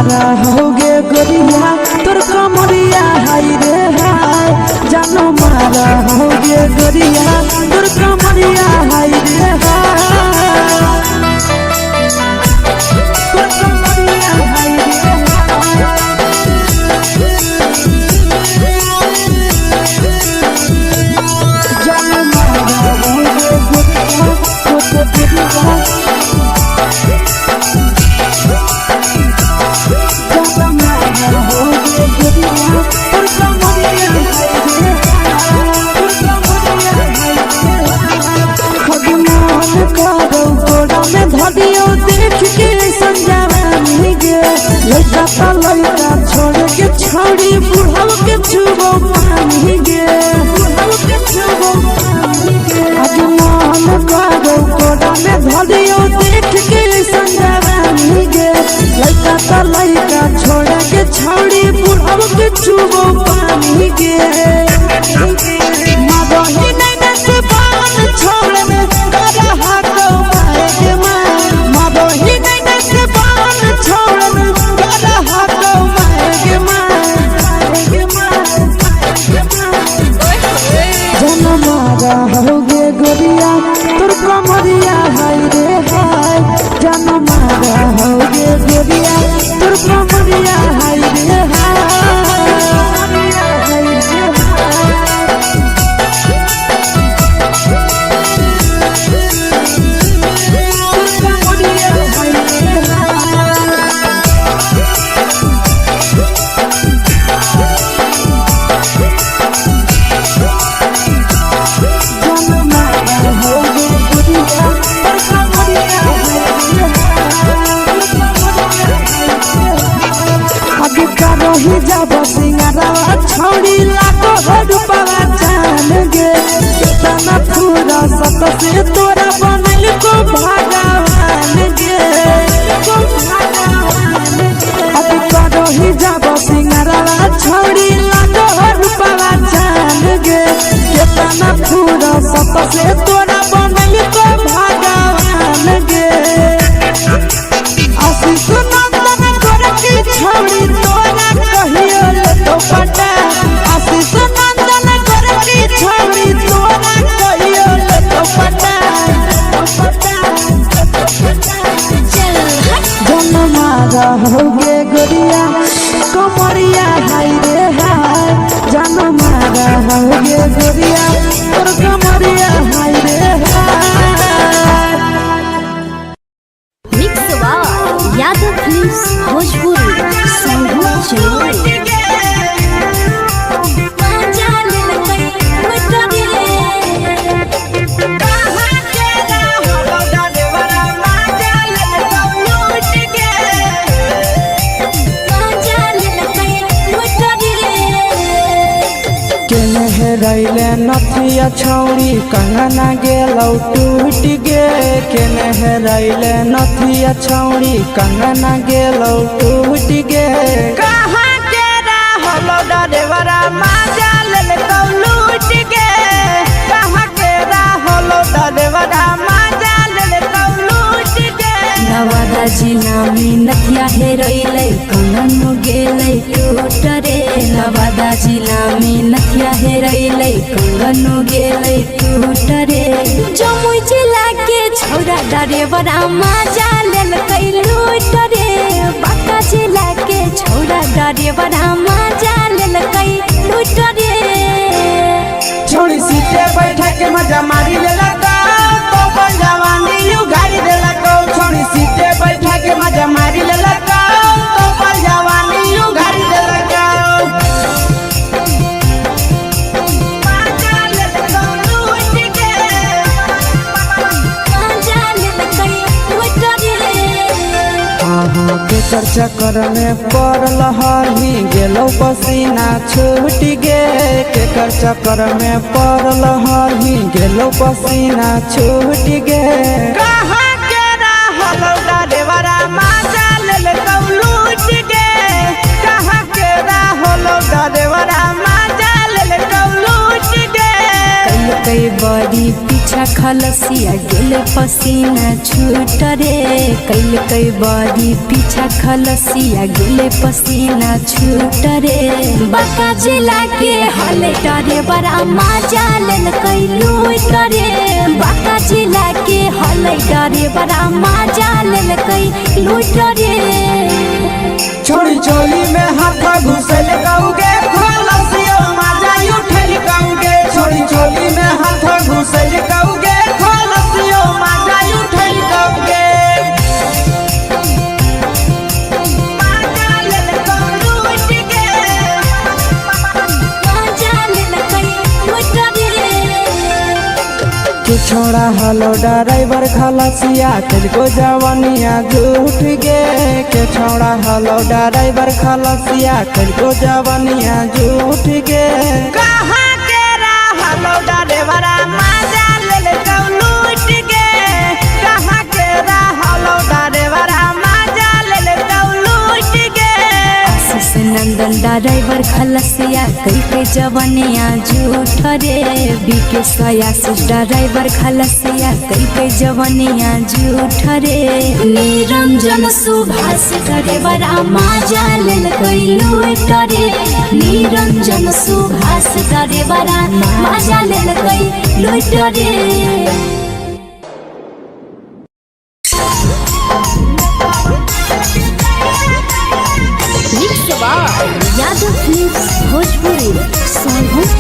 मारा होगे गोरिया तोर कमरिया हाय रे हाय जानो मारा होगे गोरिया तोर कमरिया हाय रे हाय तोर कमरिया हाय रे जानो मारा होगे गोरिया तोर कमरिया लड़का छोड़ के छौड़ी बुढ़ाव के छुबो पानी गे आज मन करो कोड़ा में धरियो देख के संजवानी गे लड़का छोड़ के छौड़ी बुढ़ाव के छुबो पानी गे मादही नहीं से बान छोड़ में करा हाथो मारे के मां मादही नहीं से बान छोड़ में करा हाथो मारे के मां जन्म मारा होगे गोरिया तोर कमरिया हाय रे हाय जन्म मारा होगे गोरिया तोर कमरिया हाय रे हाय जब सिंगारवा छौड़ी लाखो रुपवा जान गे कितना पूरा सत से तोरा बनल को भगवान गे अभी करो ही जब सिंगारवा छौड़ी लाखो रुपवा जान गे कितना पूरा सत से तोरा बनल को भगवान गे आशीष नंदन कर की छौड़ी तोरा कहियो तो पटा आशीष नंदन कर की छौड़ी तोरा कहियो तो पटा जन्म मारा होगे गोरिया कमरिया हाय रे हाय जन्म मारा होगे गोरिया तोर कमरिया हाय रे हाय मिक्स यादव फिल्म्स भोजपुरी संगीत चैनल रैले नथिया छौड़ी कंगना गेलौ टूट गे केने रैले नथिया छौड़ी कंगना गेलौ टूट गे कहाँ के रहलो डरेवरा माजा लेलकौ लूट गे कहाँ के रहलो डरेवरा माजा लेलकौ लूट गे नवादा जिला में नथिया हेरैलै कंगन गेलै टूट रे नवादा जिला में नथिया हेरैलै कंगन गेलै टूट रे जमुई जिला के छौड़ा डरेवरा माजा लेलकै लूट रे बांका जिला के छौड़ा डरेवरा माजा लेलकै लूट रे छोड़ी सीटे बैठा के मजा मारी लेलकौ तो जवानी यू गाड़ी देलकौ छोड़ी सीटे बैठा के मजा मारी लेलकौ तो जवानी यू गाड़ी देलकौ के चर्चा कर में पड़ल हली गेलो पसीना छूट गे के चर्चा कर में पड़ल हली गेलो पसीना छूट गे कहाँ के रहलो डरेवरा माजा लेलकौ लूट गे कहाँ के रहलो डरेवरा माजा लेलकौ लूट गे कई बड़ी पीछा खलसिया गेले पसीना छूट रे कैल कई बारी पीछा खलसिया गेले पसीना छूट रे बाका जिला के हले डरे बड़ा मजा लेल कई लूट रे बाका जिला के हले डरे बड़ा मजा लेल कई लूट रे छोड़ी चोली में हाथ घुसल गाऊगे खलसिया मजा उठल गाऊगे छोड़ी चोली में हाथ घुसल गाऊगे खलसिया मजा उठल गाऊगे छोड़ा हलो ड्राइवर खलसिया तुझको जवानिया झूठ गे के छोड़ा हलो ड्राइवर खलसिया तुझको जवानिया झूठ गे कहाँ के हलो ड्राइवर मजा ले लूट गे कहाँ के हलो ड्राइवर मजा ले लूट गे आशीष नंदन ड्राइवर खलसिया कई के जवानिया झूठ रे बीके आशीष ड्राइवर खलसिया कई के जवानिया झूठ रे निरंजन सुभाष ड्राइवर मजा लेल कई लूट रे निरंजन सुभाष ड्राइवर मजा लेल कई लूट रे यादव फिल्म्स भोजपुरी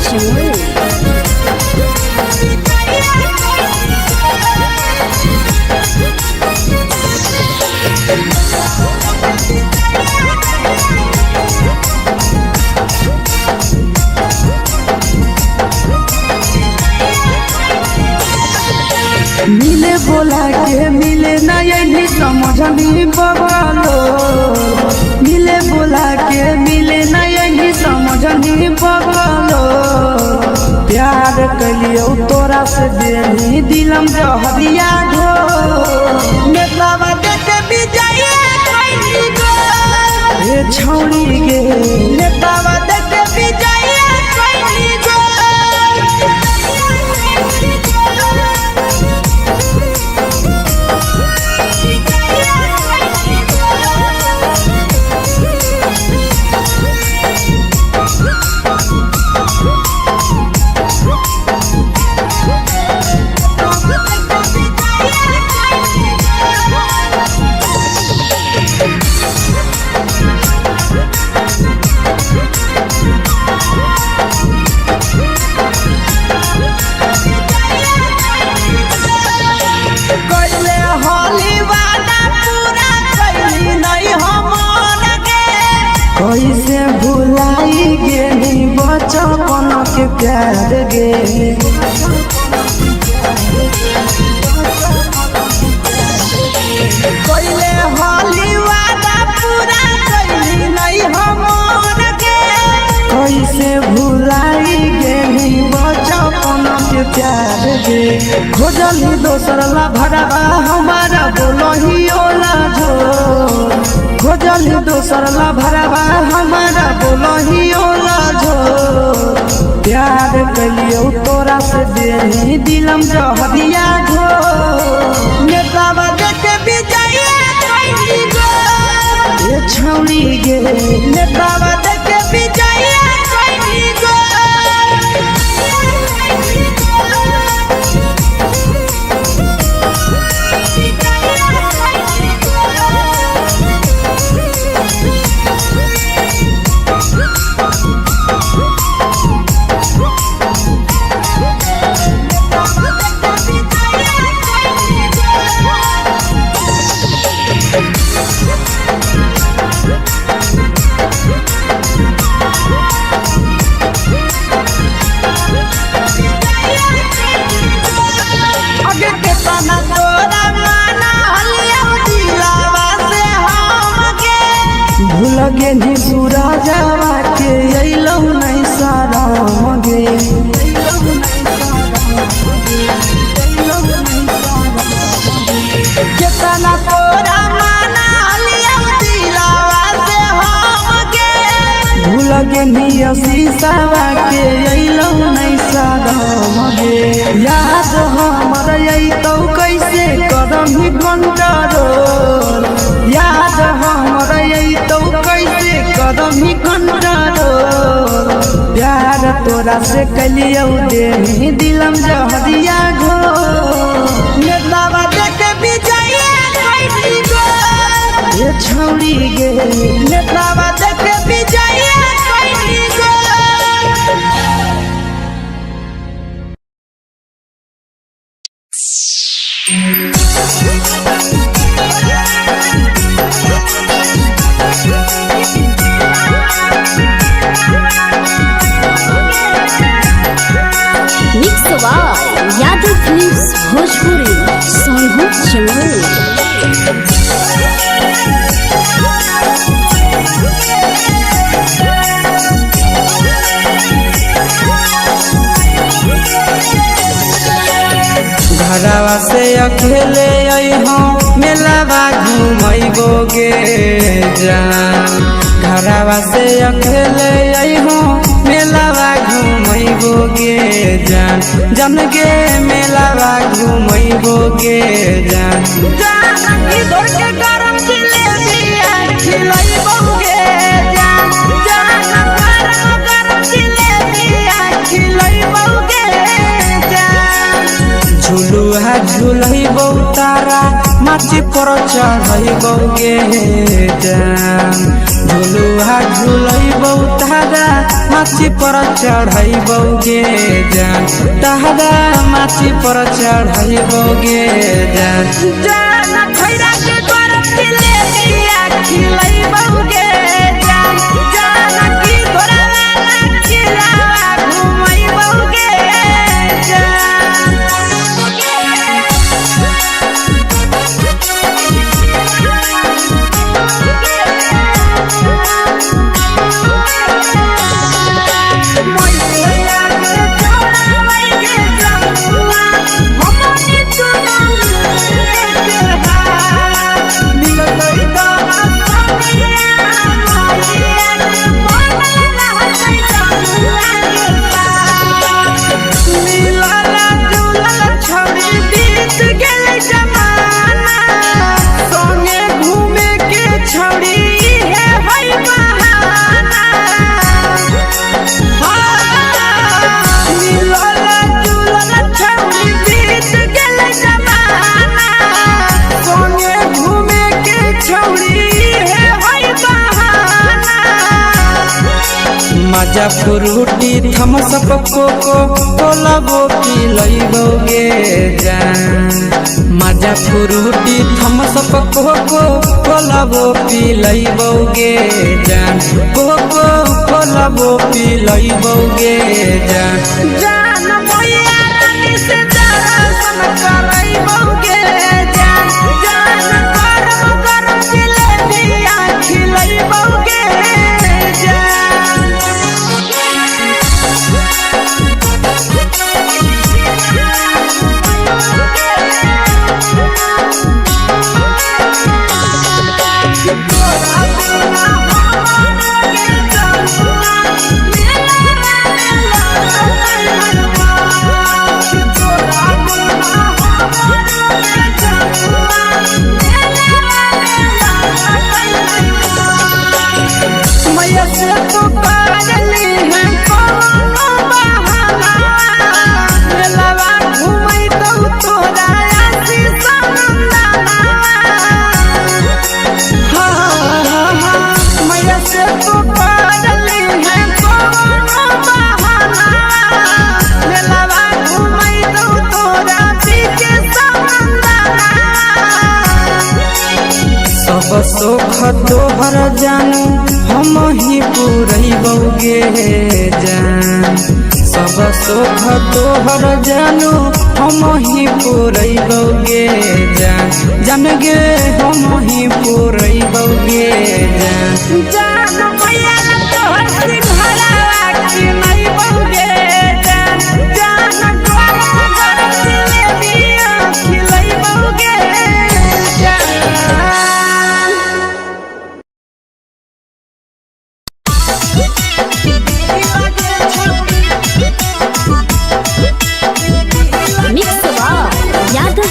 मिले बोला के मिले नहीं समझनी बगलो मिले बोला के मिले नहीं समझनी बगलो प्यार कलियो तोरा से देनी दिलम जहरिया घो नेतावा देते विजय कैली गो ए छौड़ी गे नेतावा देते विजय कैली गो कैसे भुलाई गेली बचपन के प्यार गे कैले हाली वादा पूरा कैली नहीं हमर के कैसे भुलाई गेली बचपन के प्यार गे खोजली दोसर ला भरवा हमारा बोलही ओला झो खोजली दोसर ला भरवा हमारा बोलही ओला झो प्यार कलियो तोरा से देनी दिलम जहरिया घो नेतावा देते विजय कैली गो ए छौड़ी गे नेतावा देते विजय कैली गो लगे नी सूरजवा के अइलौ नहीं सारा गे केतना तोरा माना लिया दिलावा से हम गे भूल गे नी शीशावा के अइलौ नहीं सारा गे याद हमर तो कैसे करम ही कंट्रोल याद हमर तो कैसे करम ही कंट्रोल प्यार तोरा से कलियो दे दिलम जहरिया घो नेतावा देख विजय कैसी गो ये छौड़ी गे नेतावा देख विजय कैसी गो। Mix Yadav films Bhojpuri Sonu Chamoli. घरवा से अकेले अइहों मेलावा घूमैबोगे जान घरवा से अकेले अइहों मेलावा घूमैबोगे जान जन गे मेलावा घूमैबोगे जान इधर के गरम जिलेबिया खिलैबोगे जान गरम जिलेबिया खिलैबोगे जान झुलुहा झुलैबौ तारा माची पर चढ़ैबोगे जान झुलुहा झुलैबौ तारा माची पर चढ़ैबोगे जान तारा माची पर चढ़ैबोगे जान जान खैरा के गरम जिलेबिया खिलैबोगे जान जान की घोड़ावाला खिलावा घुमैबोगे जान। मजा फ्रूटी थम्स अप कोको कोला वो पी लइबोगे जान मजा फ्रूटी थम्स अप कोको कोला वो पी लइबोगे जान कोको कोला वो पी लइबोगे जान जान भैया रानी से दर्शन करैबोगे जान जान गरम गरम जिलेबिया खिलैबोगे जान। सुख तोहर जानू हम ही पुरैबोगे जान सब सुख तोहर जानू हम ही पुरैबोगे जान जान गे हम ही पुरैबोगे जान जान भैया तोहर सिंघाड़ा खिलैबोगे जान जान गरम गरम जिलेबिया खिलैबोगे जान। मिक्स यादव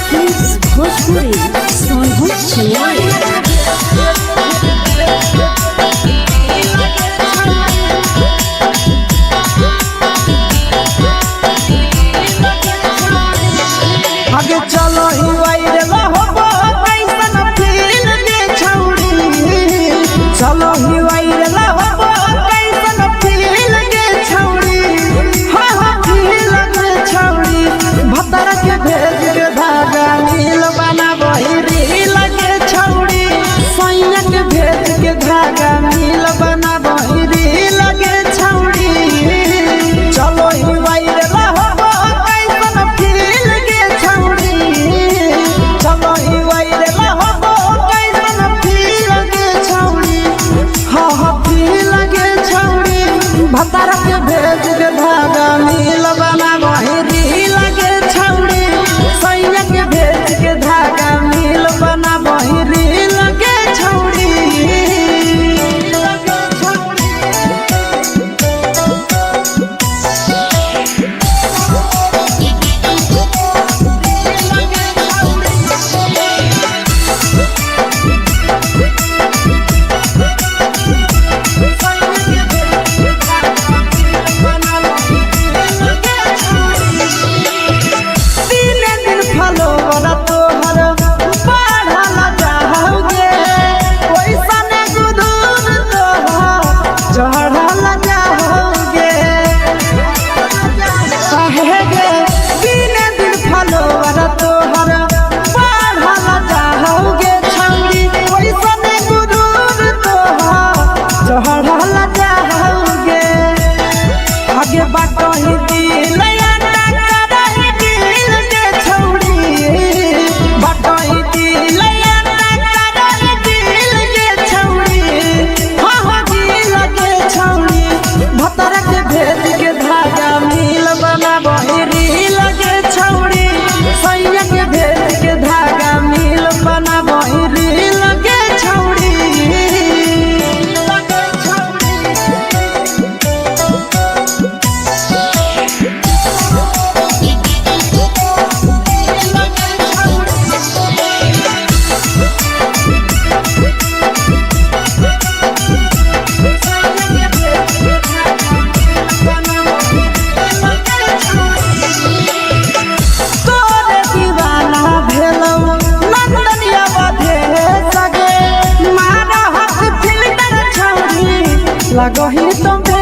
लगही तुम्हे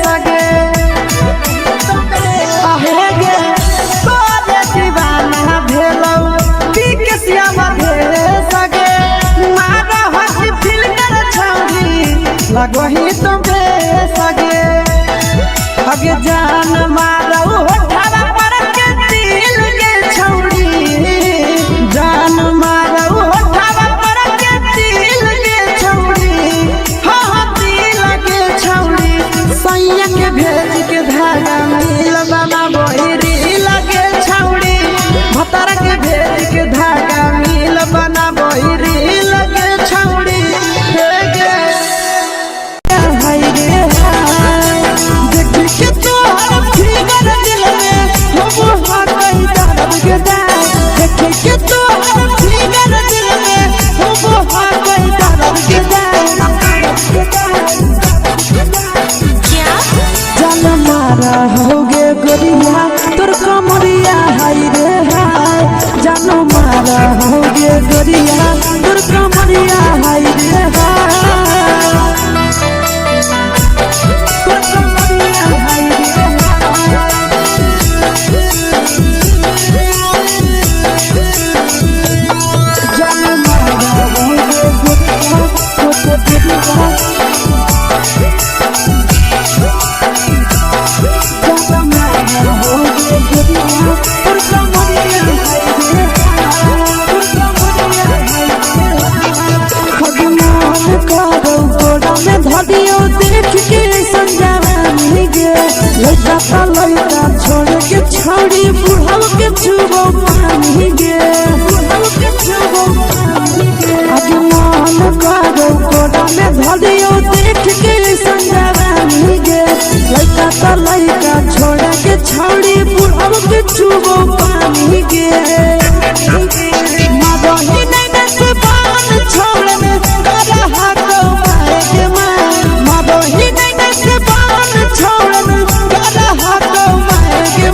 सगे आहे गे तोरे दीवाना भेलौ पीके श्यामा भे सगे मारा हसी फिल कर छौरी लगही तुम्हे सगे अगे जान मारौ होठवा पर के दिल के छौरी जान मारौ होठवा पर के दिल के छौरी हाँ दिल के छौरी सैया के भेज के धागा मिल बाबा बोहिरी लगे छौरी भतर के भेज के धागा मिल बना बोहिरी लगे छौरी हे गे हाय रे देख के तोहर फिगर दिल में हम हाथ दर्द के देख के तोहर फिगर दिल में हम हाथ दर्द के जान मारा होगे गोरिया तोर कमरिया हाय रे हाय जान मारा होगे गोरिया तोर कमरिया हाय रे हाय तोर कमरिया हाय रे जान मारा होगे गोरिया तोर कमरिया धदियो देख के संजावानी गे लइका लइका छोड़ के छौड़ी बुढ़ाव के छुबो पानी गे बुढ़ाव के छुबो पानी गे आगे मन करो कोडा में धदियो देख के संजावानी गे लइका लइका छोड़ के छौड़ी बुढ़ाव के छुबो पानी गे मदही नहीं न से बान छोड़ में करा हाथो माए के मदही नहीं न से बान छोड़ में करा हाथो माए के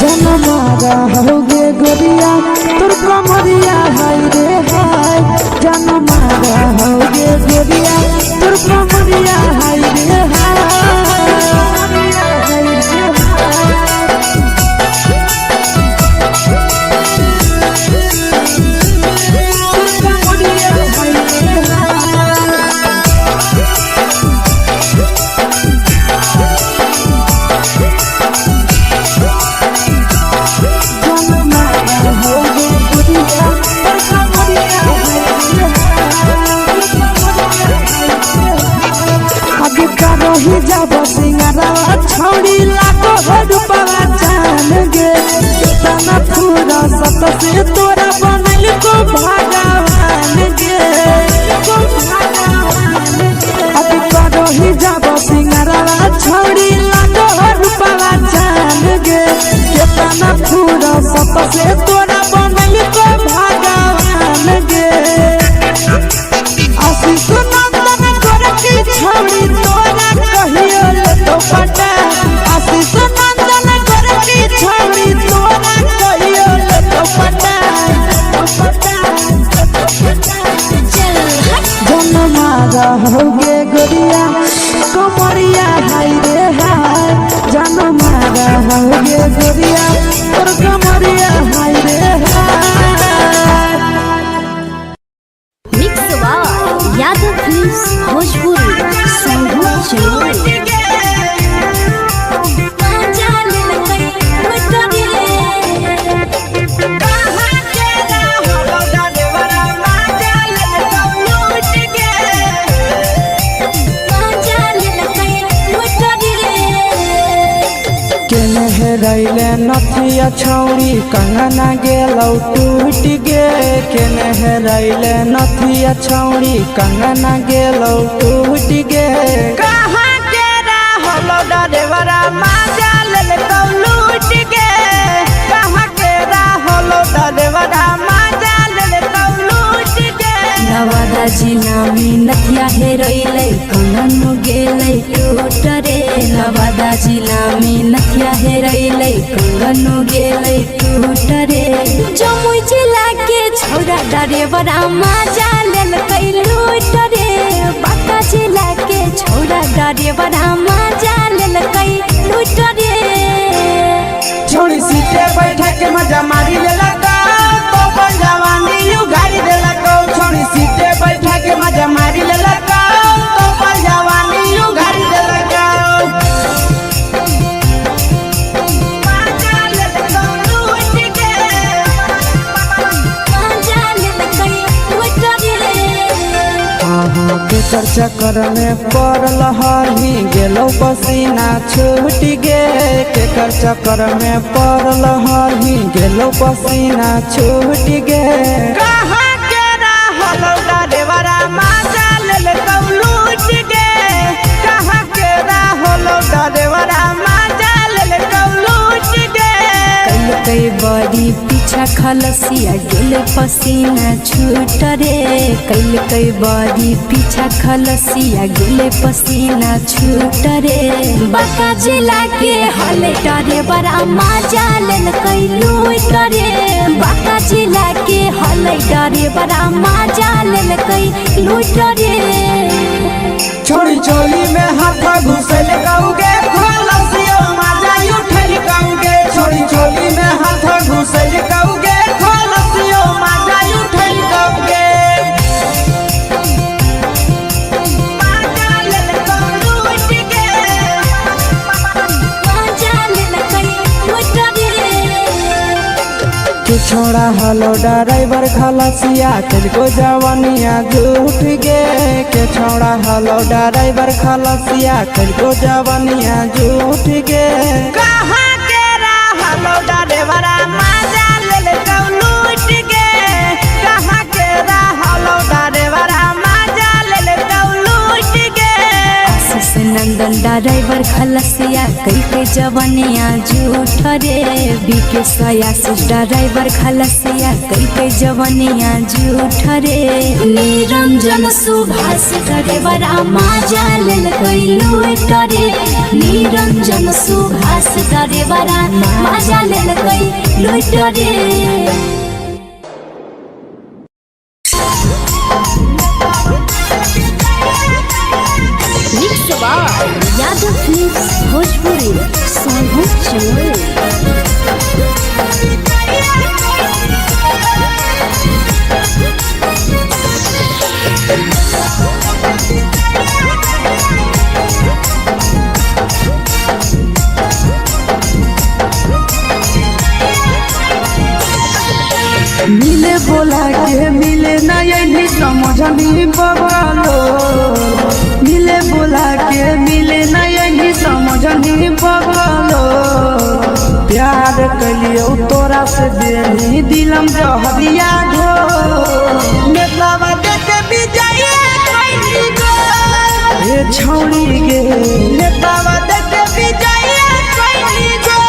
जन मारा होगे गोरिया तोर कमरिया हाय रे हाय जन मारा होगे गोरिया तोर कमरिया हाय रे ही जब सिंगारा छौड़ी लाखो रुपया जान गे कितना पूरा सत से तोरा बनल को भगवान गे अभी करो ही जब सिंगारा छौड़ी लाखो रुपया जान गे कितना पूरा सत से तोरा बनल को भगवान गे आशीष नंदन कर की छौड़ी तोरा कहियो ले तो पटा आशीष नंदन कर की छौड़ी तोरा कहियो ले तो पटा जन मारा होगे गोरिया कमरिया हाय रे हाय जन मारा होगे गोरिया तोर कमरिया हाय रे हाय mix by Yadav films Bhojpuri संगीत चैनल रैले नथिया छौड़ी कंगना गेलौ टूट गे केने रैले नथिया छौड़ी कंगना गेलौ टूट गे कहाँ के रहलो डरेवरा माजा लेलकौ लूट गे कहाँ के रहलो डरेवरा माजा लेलकौ लूट गे नवादा जिला में नथिया हेरोइले कंगन गेले टूट रे नवादा जिला में नथिया हेरोइले कंगन गेले टूट रे जमुई जिला के छौड़ा डरेवरा माजा लेलकौ ड्राइवर मजा लेलकै लूट रे छोड़ी सीटे बैठा के मजा मारी लेलका तो अपन जवानी यू गाड़ी देलका छोड़ी सीटे बैठा के मजा मारी लेलका तो अपन जवानी यू गाड़ी देलका के चर्चा कर में पड़ल हही गेलो पसीना छूट गे के चर्चा कर में पड़ल हही गेलो पसीना छूट गे कहाँ के रहल ड्राइवरा मजा लेलकौ लूट गे कहाँ के रहल ड्राइवरा मजा लेलकौ लूट गे कई बड़ी पीछा खलसिया गेले पसीना छूट रे कई बड़ी पीछा खलसिया गेले पसीना छूट रे बाका जिला के हले डरे बड़ा मजा लेलकै लूट रे बाका जिला के हले डरे बड़ा मजा लेलकै लूट रे छोड़ी चोली में हाथ घुसल गौगे खलसियो मजा उठल गौगे छोड़ी चोली में हाथ घुसल गौगे खलसियो मजा उठल गौगे मजा लेलकौ लूट गे मजा लेलकै लूट रे के छोड़ा हलो ड्राइवर खलसिया तेरे जवानिया झूठ गे के छोड़ा हलो ड्राइवर खलसिया तेरे जवानिया झूठ गे कहाँ के रहलो ड्राइवर मजा लेलकौ लूट गे कहाँ के रहलो ड्राइवर मजा लेलकौ लूट गे आशीष नंदन ड्राइवर खलसिया कई जवानिया झूठ रे बीके आशीष ड्राइवर खलसिया कई जवानिया झूठ रे निरंजन सुभाष ड्राइवर मजा लेलकै लूट रे निरंजन सुभाष ड्राइवर मजा लेलकै लूट रे यादव फिल्म्स भोजपुरी सोनू चोर मिले बोला के मिले नहीं समझनी बगलो मिले बोला के मिले नहीं समझनी बगलो प्यार कलियो तोरा से देनी दिलम जहरिया घो मेलावा देखे विजय कैली गो ये छौड़ी गे मेलावा देखे विजय कैली गो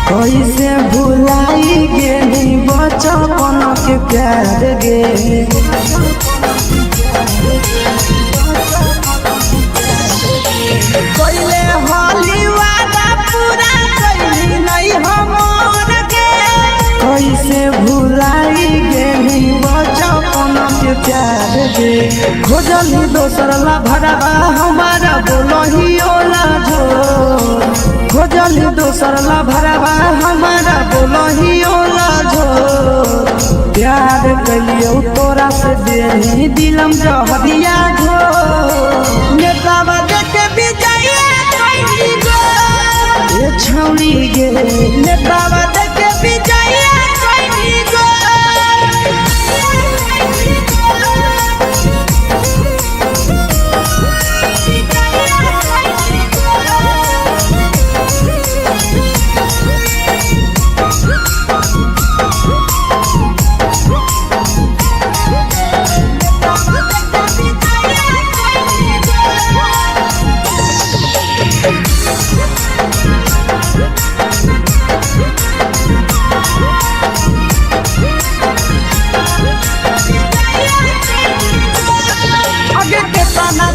कैसे भुलाई गेली बचपन के प्यार गे कैले होली वादा पूरा कैली नहीं हमर गे कैसे भुलाई गेली बचपन के प्यार गे खोजली दोसर ला भरवा हमारा बोलही ओला झो खोजली दोसर ला भरवा हमारा बोलही ओला झो प्यार कलियो तोरा से देनी दिलम जहरिया झो नेतावा देखे विजय कैली गो ये छौड़ी गे नेतावा देखे विजय कैली गो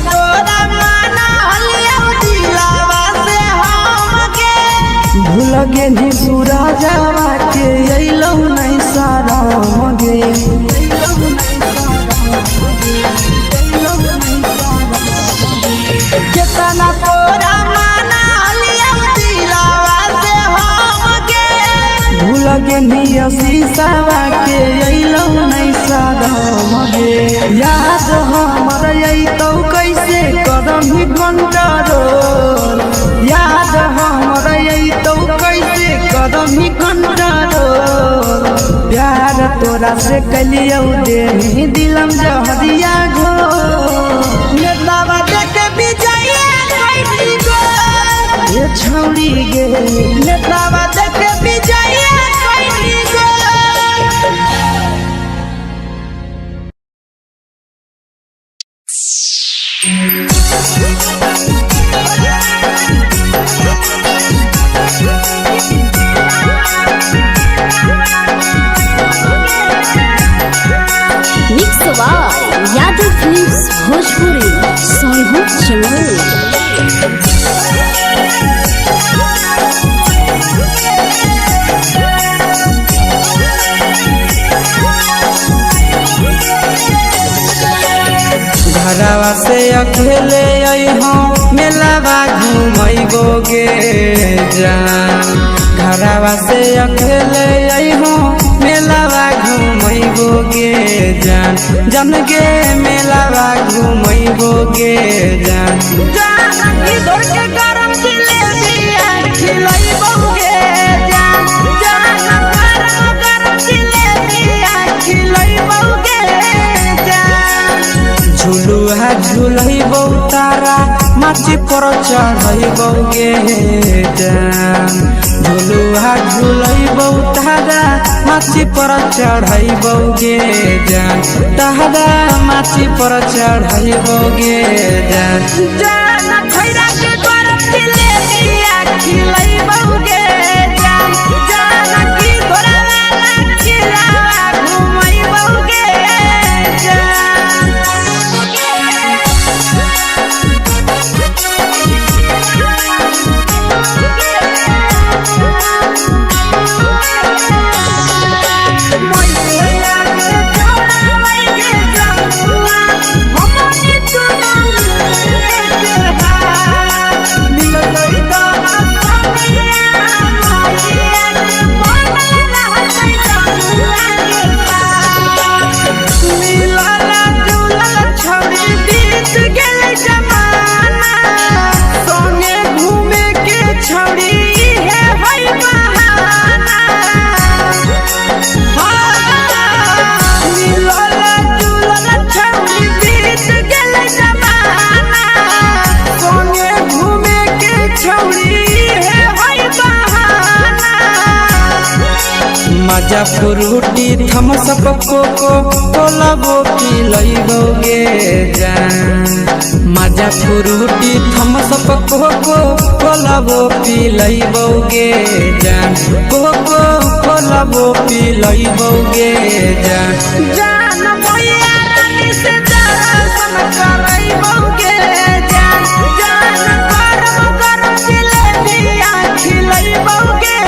तोरा माना हलिया दिलावा से हमके भूल गे नी पूरा जावा के अइलौ नहीं सारा मगे कितना तोरा माना हलिया दिलावा से हमके भूल गे नी शीशावा के अइलौ नहीं सारा मगे याद हमर अइतौ कैसे करही कंट्रोल याद हमर अइतौ कैसे करही कंट्रोल प्यार तोरा से कलियौ देही दिलम जहरिया घो नेतावा देख विजय कैली गो ये छौड़ी गे नेतावा देख विजय कैली गो mix by Yadav films Bhojpuri Sonu चमन। घरवा से अकेले अइहो मेलावा घुमैबो गे जान घरवा से अकेले अइहो मेलावा घुमैबो गे जान जन गे मेलावा घुमैबो गे जान जानकी दौड़ के गरम जिलेबिया खिलैबौगे जान गरम जिलेबिया खिलैबौगे जान झुलुहा झुलैबौ तारा माची पर चढ़ैबौ गे जान झुलुहा झुलैबौ तारा माची पर चढ़ैबौ गे जान तारा माची पर चढ़ैबौ गे जान जान खैरा के गरम जिलेबिया खिलैबौगे जान जानकी दौड़ वाला खिलावा घुमैबौगे मजा फ्रूटी थमसप कोको कोलाबो पिलैबौ गे जान मजा फ्रूटी थमसप कोको कोलाबो पिलैबौ गे जान कोको कोलाबो पिलैबौ गे जान जान मैया रानी से दर्शन करैबौगे जान गरम गरम जिलेबिया खिलैबौगे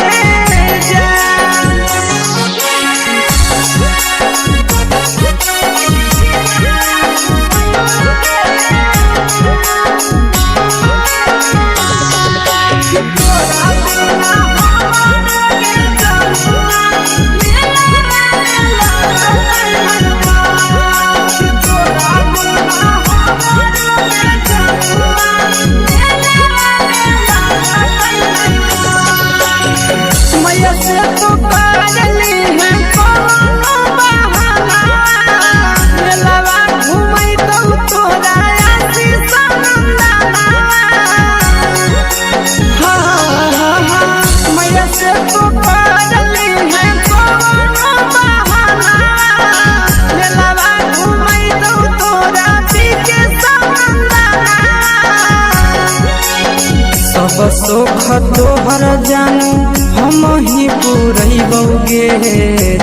सब सुख तोहर जानू हम ही पुरैबौ गे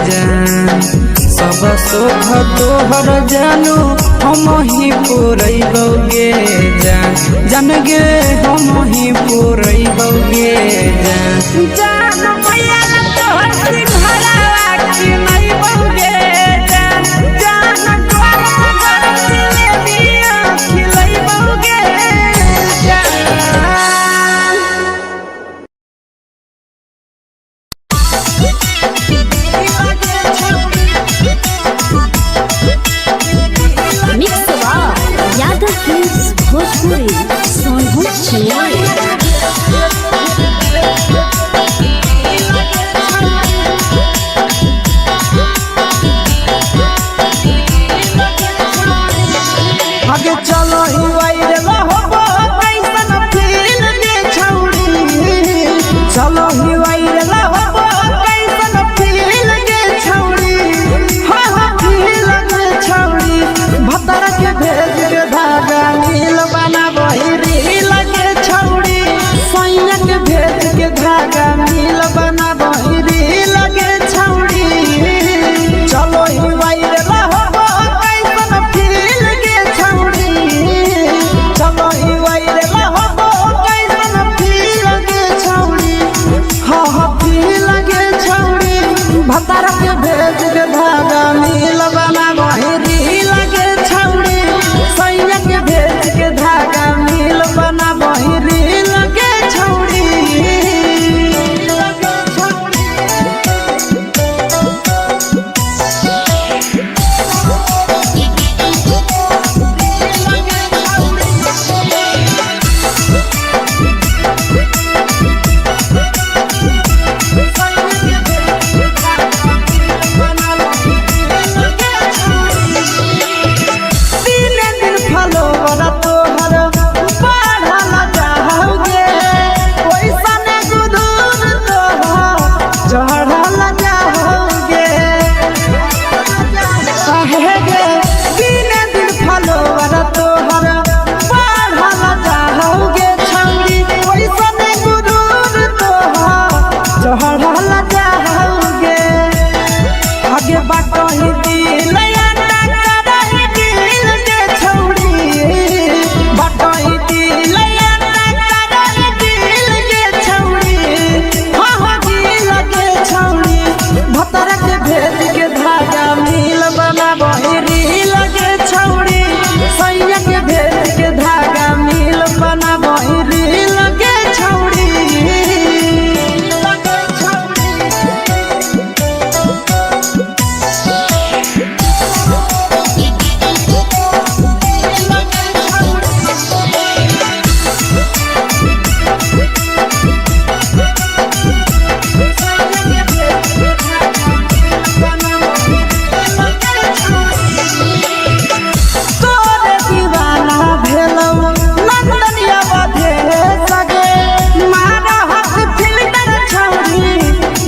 जान सब सुख तोहर जानू हम ही पुरैबौगे जान जान गे हम ही पुरैबौगे जान जान मैया तोहर सिंघरावा की नहीं बौगे जान जान गरम गरम जिलेबिया खिलाई बौगे जान मिक्स यादव फिल्म्स भोजपुरी सोनू चिड़िया आगे चलो ही वायरल होबो कैसन फील दे छौड़ी चलो ही वायरल होबो कैसन फील दे छौड़ी हां हां फील दे छौड़ी भतर के भेज के धागा नील बना बहिरी लगे छौड़ी सैया के भेज के धागा नील बना बहिरी लगे छौड़ी चलो ही वायरल होबो कैसन फील दे छौड़ी चलो ही वायरल होबो कैसन फील दे छौड़ी हां हां फील दे छौड़ी भतर के भेज के धागा नील बना बहिरी लगे छौड़ी सैया के भेज के धागा नील बना बहिरी लगे छौड़ी लगे छौड़ी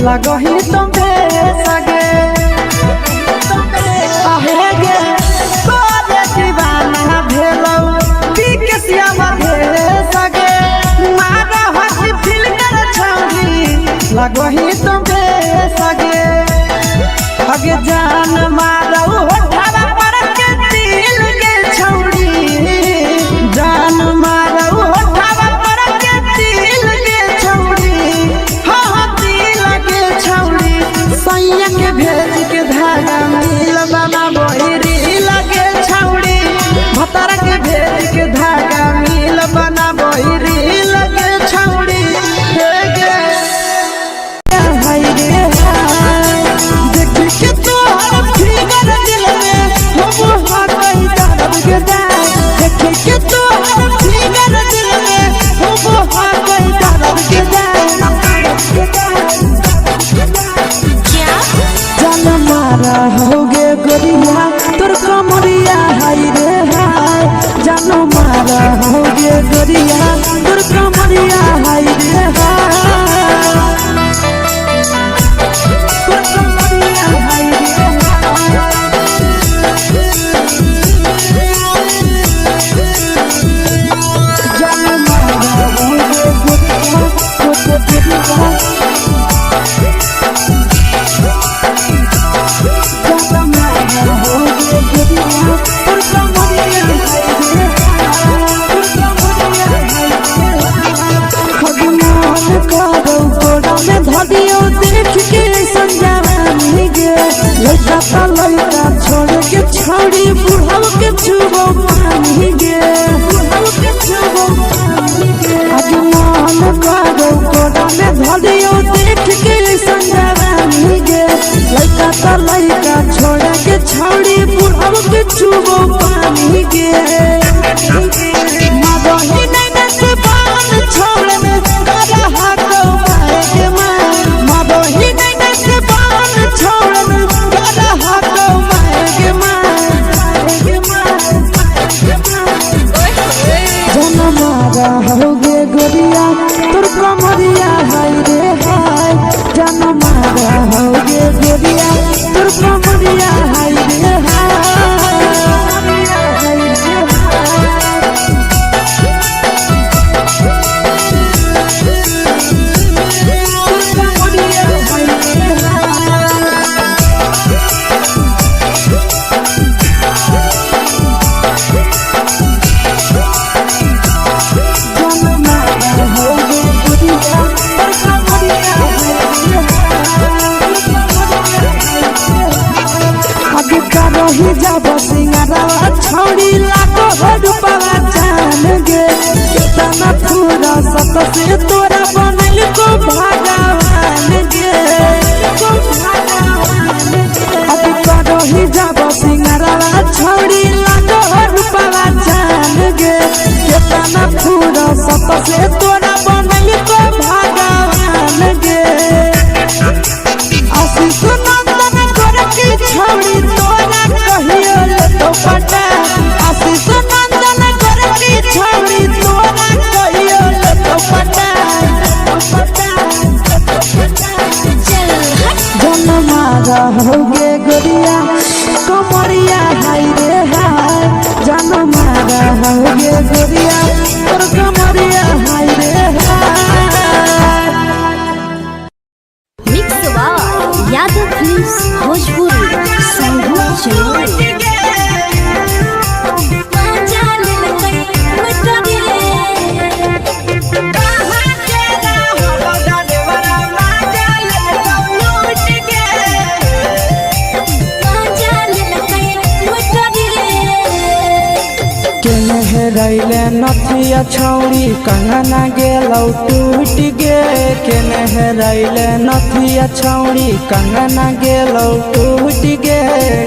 लगही तुम्हे सगे आहे गे तोरे दीवाना भेलौ बिकसिया बधे सगे मारा हसी फिल्टर छौरी लगही तुम्हे सगे अगे जान मारौ होठवा पर के दिल के छौरी जान मारौ होठवा पर के दिल के छौरी हां दिल के छौरी सैया के भेज के धागा मिल बना बहिरी लगे छौरी भतर के भेज के धागा मिल बना बहिरी लगे छौरी हे गे हाय रे हाय देख के तोहर फिगर दिल में हम हाथई दर्द के जाए देख के तोहर फिगर दिल में हम हाथई दर्द के जाए जान मारा होगे गोरिया तोर कमरिया हाय रे हाय जान मारा होगे गोरिया तोर कमरिया हाय रे हाय तोर कमरिया हाय रे जान मारा होगे गोरिया तोर कमरिया छुबो पानी गे बुढ़ऊ के छुबो पानी गे आज मन करो कोड़ा में धलियो देख के संजवानी गे लइका त लइका छोड़ के छौड़ी बुढ़ऊ के छुबो पानी गे मदही नैना से बाल छोड़ में करा हाको माए के माए मदही नैना से बाल छोड़ में करा हाको माए के माए जनमारा होगे गोरिया तोर कमरिया हाय रे हाय जनमारा होगे गोरिया तोर कमरिया हाय रे रही जब सिंगारा छौड़ी लाखो रुपया जान गे कितना पूरा सत से तोरा बनल को भगवान गे रही जब सिंगारा छौड़ी लाखो रुपया जान गे कितना पूरा सत से तोरा बनल को भगवान गे आशीष नंदन गोरखी छौड़ी तोरा कहियो तो पटा आशीष नंदन गोरखी छौड़ी तोरा कहियो तो पटा जनमारा होगे गोरिया कमरिया हाय रे हाय जनमारा होगे गोरिया और कमरिया हाय रे हाय मिक्स यादव फिल्म्स भोजपुरी संगीत चैनल रैले नथिया छौड़ी कंगना गेलौ टूट गे केने रैले नथिया छौड़ी कंगना गेलौ टूट गे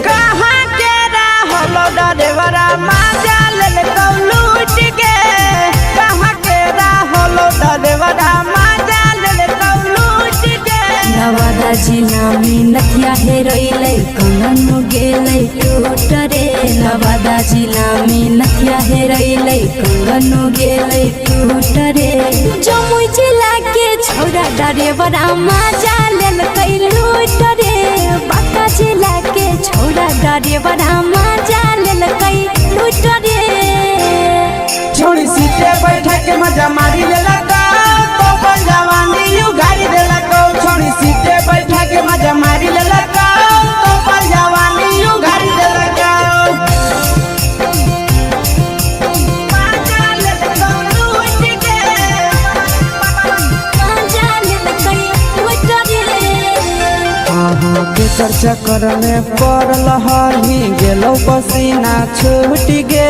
कहाँ के रहलो डरेवरा माजा लेल कौ लूट गे कहाँ के रहलो डरेवरा माजा लेल कौ लूट गे नवादा जिला में नथिया हेरैले कंगन गेलै टूट रे नवादा जिला में नथिया हेरैले कंगन गेलै टूट रे जमुई जिला के छौरा डरेवरा माजा लेल कै लूट रे बांका जिला के छौरा डरेवरा माजा लेल कै लूट रे छोड़ी सीटे बैठा के मजा मारी लेला का तो जवानी यू गाड़ी देला को छोड़ी सीटे बैठा के मजा मारी लेला का तो जवानी यू गाड़ी देला का केकर चक्कर में पड़ल हही गेलौ पसीना छूट गे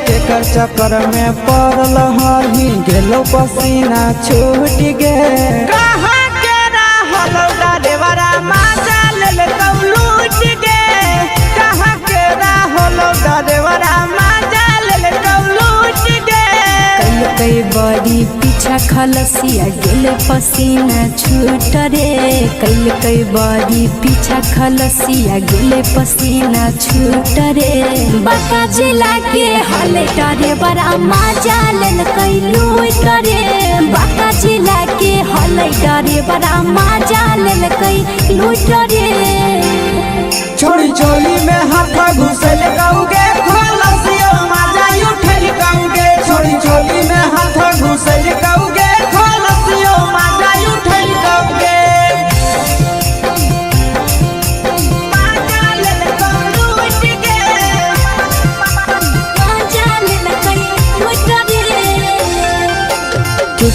केकर चक्कर में पड़ल हही गेलौ पसीना छूट गे कहाँ के रहलो डरेवरा माजा लेल कौ लूट गे कहाँ के रहलो डरेवरा माजा लेल कौ लूट गे कई बड़ी पीछा खलसिया गेल पसीना छूट रे कई बड़ी पीछा खलसिया गेल पसीना छूट रे बांका जिला के हले डरे बड़ा माजा लेल कई लूट रे बांका जिला के हले डरे बड़ा माजा लेल कई लूट रे छोड़ी चोली में हाथ घुसल कौगे खलसियो माजा उठल कौगे छोड़ी चोली में हाथ घुसल कौगे खलसियो माजा उठल कौगे माजा लेल कौ लूट गे माजा लेल कई लूट रे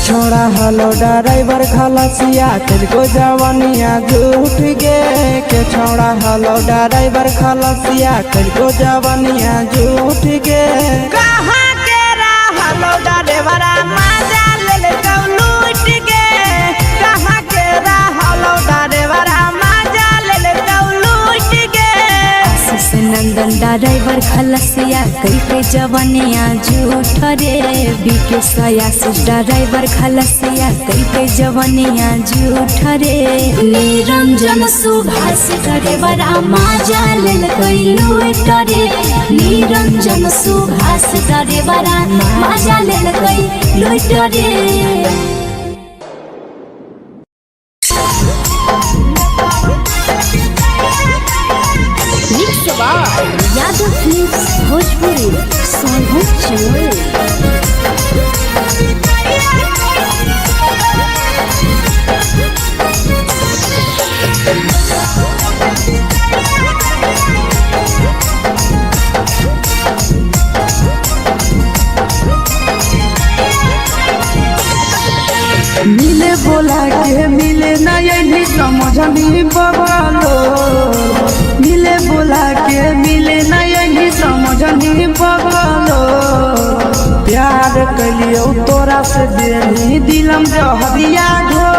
छोड़ा हलो ड्राइवर खलसिया तेलको जवानिया झूठ गे के छोड़ा हलो ड्राइवर खलसिया तेलको जवानिया झूठ गे कहाँ के हलो ड्राइवर मजा ले लूट गे कहाँ के हलो ड्राइवर मजा ले लूट गे आशीष नंदन ड्राइवर खलसिया कई के जवानिया झूठ रे बीके आशीष ड्राइवर खलसिया कई के जवानिया झूठ रे निरंजन सुभाष ड्राइवर मजा ले लूट रे निरंजन सुभाष ड्राइवर मजा ले लूट रे यादव फिल्म्स भोजपुरी सोनू चोर मिले बोला के मिले ना यही समझनी बवालो मिले बोला के मिले ना यही समझनी बवालो प्यार कलियो तोरा से देनी दिलम जहरिया घो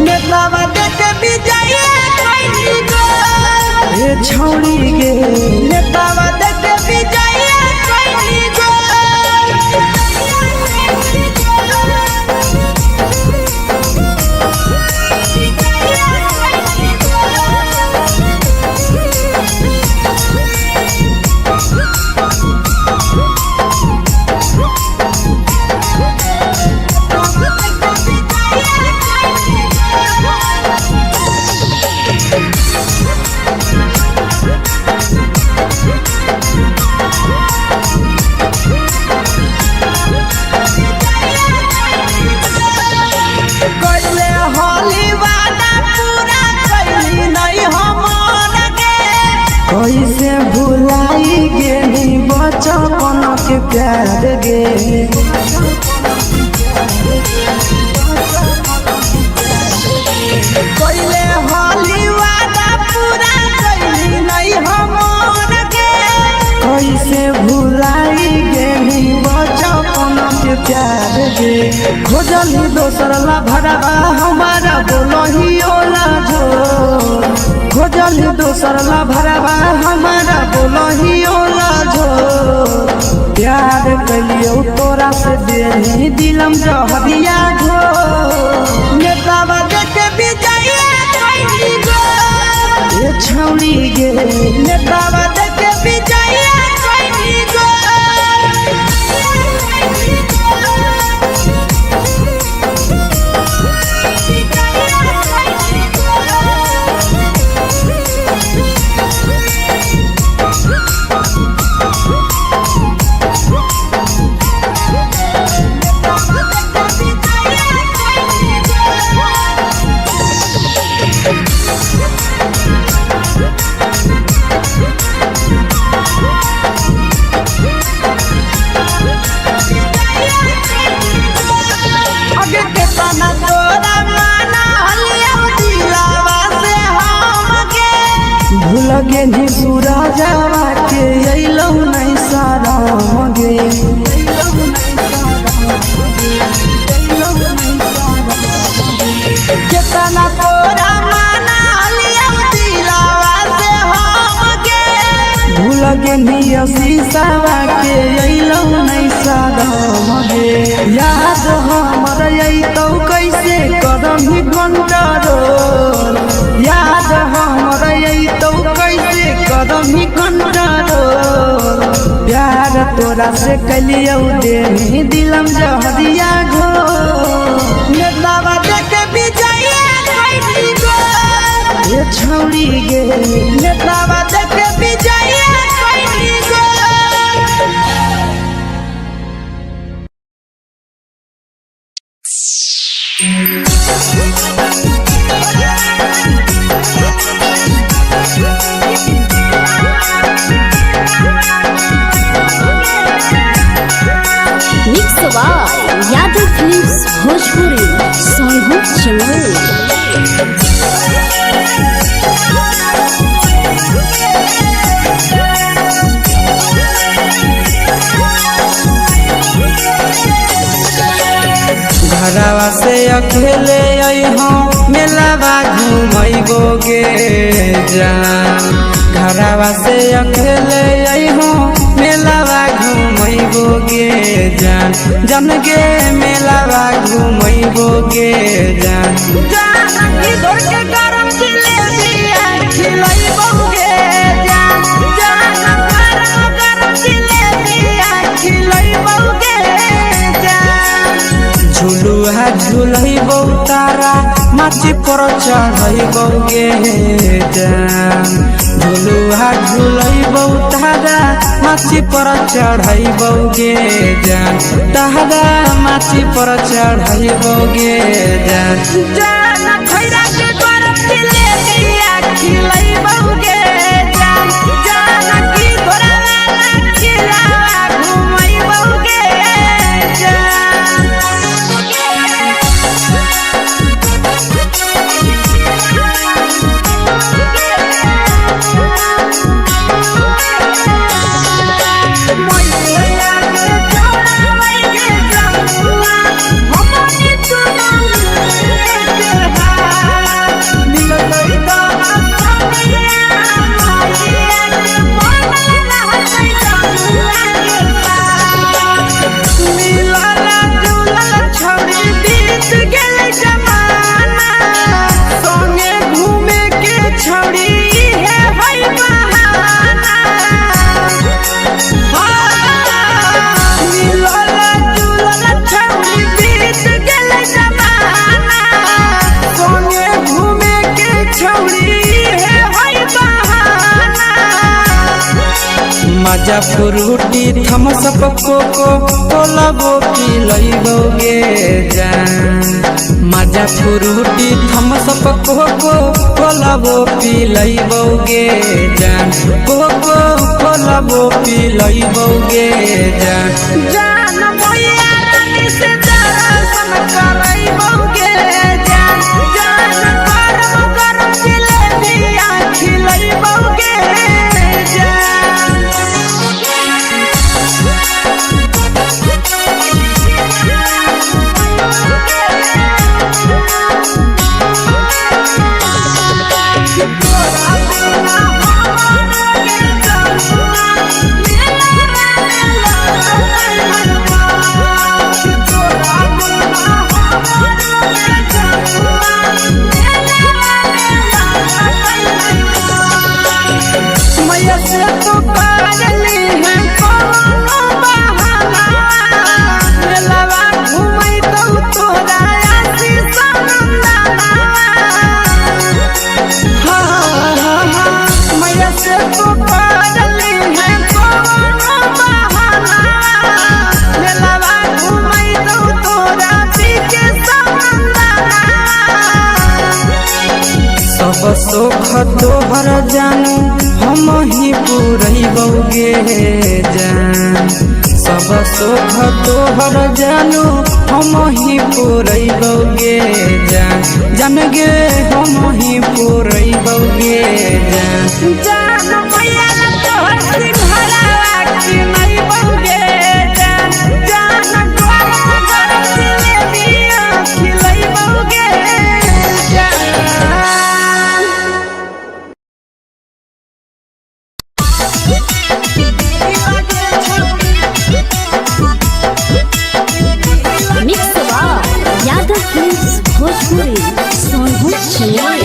नेतावा देखे विजय कैली गो ए छौड़ी गे नेतावा देखे विजय कैली गो कैसे भुलाई गेली बचपन के प्यार गे कैले होली वादा पूरा कैली नहीं हमर गे कैसे भुलाई गेली बचपन के प्यार गे खोजली दोसर ला भरवा हमारा बोलही ओला झो खोजली दोसर ला भरवा हमारा बोलही ओला झो प्यार कलियो तोरा से देनी दिलम जहरिया घो नेतावा देखे विजय कैली गो ए छौड़ी गे नेतावा देखे विजय कैली गो भूलगे नी पूरा जावा के अइलौ नहीं सारा मगे केतना तोरा माना लिया दिलावा से हमगे भूलगे नी शीशावा के अइलौ नहीं सारा मगे याद हमर अइतौ कैसे करमी कंट्रोल याद हमर अइतौ कैसे करमी कंट्रोल प्यार तोरा से कलियो देनी दिलम जहरिया घो नेतावा देखे विजय कैली गो ए छौड़ी गे नेतावा देखे विजय कैली गो mix by Yadav films Bhojpuri Sonu चमल। घरवा से अकेले अइहो मेलावा घूमैबोगे जान। घरवा से अकेले अइहो मेलावा घूमैबोगे जान। जन गे मेलावा घूमैबोगे जान। जान इधर के गरम जिलेबिया खिलैबोगे जान। जान गरम जिलेबिया खिलैबोगे जान। झुलुहा झुलैबो तारा माची पर चढ़ैबोगे जान। झुलुहा झुलैबो तारा माची पर चढ़ैबोगे जान। तारा माची पर चढ़ैबोगे जान। जान खैरा के गरम जिलेबिया खिलैबोगे जान। जान की घोड़ा खिलावा घुमैबोगे जान। मजा फ्रूटी थम्स अप कोको कोला वो पिलैबोगे जान। मजा फ्रूटी थम्स अप कोको कोला वो पिलैबोगे जान। कोको कोला वो पिलैबोगे जान। जान मोया रानी से दर्शन करैबोगे जान। जान गरम जिलेबिया खिलैबोगे जान। मैया से तो पागली है कोनो बहाना। मेलावा घूमै तो तोरा आसी सनंदना। मैया से तो पागली है कोनो बहाना। मेलावा घूमै तो तोरा पीके सनंदना। सब सुख तोहर जानू हम ही पुरैबोगे जान। सब सुख तोहर जानू हम ही पुरैबोगे जान। जन गे हम ही पुरैबोगे जान। जान मैया तोहर सिंघरावा खिलैबोगे जान। जान गरम जिलेबिया खिलैबोगे जान। Mix by Yadav films Bhojpuri Sonu चमल।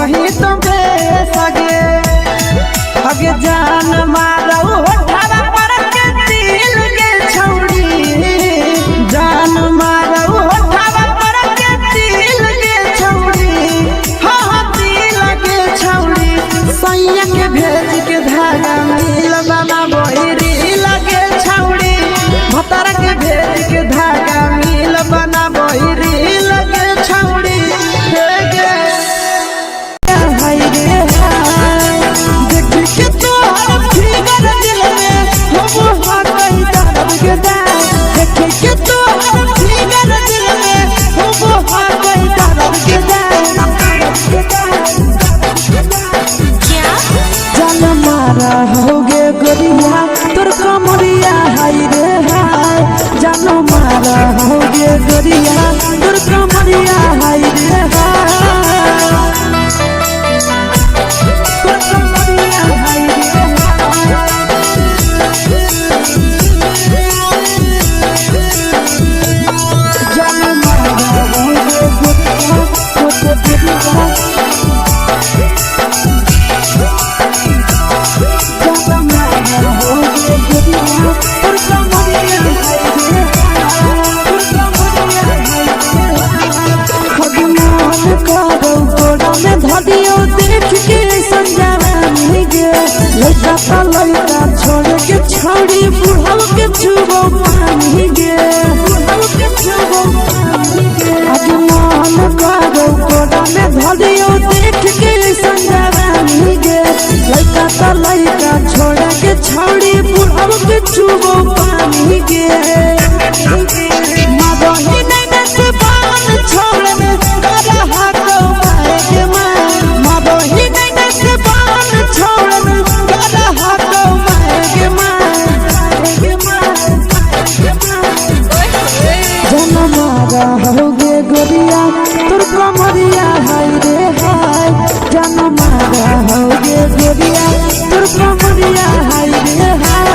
लगही तुम सगे अगे जान मारो होठावा पर के दिल के छौड़ी जान मारो होठावा पर के दिल के छौड़ी हाँ दिल के छौड़ी सैया के भेज के धागा मिल बना बहिरी लगे छौड़ी भतार के भेज के धागा मिल बना बहिरी लगे छौड़ी के तो फिगर दिल में हो हाथ कहीं दर्द के देख के तो फिगर दिल में हो हाथ कहीं दर्द के जान मारा होगे गोरिया तोर कमरिया हाय रे हाय जान मारा होगे गोरिया तोर कमरिया हाय रे हाय लड़का छोड़ के छौड़ी बुढ़ाव के छुबो पानी गे आज मन करो कोड़ा में धरियो देख के संजवानी गे लड़का छोड़ के छौड़ी बुढ़ाव के छुबो पानी गे मदही नहीं से बान छोड़ में करा हाथो माए के मां मदही नहीं से बान छोड़ में करा हाथो माए के मां जनमारा होगे गोरिया तोर कमरिया हाय रे हाय जनमारा होगे गोरिया तोर कमरिया हाय रे हाय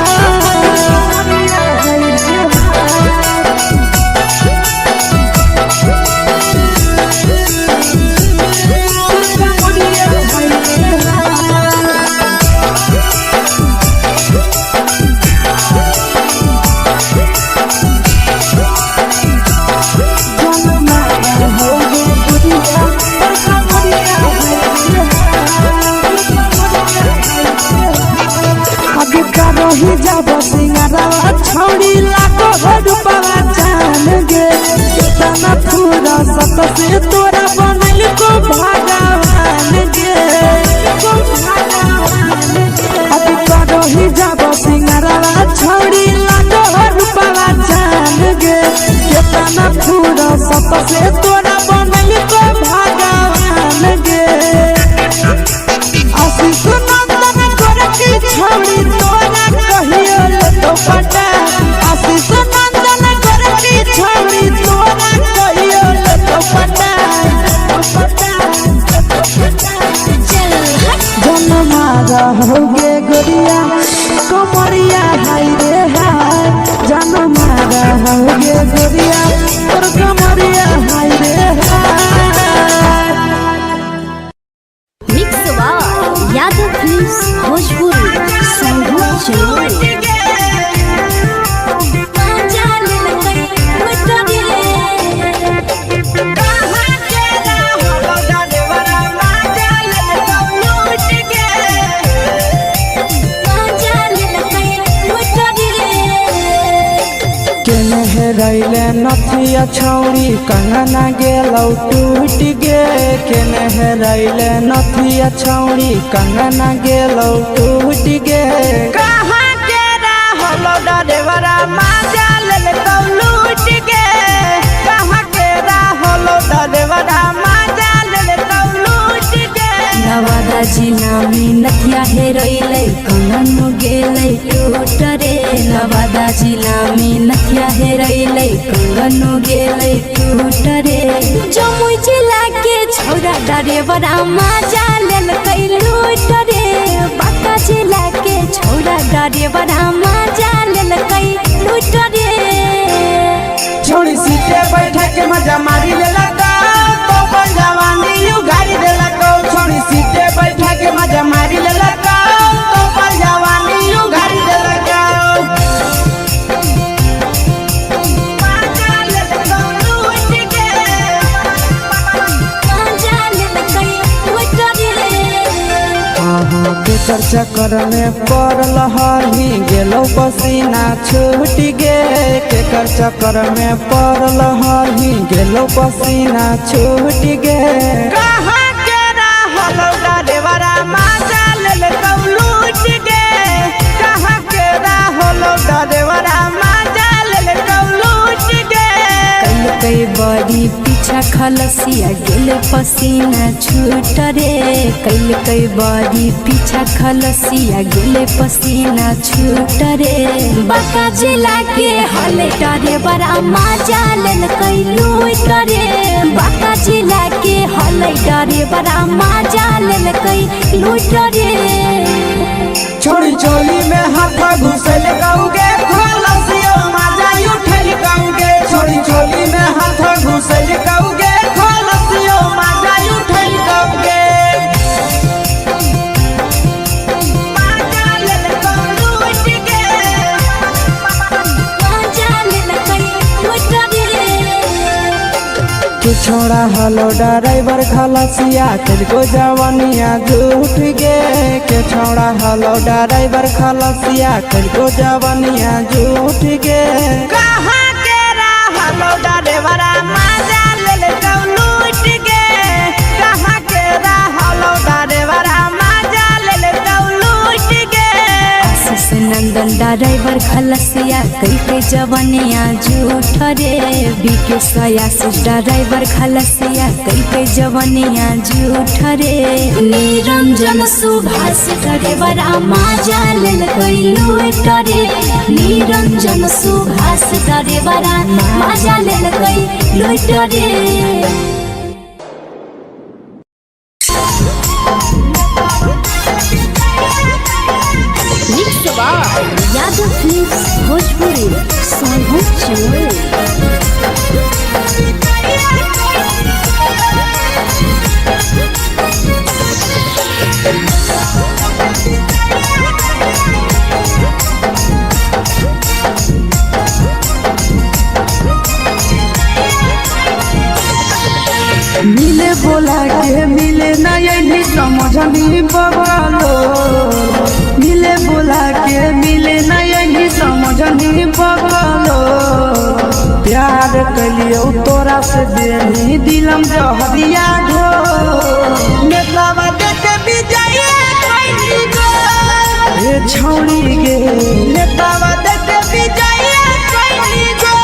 ही जब सिंगारा छौड़ी लाखो रुपवा जान गे कितना पूरा सत से तोरा बनल को भगवान गे अभी करो ही जब सिंगारा छौड़ी लाखो रुपवा जान गे कितना पूरा सत से तोरा बनल को भगवान गे आशीष नंदन करती छौड़ी तोरा कहियो तो पटा आशीष नंदन करती छौड़ी तोरा कहियो तो पटा जनमारा होगे गोरिया कमरिया हाय रे हाय जनमारा होगे गोरिया तोर कमरिया हाय रे हाय मिक्स वा यादव फिल्म्स भोजपुरी संगीत चैनल रैले नथिया छौड़ी कंगना गेलौ टूट गे केने रैले नथिया छौड़ी कंगना गेलौ टूट गे कहाँ के रहलो डरेवरा माजा लेलकौ लूट गे कहाँ के रहलो डरेवरा माजा लेलकौ लूट गे नवादा जिला में नथिया हेरैलै कंगन गेलै टूट रे नवादा जिला में नथिया हेरैलै कंगन गेलै टूट रे जमुई जिला के छौरा डरेवरा माजा लेलकै लूट रे बांका जिला के छौरा डरेवरा माजा लेलकै लूट रे छोड़ी सीटे बैठा के मजा मारी लेलकौ तो जवानी यू गाड़ी देलकौ छोड़ी केकर चक्कर में पड़ल हली गेलो पसीना छूट गे केकर चक्कर में पड़ल हली गेलो पसीना छूट गे कहाँ के रहलो डरेवरा माजा ले लूट गे कहाँ के रहलो डरेवरा माजा ले लूट गे कई बड़ी पीछा खलसिया गेल पसीना छूट रे कई बड़ी पीछा खलसिया गेल पसीना छूट रे बाका जिला के हले डरे बड़ा मजा लेल कई लूट रे बाका जिला के हले डरे बड़ा मजा लेल कई लूट रे छोड़ी चोली में हाथ घुसल गाऊगे खलसियो माजा उठल गाऊगे छोड़ी चोली में हाथ घुसल गाऊगे खलसियो माजा उठल गाऊगे माजा ले लूट गे मजा लेल कई लूट रे तू छोड़ा हलो ड्राइवर खलसिया तेरे जवानिया झूठ गे के छोड़ा हलो ड्राइवर खलसिया तेरे जवानिया झूठ गे कहाँ के रहलो डरेवरा माजा ले लूट गे कहाँ के रहलो डरेवरा माजा ले लूट गे आशीष नंदन ड्राइवर खलसिया कई जवनिया झूठ रे बीके आशीष ड्राइवर खलसिया कई जवनिया झूठ रे निरंजन सुभाष ड्राइवर मजा लेल कई लूट रे निरंजन सुभाष ड्राइवर मजा लेल कई लूट रे यादव फिल्म्स भोजपुरी सोनू चंद्र मिले बोला के मिले नहीं समझनी बगलो मिले बोला के मिले नहीं समझनी बगलो प्यार कलियो तोरा से देनी दिलम जहरिया घो नेतावा देखे विजय कैली गो ए छौड़ी गे नेतावा देखे विजय कैली गो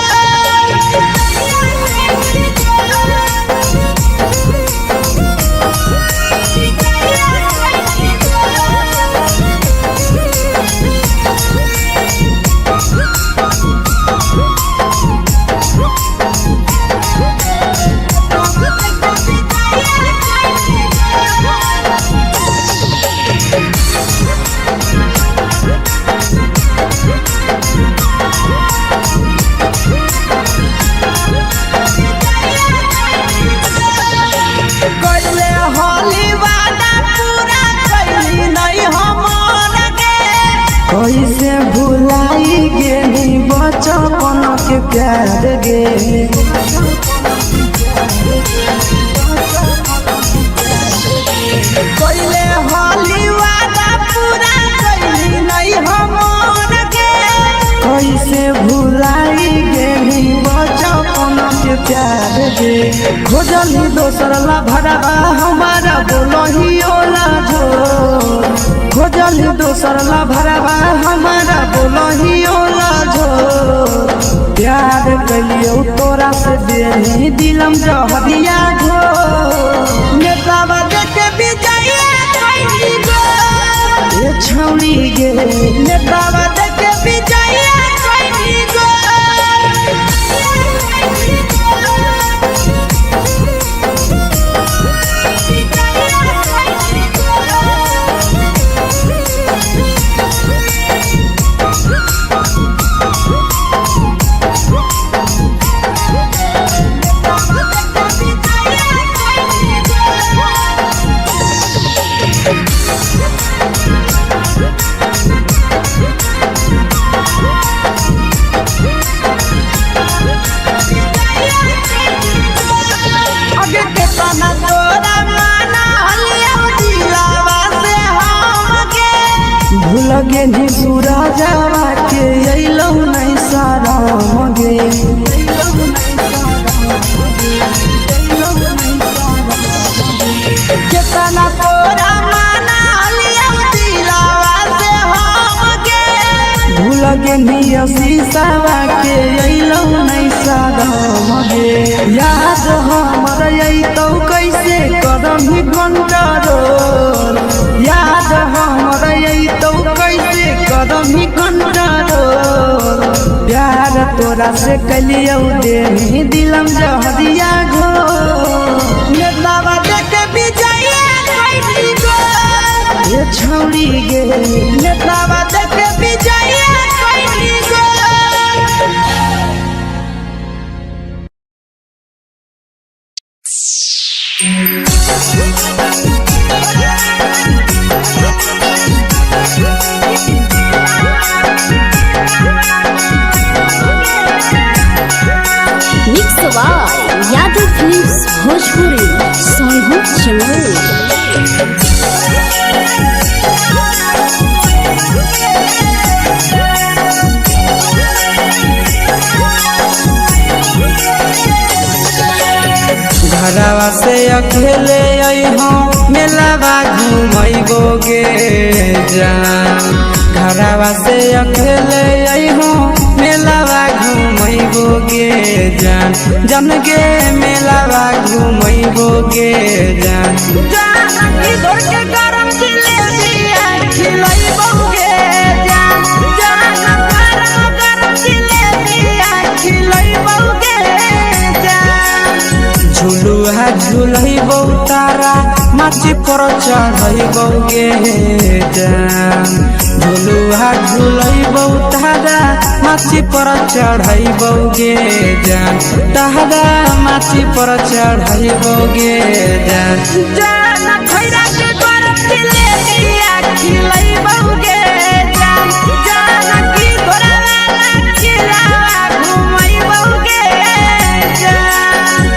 कैले होली वादा पूरा कैली नहीं हमर गे कैसे भुलाई गेली बचपन के प्यार गे कैले होली वादा पूरा कैली नहीं हमर गे कैसे भुलाई गेली बचपन के प्यार गे खोजली दोसर ला भरवा हमारा बोलही ओला जो खोजली दोसर ला भरवा हमारा बोलही ओला जो प्यार कलियो तोरा से देनी दिलम जहरिया घो नेतावा देखे विजय कैली गो ए छौड़ी गे नेतावा देखे विजय कैली गो जावा के अइलौ नहीं शरम गे। केतना तोरा माना लिया दिलावा से हम गे। भूल गे निया शीशावा के अइलौ नहीं शरम गे। याद हमर अइतौ कैसे करम ही कंट्रोल। याद हमर अइतौ कैसे करम ही कंट्रोल। प्यार तोरा से कलियौ दे दिलम जहरिया घो। नेतावा देख विजय कैली गो ये छौड़ी गे। नेतावा देख विजय कैली गो। Mix by Yadav films Bhojpuri Sonu Chamoli. घरवा से अकेले अइहो मेलावा घूमैबो गे जान। घरवा से अकेले अइहो मेलावा घूमैबो गे जान। जन गे मेलावा घूमैबो गे जान। इधर के गरम जिलेबिया खिलैबौ गे जान। गरम जिलेबिया खिलैबौ गे जान। झुलुहा झुलैबौ तारा माची पर चढ़ैबौ गे जान। झुलुहा झुलैबौ तारा माची पर चढ़ैबौ गे जान। तारा माची पर चढ़ैबौ गे जान। जान खैरा के गरम जिलेबिया खिलैबौ गे जान। जान की घोड़ावाला खिलावा घुमैबौ गे जान।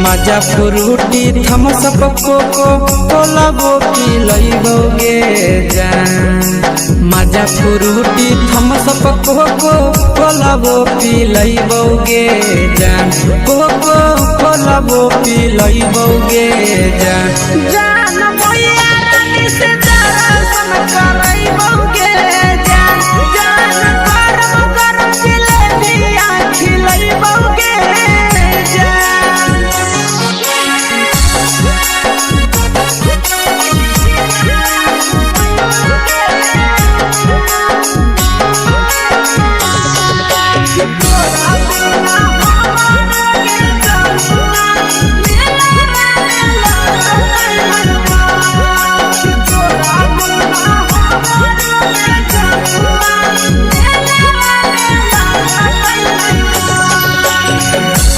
मजा फ्रूटी थम्स अप कोको कोलाबो पिलैबौ गे जान। मजा फ्रूटी थम्स अप कोको कोलाबो पिलैबौ गे जान। कोको कोलाबो पिलैबौ गे जान। जान भैया रानी से दर्शन करैबौ गे जान। जान गरम गरम जिलेबिया खिलैबौ गे जान।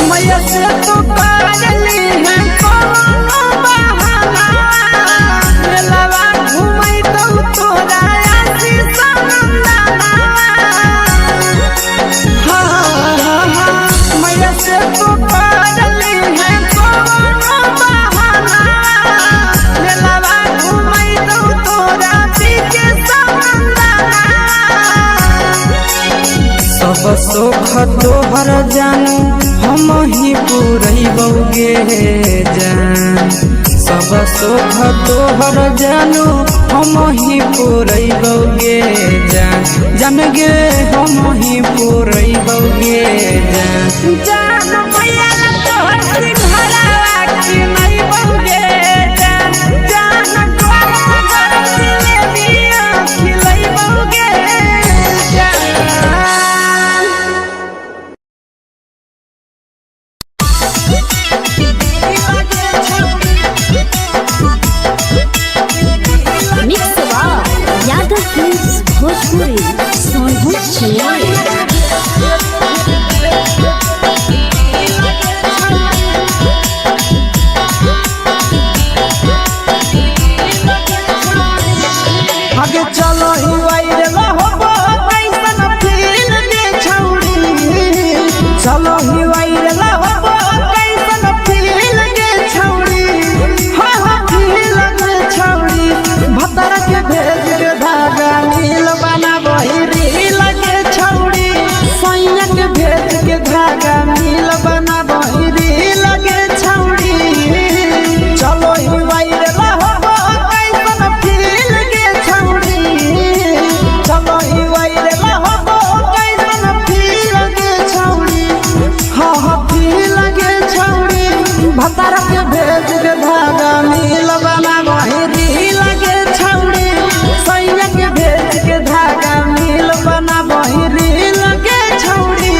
मैया से तो काजली है कोनो बहाना। मेलावा घुमैतौ तोरा आशीष नंदना। मैया से तो काजली है कोनो बहाना। मेलावा घुमैतौ तोरा आशीष नंदना। सब सुख तोहर जानू हम ही पुरैबौ गे जान। सब सुख तोहर जानू हम ही पुरैबौ गे जान। जान गे हम ही पुरैबौ गे जान। जान भैया भेज के धागा मिल बना बहिरी लगे छौड़ी सैया के भेज के धागा मिल बना बहिरी लगे छौड़ी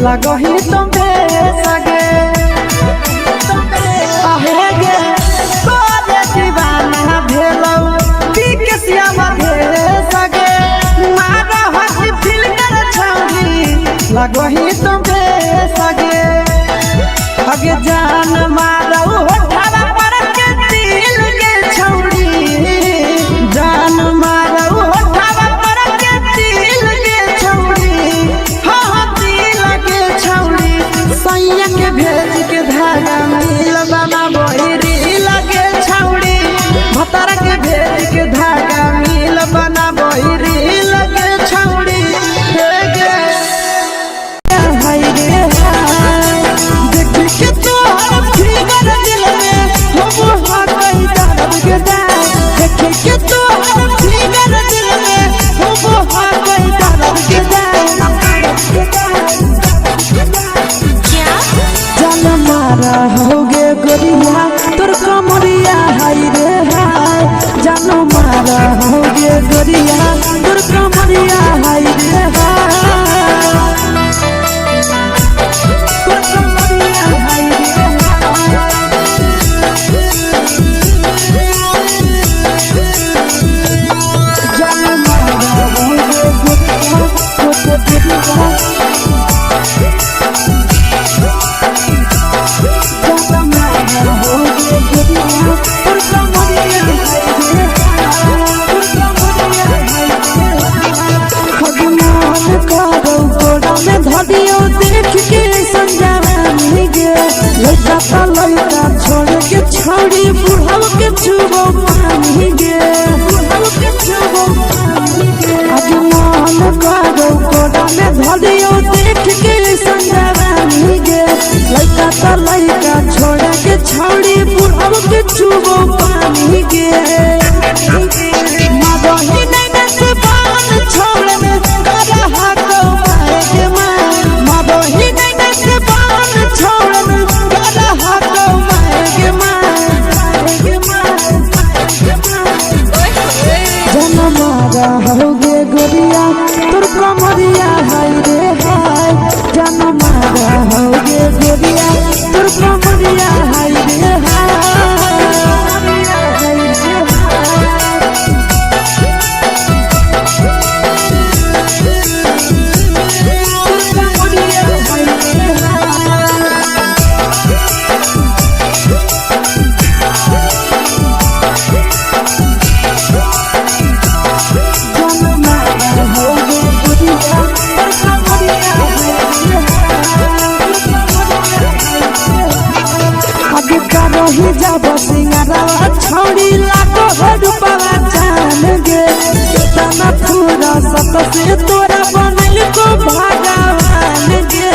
लगही तुम्हे सगे अहेगे तोरे दीवाना भेलौ बिकसिया बधे सगे मारा हसी फिल्टर छौरी लगही तुम्हे सगे अगे जान मारौ होठवा पर के दिल के छौरी जान मारौ होठवा पर के दिल के छौरी सैया के भेज के धागा मिल बना बहिरी लगे छौड़ी भतारा के भेज के धागा मिल बना बहिरी लगे छौड़ी हाय रे हाय देख के तोहर फिगर दिल में हम हाथई दर्द के देख के तोहर फिगर दिल में हम हाथई दर्द के मारा होगे गोरिया तोर कमरिया हाय रे हाय जानो मारा होगे गोरिया तोर कमरिया हाय रे हाय तोर कमरिया हाय रे जानो मारा होगे गोरिया तोर कमरिया धदियो देख के संजावानी गे लइका ता लइका छोड़ के छौड़ी बुढ़ाव के छुबो पानी गे बुढ़ाव के छुबो पानी गे आज मन करो कोडा में धदियो देख के संजावानी गे लइका ता लइका छोड़ के छौड़ी बुढ़ाव के छुबो पानी गे मदही नहीं नस पान छोड़ में करा हाथो मारे के मदही नहीं नस पान छोड़ में करा हाथो मारे के जन मारा होगे गोरिया तोर कमरिया हाय रे हाय जन मारा होगे गोरिया तोर कमरिया हाय रे हाय रही जब सिंगारवा छौड़ी लाखो रुपवा जान गे कितना पूरा सत से तोरा बनल को भगवान गे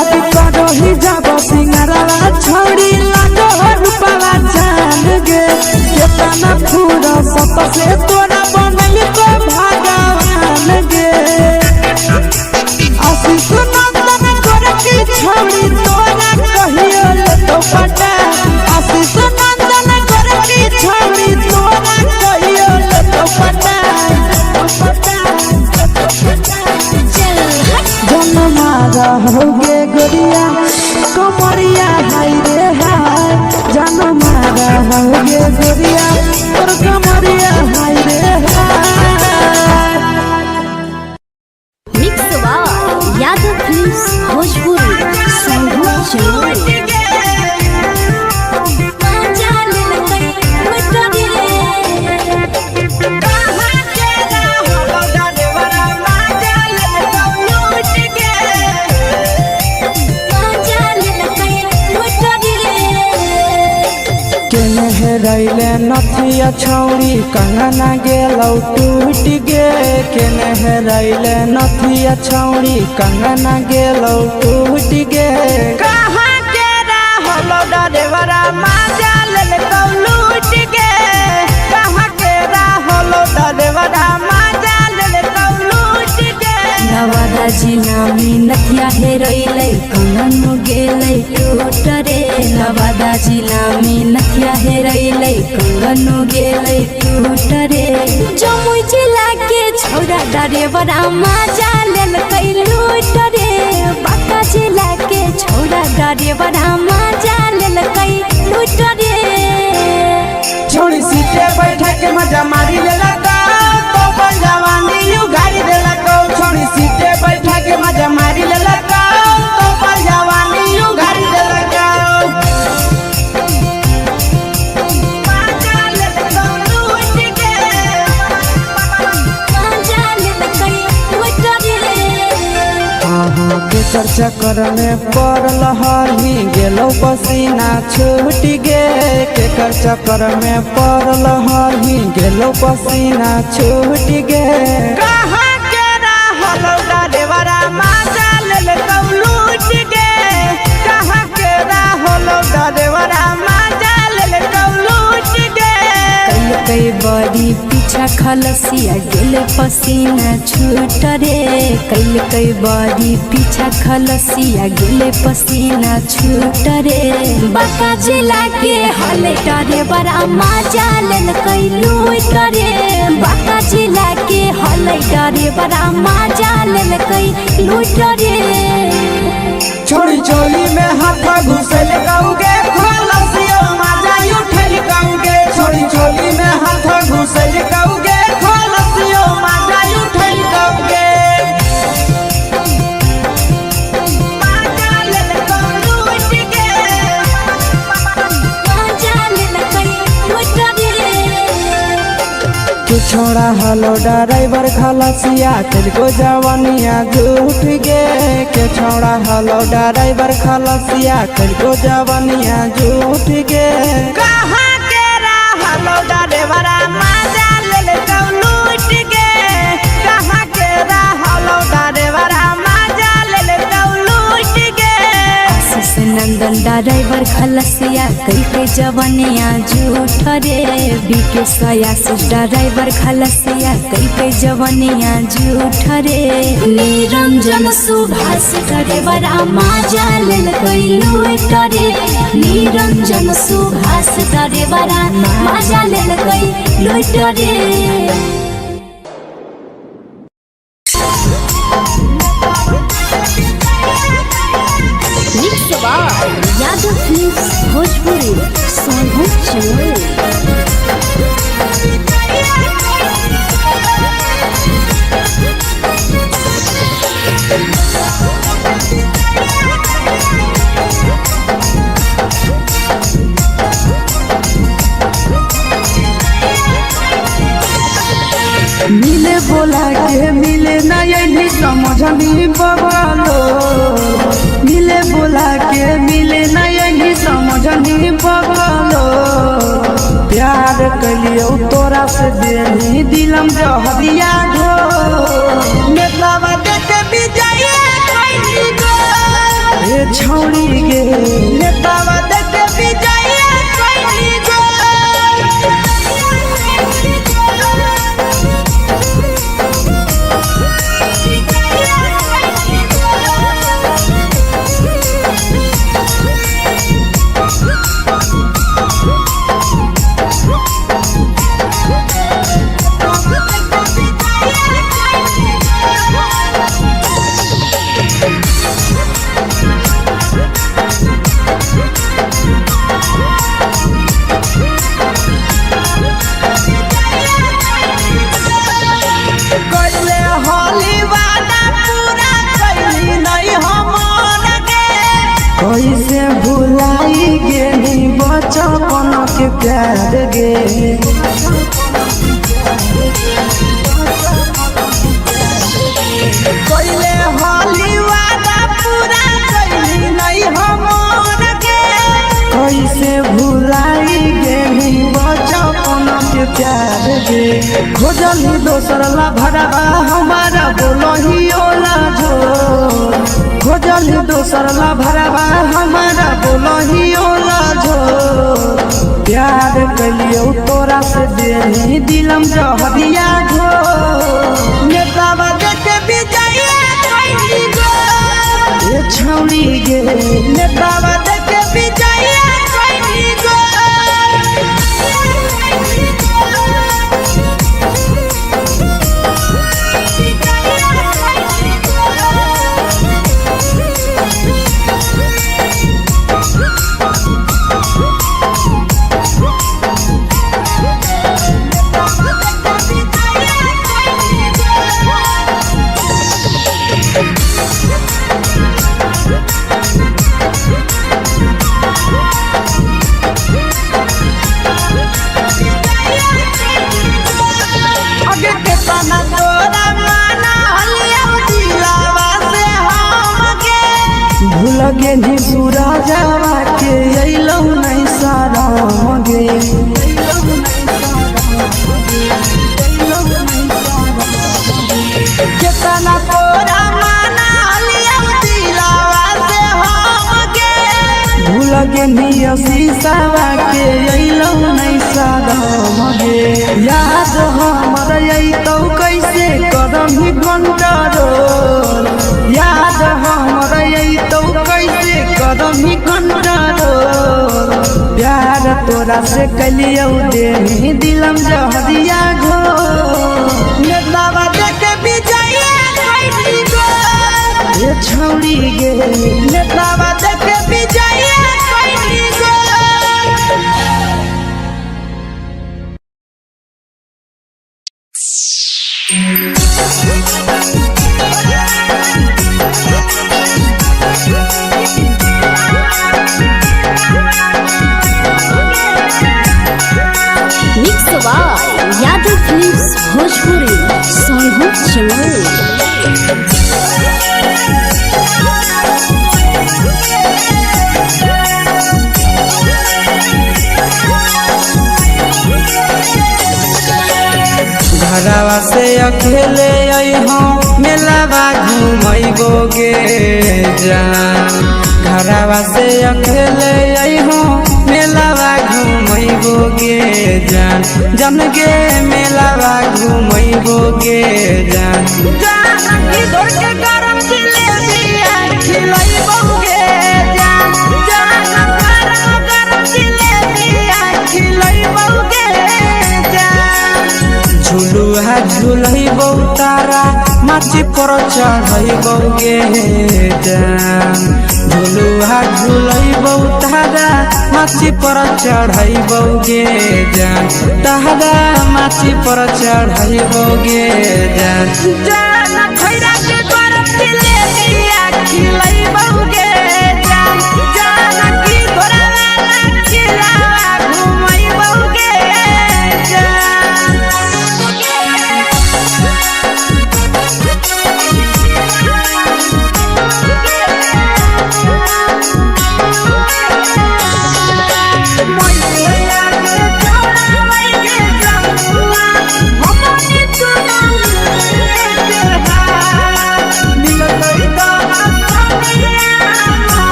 अभी रही जब सिंगारवा छौड़ी लाखो रुपवा जान गे कितना पूरा सत से तोरा बनल को भगवान गे आशीष नंदन गोरखी छौड़ी तोरा कहियो ले तो पटा आशीष नंदन गोरखी छौड़ी तोरा कहियो ले तो पटा जन्मा रहोगे गोरिया कमरिया हाय रे हाय जन्मा रहोगे गोरिया और कमरिया हाय रे हाय। Mix by Yadav films Bhojpuri संगीत चैनल। रैले नथिया छौड़ी कंगना गेलौ टूट गे केने रैले नथिया छौड़ी कंगना गेलौ टूट गे कहाँ के रहलो डरेवरा माजा लेलकौ लूट गे कहाँ के रहलो डरेवरा माजा लेलकौ लूट गे नवादा जिला में नथिया हेरैलै कंगन गेलै टूट रे नवादा जिला में नथिया हेरैलै कंगन गेलै टूट रे जमुई जिला के छौड़ा डरेवरा माजा लेलकै लूट रे बांका जिला के छौड़ा डरेवरा माजा लेलकै लूट रे छोड़ी सीटे बैठा के मजा मारी लेलकौ तो अपन जवानी यू गाड़ी देलकौ छोड़ी सीटे बैठा के मजा मारी लेलकौ तो अपन जवानी यू गाड़ी देलकौ माजा लेलकौ लूट गे माजा लेलकै लूट रे के चर्चा कर में पड़ल हही गेलौ पसीना छूट गे के चर्चा कर में पड़ल हही गेलौ पसीना छूट गे कहाँ के रहलो डरेवरा माजा लेलकौ लूट गे कहाँ के रहलो डरेवरा माजा लेलकौ लूट गे कई बड़ी पीछा खलसिया गेल पसीना छूट रे कई बड़ी पीछा खलसिया गेल पसीना छूट रे बांका जिला के हले डरे बड़ा माजा लेलकै लूट रे बांका जिला के हले डरे बड़ा माजा लेलकै लूट रे छोड़ी चोली में हाथ घुसल कौगे खलसियो माजा उठल कौगे छोड़ी चोली में हाथ घुसल कौगे खलसियो माजा उठल कौगे माजा लेलकौ लूट गे माजा लेलकै लूट रे तू छोड़ा हलो ड्राइवर खलसिया तेरे जवानिया झूठ गे के छोड़ा हलो ड्राइवर खलसिया तेरे जवानिया झूठ गे कहाँ के रहलो डरेवरा माजा लेलकौ लूट गे कहाँ के रहलो डरेवरा माजा लेलकौ लूट गे आशीष नंदन ड्राइवर खलसिया कई जवानिया झूठ रे बीके आशीष ड्राइवर खलसिया कई जवानिया झूठ रे निरंजन सुभाष ड्राइवरा माजा लेलकै लूट रे निरंजन सुभाष ड्राइवरा माजा लेलकै लूट रे mix by Yadav films Bhojpuri संगीत चैनल। मिले बोला के मिले नहीं समझनी बवालो मिले बोला के मिले रही बगलो प्यार कलियो तोरा से देनी दिलम जहरिया घो नेतावा देखे विजय कैली गो ए छौड़ी गे नेतावा देखे विजय कैली गो कैसे भुलाई गेली बचपन के प्यार गे कैले होली वादा पूरा कैली नहीं हमर गे कैसे भुलाई गेली बचपन के प्यार गे खोजली दोसर ला भरवा हमारा बोलही ओला झोर खोजली दोसर ला भरवा हमारा बोलही ओला झोर प्यार कलियो तोरा से देनी दिलम जहरिया घो नेतावा देखे विजय कैली गो ए छौड़ी गे नेतावा देखे विजय कैली गो लगे नी सूरजवा के अइलौ नहीं सारा गे केतना तोरा माना लिया दिलावा से हम गे भूल गे नी शीशावा के अइलौ नहीं सारा गे याद हमर अइतौ कैसे करम ही कंट्रोल याद हमर अइतौ कैसे करम ही कंट्रोल प्यार तोरा से कलियो देनी दिलम जहरिया घो नेतावा देखे विजय कैली गो ए छौड़ी गे नेतावा देखे विजय कैली गो यादव फिल्म्स भोजपुरी सोनभद्र चैनल घरवा से अकेले अइहो मेलावा घुमैबो गे जान घरवा से अकेले अइहो मेलावा घुमैबो गे जान जन गे मेलावा घुमैबो गे जान जानकी दौड़ के गरम जिलेबिया खिलैबो गे जान गरम जिलेबिया खिलैबो गे जान झुलुहा झुलैबो तारा माची पर चढ़ैबो गे जान झुलुहा झुलैबो तारा माची पर चढ़ैबो गे जान तारा माची पर चढ़ैबो गे जान खैरा के गरम जिलेबिया खिलैबो गे जान जानकी घोड़ा वाला खिलावा घुमैबो गे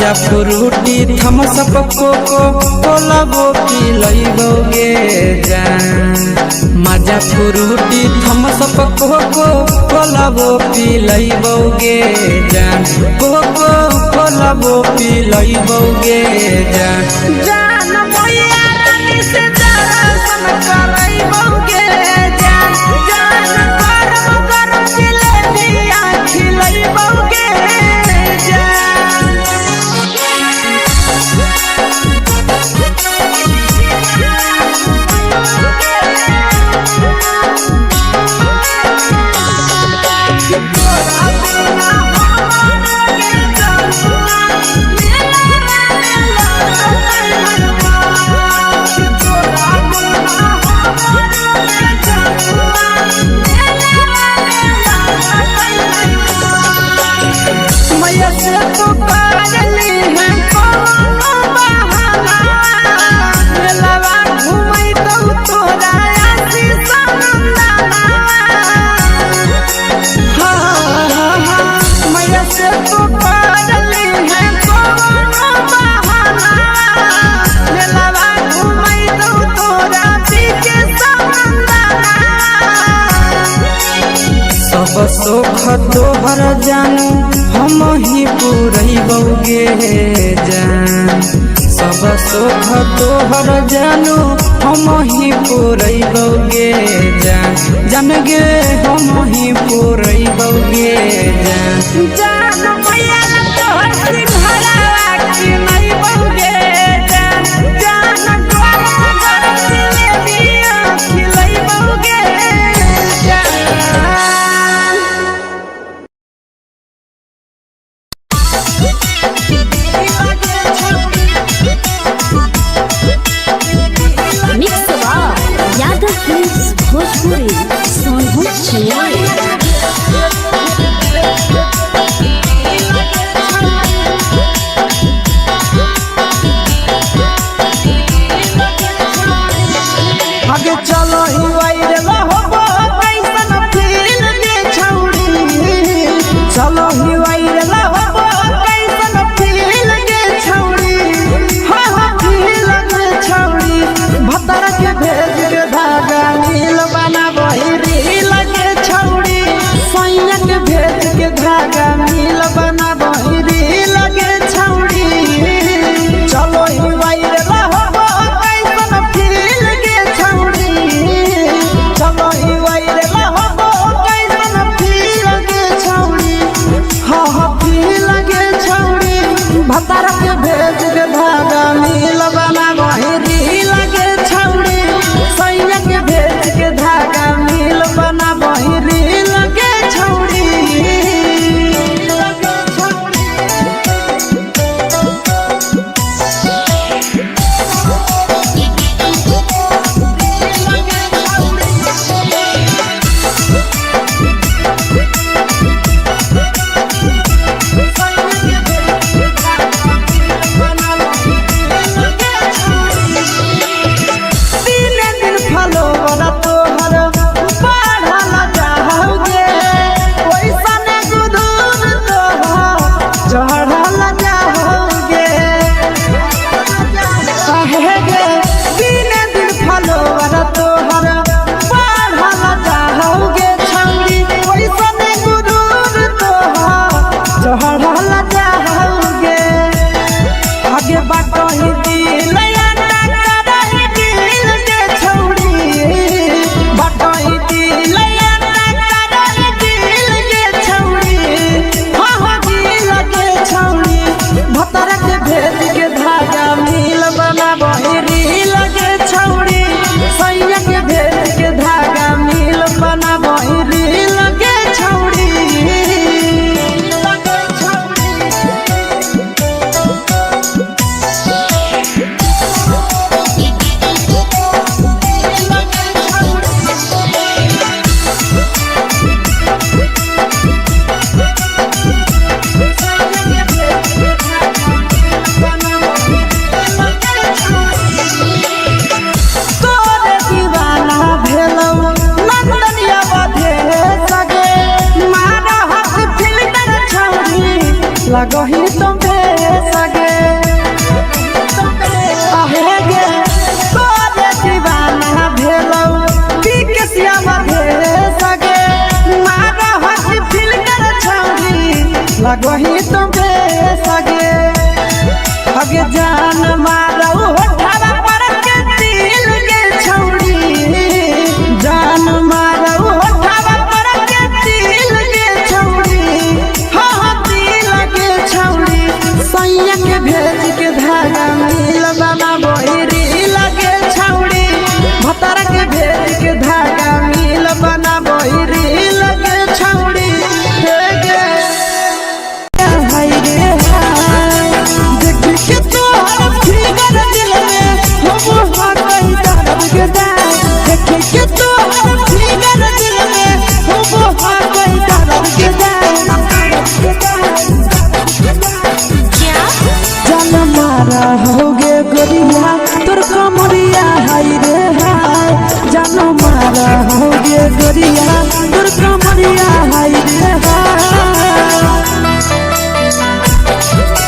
मजा फ्रूटी थम्स अप कोको कोला वो पी लइबोगे जान मजा फ्रूटी थम्स अप कोको कोला वो पी लइबोगे जान कोको कोला वो पी लइबोगे जान जान मैया रानी से दर्शन करइबोगे जान जान गरम गरम जिलेबिया खिलइबोगे जान मैया से तो करली है कोनो बहाना मेलावा घुमई तो तोरा आसी सनंदना मैया से तो करली है कोनो बहाना मेलावा घुमई तो तोरा पीके सनंदना सब सुख तोहर जानू हम ही पूरइबोगे जान सब सुख तोहर जानू हम ही पूरइबोगे जान जान गे हम ही पूरइबोगे जान जान मैया तोहर सिंघरावा खिलइबोगे जान जान गरम गरम जिलेबिया खिलइबोगे जान मिक्स यादव फिल्म्स भोजपुरी सोनू छियाली आगे चलो ही वायरल होबो कैसन फील दे छौड़ी चलो ही वायरल होबो कैसन फील दे छौड़ी हाँ फील दे छौड़ी भतर के भेज के धागा नील बना बहिरी लगे छौड़ी सैया के भेज के धागा नील बना बहिरी लगे छौड़ी चलो ही वायरल होबो कैसन फील दे छौड़ी चलो ही वायरल होबो कैसन फील दे छौड़ी हाँ फील दे छौड़ी भतर के भेज के धागा नील बना बहिरी लगे छौड़ी सैया के भेज के धागा नील बना बहिरी लगे छौड़ी लगे छौड़ी लगही तुम्हें सगे आहे गे तोरे दीवाना भेलौ बिकसिया मधे सगे मारा हसी फिल कर छौरी लगही तुमे सगे अगे जान मारौ होठवा पर के दिल के छौरी जान मारौ होठवा पर के दिल के छौरी हाँ दिल के छौरी सैया के भेज के धागा मिल बाबा बोहरी लगे छौरी भतर के भेज के धागा मिल बना बोहरी लगे छौरी हे गे हाय रे हाय देख के तो हर फिगर दिल में हम हो कहीं दर्द के दाग देख के तो हर फिगर दिल में हम हो कहीं दर्द के दाग जान मारा होगे गोरिया तोर कमरिया हाय रे हाय जान मारा होगे गोरिया तोर कमरिया हाय रे हाय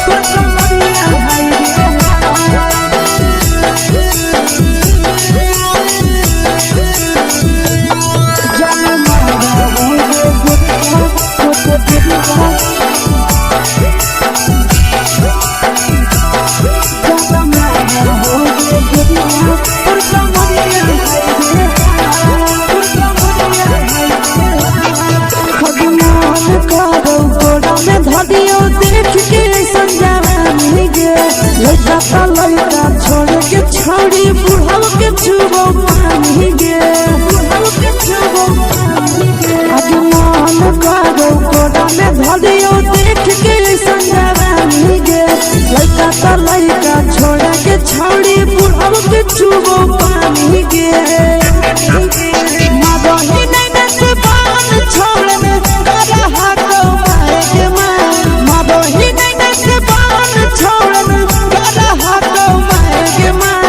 तोर कमरिया हाय रे हाय जान मारा होगे गोरिया तोर कमरिया लड़का छोड़ के छोड़ी बुढ़ाव के छुबो पानी गे आगे मन करो कोड़ा में धरियो देख के संजवानी गे लड़का छोड़ के छोड़ी बुढ़ाव के छुबो पानी गे मदही नहीं से बान छोड़ में करा हाथो मारे के मां मदही नहीं से बान छोड़ में करा हाथो मारे के मां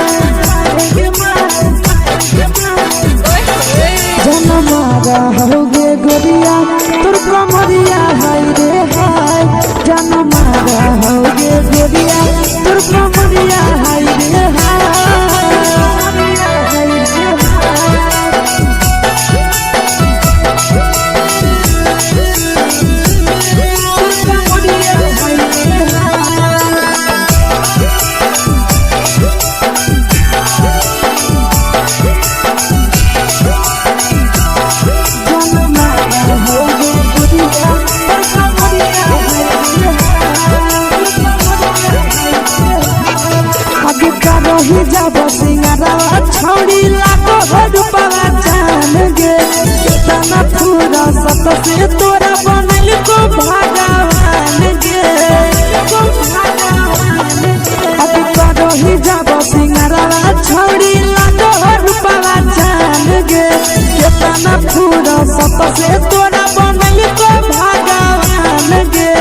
जन मारा होगे गोरिया तोर कमरिया हाय रे हाय जन मारा होगे गोरिया तोर कमरिया हाय रे रही जब सिंगारा छोड़ी लाखों रुपया जान गे कितना पूरा सत से तोरा बनल को भगवान गे अब रही जब सिंगारा छोड़ी लाखों रुपया जान गे कितना पूरा सत से तोरा बनल को भगवान गे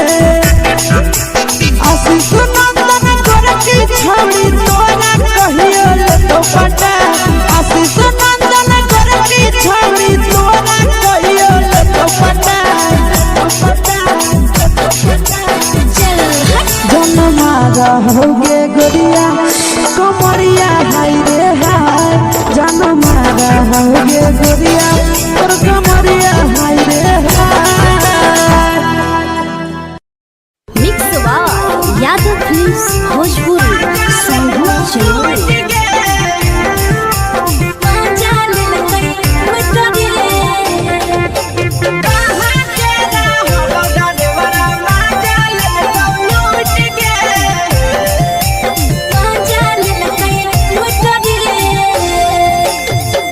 आशीष नंदन गोरखी छोड़ी तोरा कहियो तो पटा आशीष नंदन गोरखी छोड़ी तोरा कहियो तो पटा जन मारा होगे गोरिया कमरिया हाय रे हाय जन मारा होगे गोरिया और कमरिया हाय रे हाय मिक्स यादव फिल्म्स भोजपुरी संगीत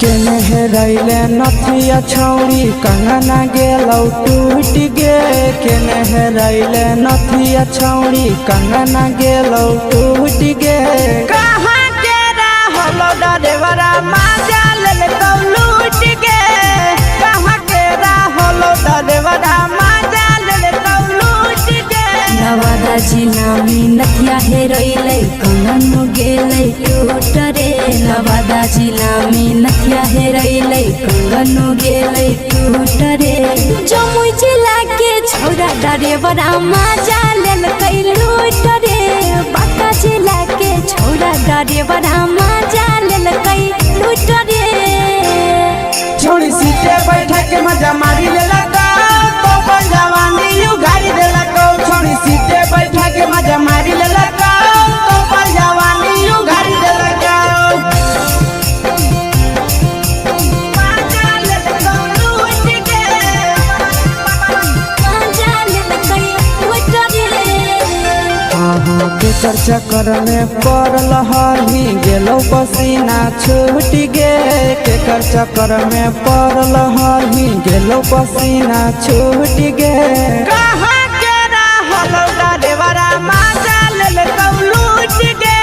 चलो रैले नथिया छौरी कंगना गेलौ टूट गे केने रैले नथिया छौरी कंगना गेलौ टूट गे कहाँ के रहलो डरेवरा माजा लेलकौ लूट गे कहाँ के रहलो डरेवरा माजा लेलकौ लूट गे नवादा जिला में नथिया हेरैलै कंगन गेलै टूट रे नवादा जिला में नथिया हेरैलै कंगन गेलै टूट रे जमुई जिला के छौरा डरेवरा माजा लेलकै लूट रे डरे बड़ा मजा लेलकै लूट रे छोड़ी सीटे बैठा के मजा मारी लेलका तो पर जवानी यू गाड़ी देलका छोड़ी सीटे बैठा के मजा मारी लेलका तो पर जवानी यू गाड़ी देलका केकर चक्कर में पड़ल हली गेलो पसीना छूट गे केकर चक्कर में पड़ल हली गेलो पसीना छूट गे कहाँ के रहलो डरेवरा मजा लेलका लूट गे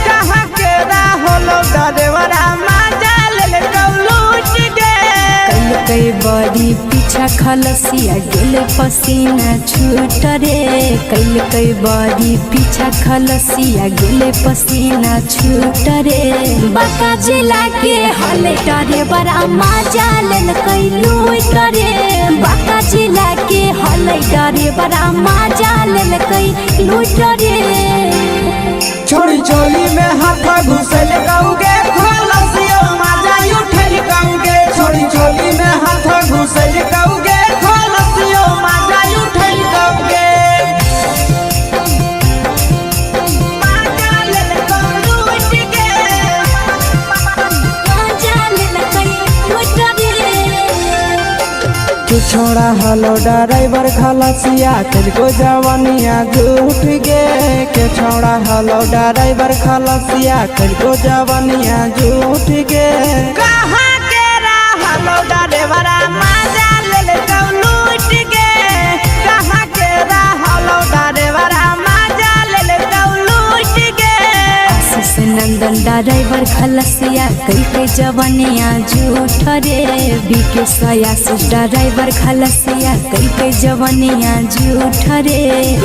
कहाँ के रहलो डरेवरा मजा लेलका लूट गे कई बड़ी पीछा खलसिया गेल पसीना छूट रे कई बड़ी पीछा खलसिया गेल पसीना छूट रे बाका जिला के हले डरे बड़ा मजा लेलकै लूट रे बाका जिला के हले डरे बड़ा मजा लेलकै लूट रे छोड़ी चोली में हाथ घुसल गाऊंगे खलसियो मजा उठल गाऊंगे छोड़ी चोली में हाथ घुसल गाऊंगे खलसियो मजा उठल गाऊंगे मजा लेलका लूट गे मजा लेलकै लूट रे तू छोड़ा हलो ड्राइवर खलसिया तेरे जवानिया झूठ गे के छोड़ा हलो ड्राइवर खलसिया तेरे जवानिया झूठ गे कहाँ के रहलो डरेवरा मजा लेलका लूट गे कहाँ के रहलो डरेवरा मजा लेलका लूट गे आशीष नंदन ड्राइवर खलसिया कई जवानिया झूठ रे बीके आशीष ड्राइवर खलसिया कई जवानिया झूठ रे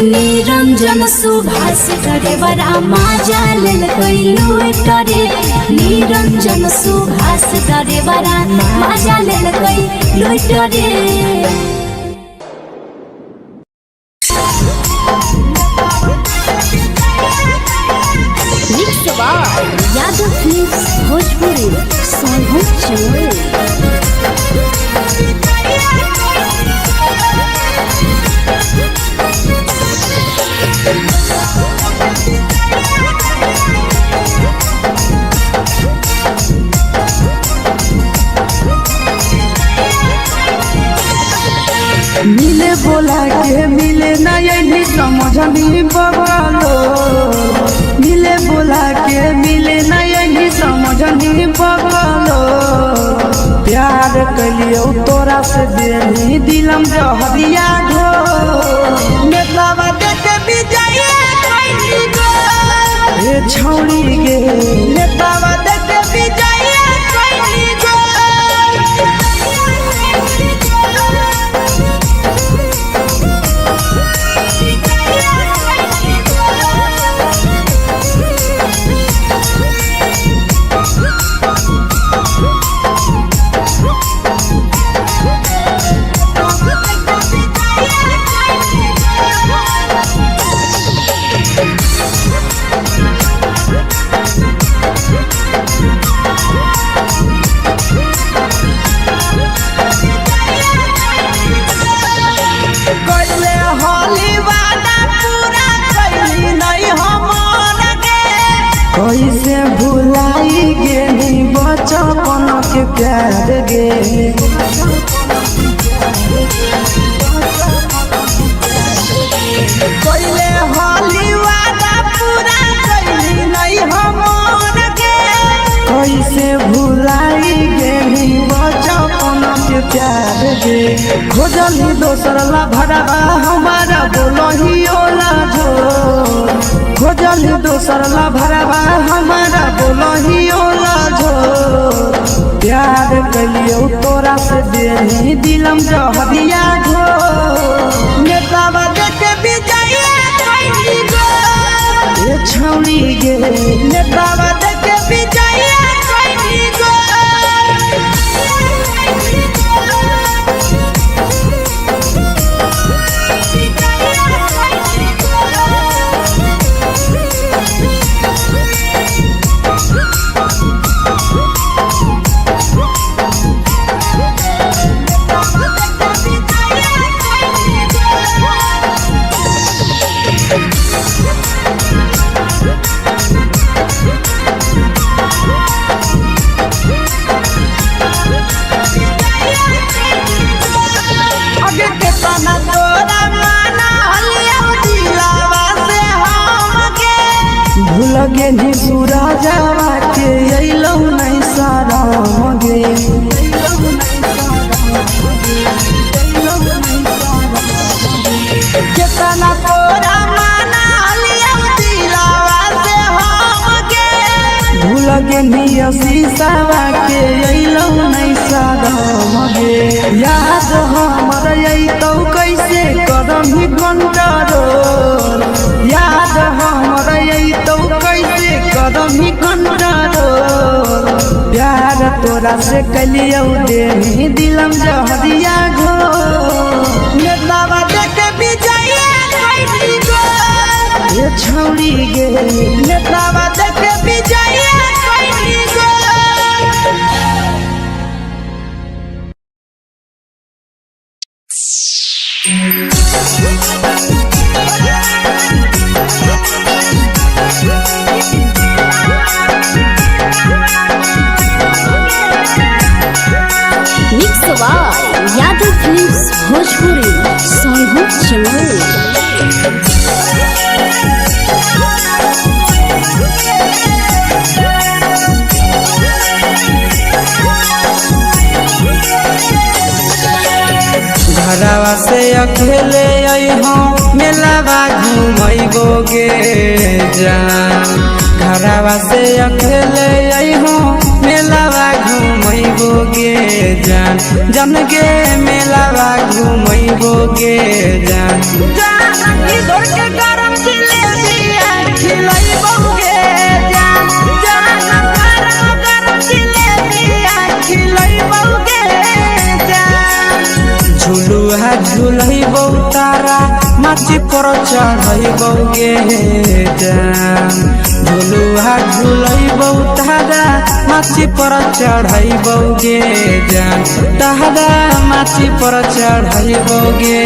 निरंजन सुभाष ड्राइवरा मजा लेलकै लूट रे निरंजन सुभाष ड्राइवरा मजा लेलकै लूट रे यादव फिल्म्स भोजपुरी सोनू चोर मिले बोला के मिले ना यही समझनी बगलो मिले बोला के मिले ना यही समझनी बगलो प्यार कलियो तोरा से बेनी दिलम जहरिया घो नेतावा देखे विजय कैली गो ए छौड़ी गे नेतावा देखे विजय कैली गो कैसे भुलाई गेली बचपन के प्यार गे कैले होली वादा पूरा कैली नहीं हमर गे कैसे भुलाई गेली बचपन के प्यार गे खोजली दोसर ला भरवा हमारा बोलही ओला जो खोजली दोसर ला भरवा हमारा बोलही ओला जो प्यार कलियो तोरा से देनी दिलम जहरिया घो नेतावा देखे विजय कैली गो ए छौड़ी गे नेतावा देखे विजय कैली गो पेनी पूरा जावा के अइलौ नहीं सारा मगे कितना तोरा माना लिया दिलावा से हमके भूल के निया शीशावा के अइलौ नहीं सारा मगे याद हमर अइतौ कैसे करम ही कंट्रोल याद हमर अइतौ कैसे करम ही कंट्रोल प्यार तोरा से कलियौ देनी दिलम जहरिया घो नेतावा देख विजया कैसी गो ये छौड़ी गे नेतावा देख विजया कैसी गो mix by Yadav films Bhojpuri Sonu चमन। घरवा से अकेले अइहो मेलावा घूमैबोगे जान घरवा से अकेले अइहो मेलावा घूमैबोगे जान जन गे मेलावा घूमैबोगे जान जानकी दौड़ के गरम जिलेबिया खिलैबोगे जान जान गरम जिलेबिया खिलैबोगे जान झुलुहा झुलैबौ तारा माची पर चढ़ैबोगे जान झुलुहा झुलैबौ तारा माची पर चढ़ैबोगे जान तारा माची पर चढ़ैबोगे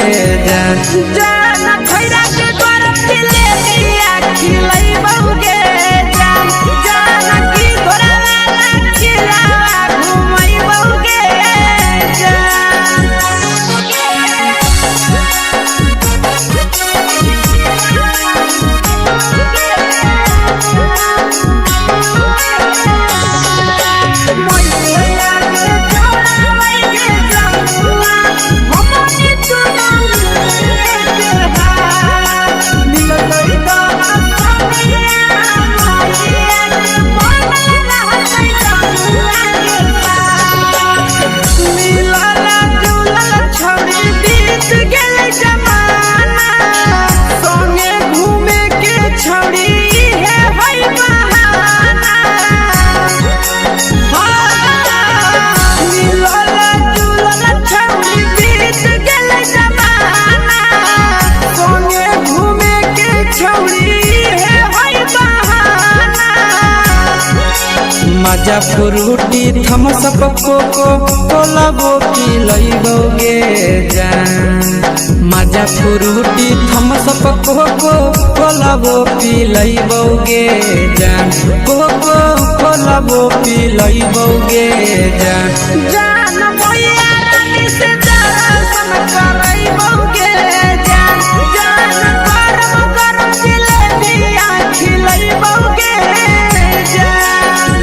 जान जान खैरा के गरम जिलेबिया खिलैबोगे जान जानकी घोड़ा वाला खिलावा घुमैबोगे जान मजा फ्रूटी थम्स अप कोको कोला वो पी लइबोगे जान मजा फ्रूटी थम्स अप कोको कोला वो पी लइबोगे जान कोको कोला वो पी लइबोगे जान जान मोया रानी से दर्शन करैबोगे जान जान गरम गरम जिलेबिया खिलैबोगे जान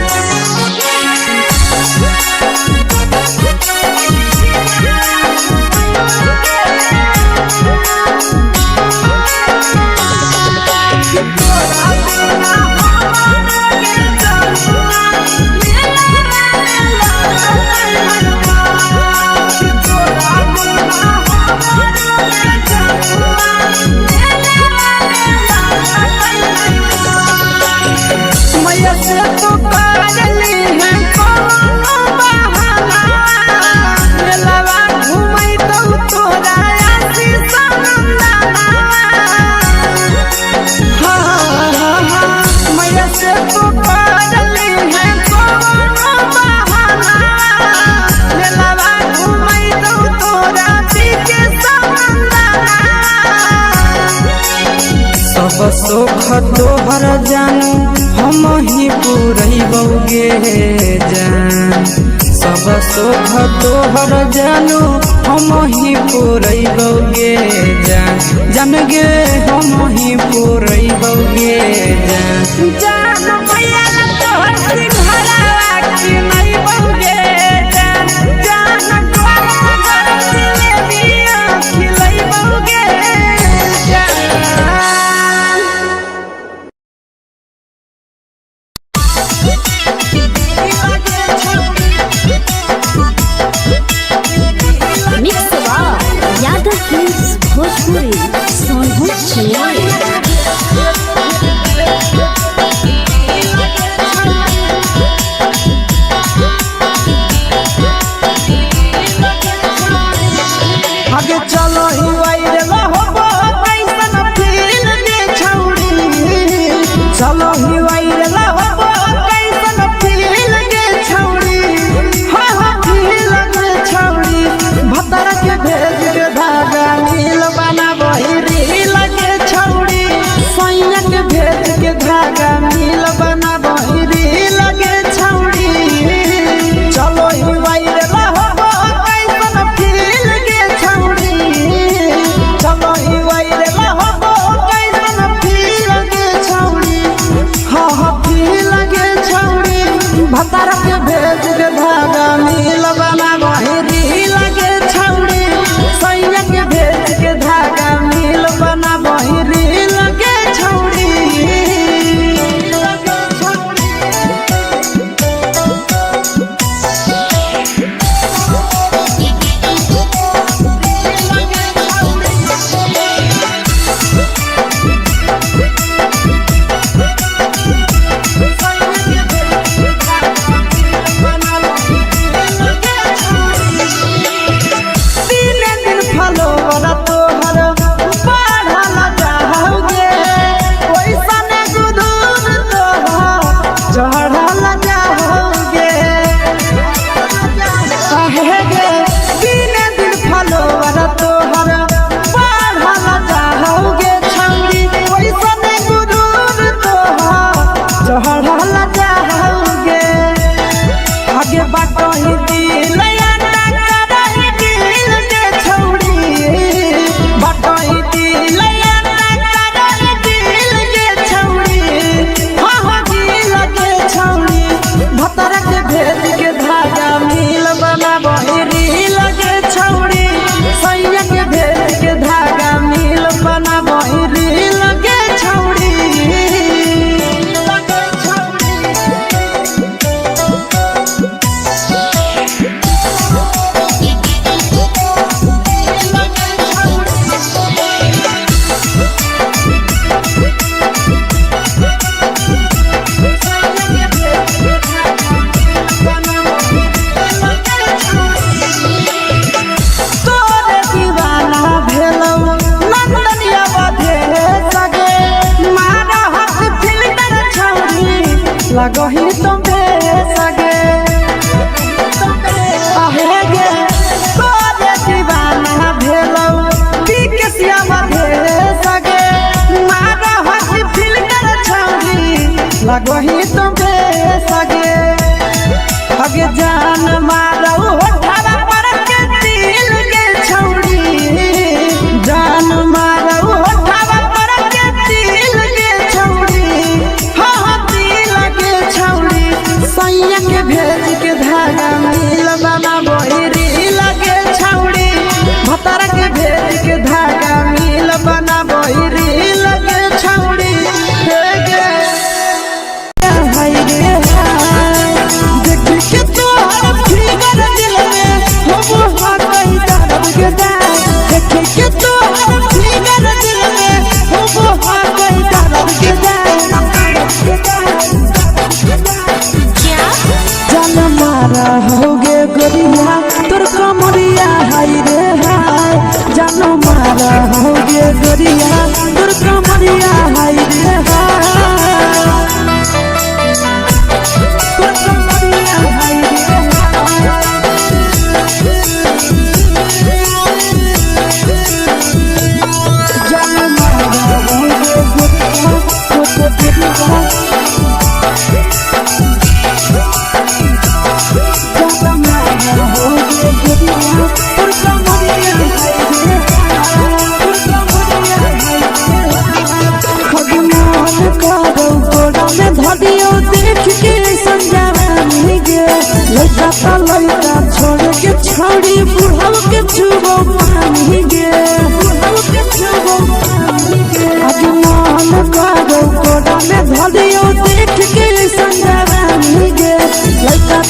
मैया से तो पागली है कोनो बहाना मेलावा घूमै तो तोरा आसी सनंदाना मैया से तो पागली है कोनो बहाना मेलावा घूमै तो तोरा पीके सनंदाना सब सुख तोहर जानू हम ही पुरैबोगे जान सब सुख तोहर जानू हम ही पुरैबोगे जान जान गे हम ही पुरैबोगे जान जान लगही तुम सगे आहे गे तोरे दीवाना भेलौ बिकसिया भेल सगे मारा हसी फिल्टर छौरी लगही तुम सगे अगे जान मारौ होठवा पर के दिल के छौरी जान मारौ होठवा पर के दिल के छौरी हाँ दिल के छौरी सैया के भेज के धागा मिल बना बहिरी लगे छौरी भतर के भेज के धागा मिल बना बहिरी लगे छौरी हे गे हाय रे देख के तोहर फिगर दिल में हो हाथ कहीं दर्द के देख के तोहर फिगर दिल में हो हाथ कहीं दर्द के जान मारा होगे गोरिया तोर कमरिया हाय रे हाय जान मारा होगे गोरिया तोर कमरिया हाय रे हाय तोर कमरिया हाय रे जान मारा होगे गोरिया तोर कमरिया लड़का छोड़ के छौड़ी बुढ़ाव के छुबो पानी गे आज मन करो कोड़ा में धरियो देख के संजवानी गे लड़का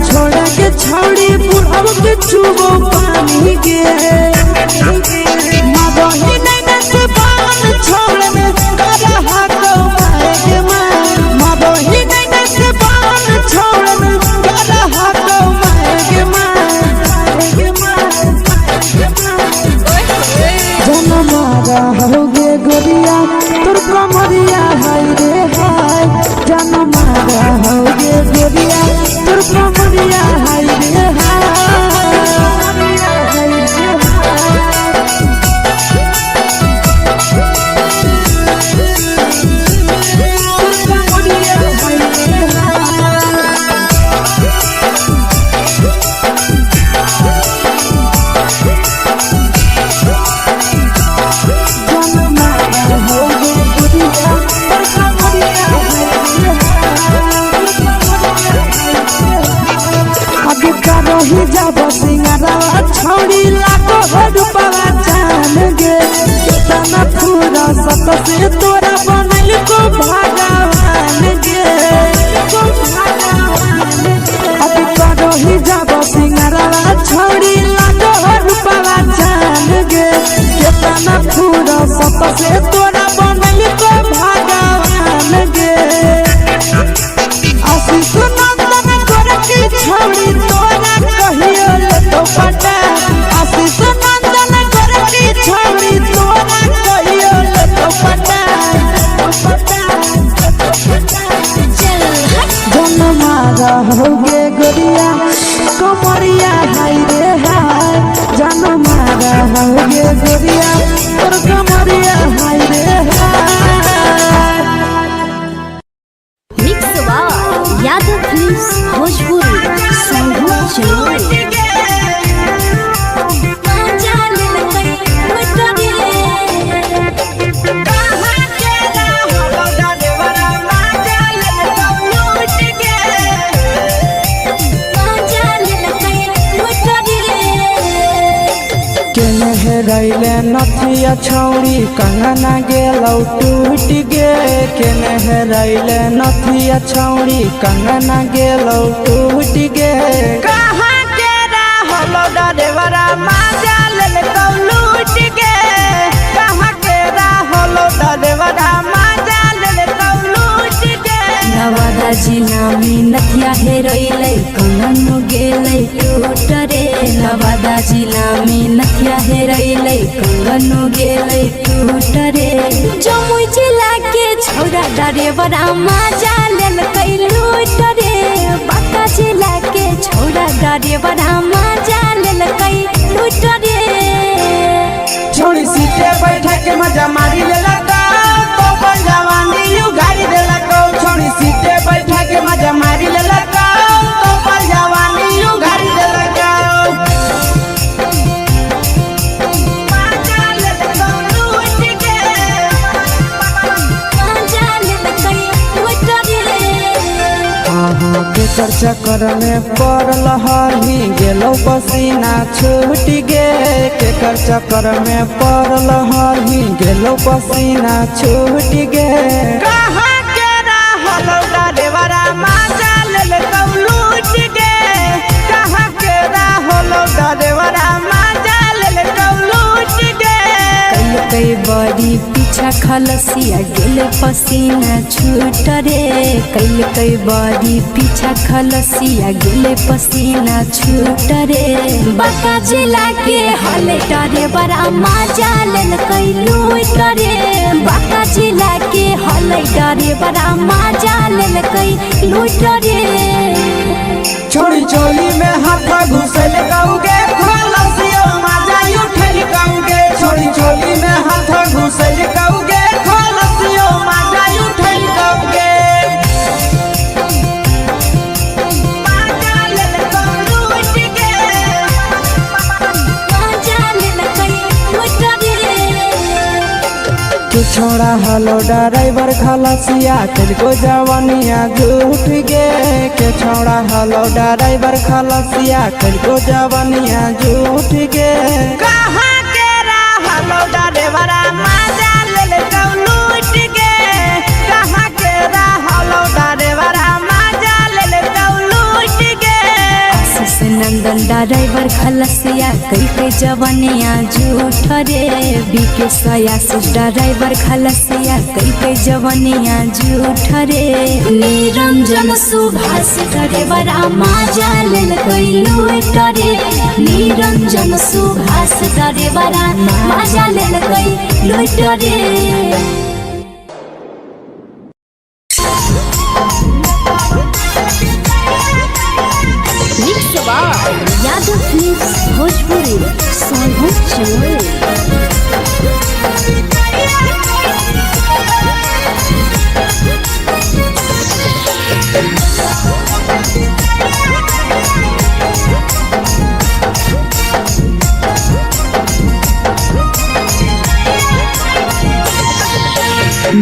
छोड़ के छौड़ी बुढ़ाव के छुबो पानी गे मदही नहीं से बान छोड़ में करा हाथो मारे के मां मदही नहीं से बान छोड़ में करा हाथो मारे के मां जन मारा होगे गोरिया तोर कमरिया हाय रे हाय जन मारा होगे गोरिया तोर कमरिया हाय रे ही जब सिंगारा छौड़ी लागो रूपवा जान गे कितना पूरा सत से तोरा बनल को भगवान गे अभी करो ही जब सिंगारा छौड़ी लागो रूपवा जान गे कितना पूरा सत से तोरा बनल को भगवान गे आशीष नंदन कर की छौड़ी तोरा कहियो तो पटा आशीष नंदन कर की छौड़ी तोरा कहियो तो पटा जन मारा होगे गोरिया कमरिया हाय रे हाय जन मारा होगे गोरिया तोर कमरिया हाय रे हाय मिक्स वा यादव फिल्म्स भोजपुरी संगीत चैनल रैले नथिया छौड़ी कंगना गेलौ टूट गे केने रैले नथिया छौड़ी कंगना गेलौ टूट गे कहाँ के रहलो डरेवरा माजा लेलकौ लूट गे कहाँ के रहलो डरेवरा माजा लेलकौ लूट गे नवादा जिला में नथिया हेरोइलै कंगन गेलै टूट रे नवादा जिला में नथिया हेरोइलै कंगन गेलै टूट रे जमुई जिला के छौड़ा डरेवरा माजा लेलकौ ड्राइवरा मजा लेलकै लूट रे छोड़ी सीटे बैठा के मजा मारी लेलका तो अपन जवानी यू गाड़ी देलका छोड़ी सीटे बैठा के मजा मारी लेलका तो अपन जवानी यू गाड़ी देलका केकर चक्कर में पड़ल हही गेलो पसीना छूट गे केकर चक्कर में पड़ल हही गेलो पसीना छूट गे कहाँ के रहल ड्राइवरा मजा लेलकौ लूट गे कहाँ के रहल ड्राइवरा मजा लेलकौ लूट गे कई बड़ी पीछा खलसिया गेले पसीना छूट रे कई बड़ी पीछा खलसिया गेले पसीना छूट रे बाका जिला के हले डरे बड़ा मजा लेलकै लूट रे बाका जिला के हले डरे बड़ा मजा लेलकै लूट रे छोड़ी चोली में हाथ घुसल कौगे खलसियो मजा उठल कौगे छोड़ी चोली में हाथ घुसल कौगे खलसियो मजा उठल कौगे छोड़ा हलो ड्राइवर खलसिया तेरे जवानिया झूठ गे के छोड़ा हलो ड्राइवर खलसिया तेरे जवानिया झूठ गे कहाँ के रहलो ड्राइवरा मजा लेलकौ लूट गे कहाँ के रहलो ड्राइवरा मजा लेलकौ लूट गे नंदन ड्राइवर खलसिया कई जवानिया झूठ रे बीके सयासी ड्राइवर खलसिया कई जवानिया झूठ रे निरंजन सुभाष ड्राइवरा मजा लेलकै लूट रे निरंजन सुभाष ड्राइवरा मजा लेलकै लूट रे यादव फिल्म्स भोजपुरी सोनू चोर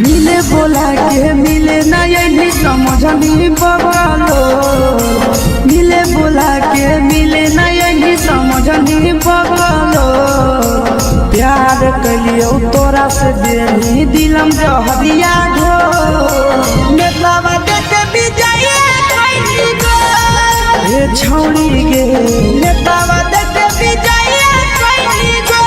मिले बोला के मिले नहीं समझनी बगलो मिले बोला के मिले नहीं समझनी बगलो प्यार कलियो तोरा से देनी दिलम जहरिया घो नेतावा देखे विजय कैली गो ए छौड़ी गे नेतावा देखे विजय कैली गो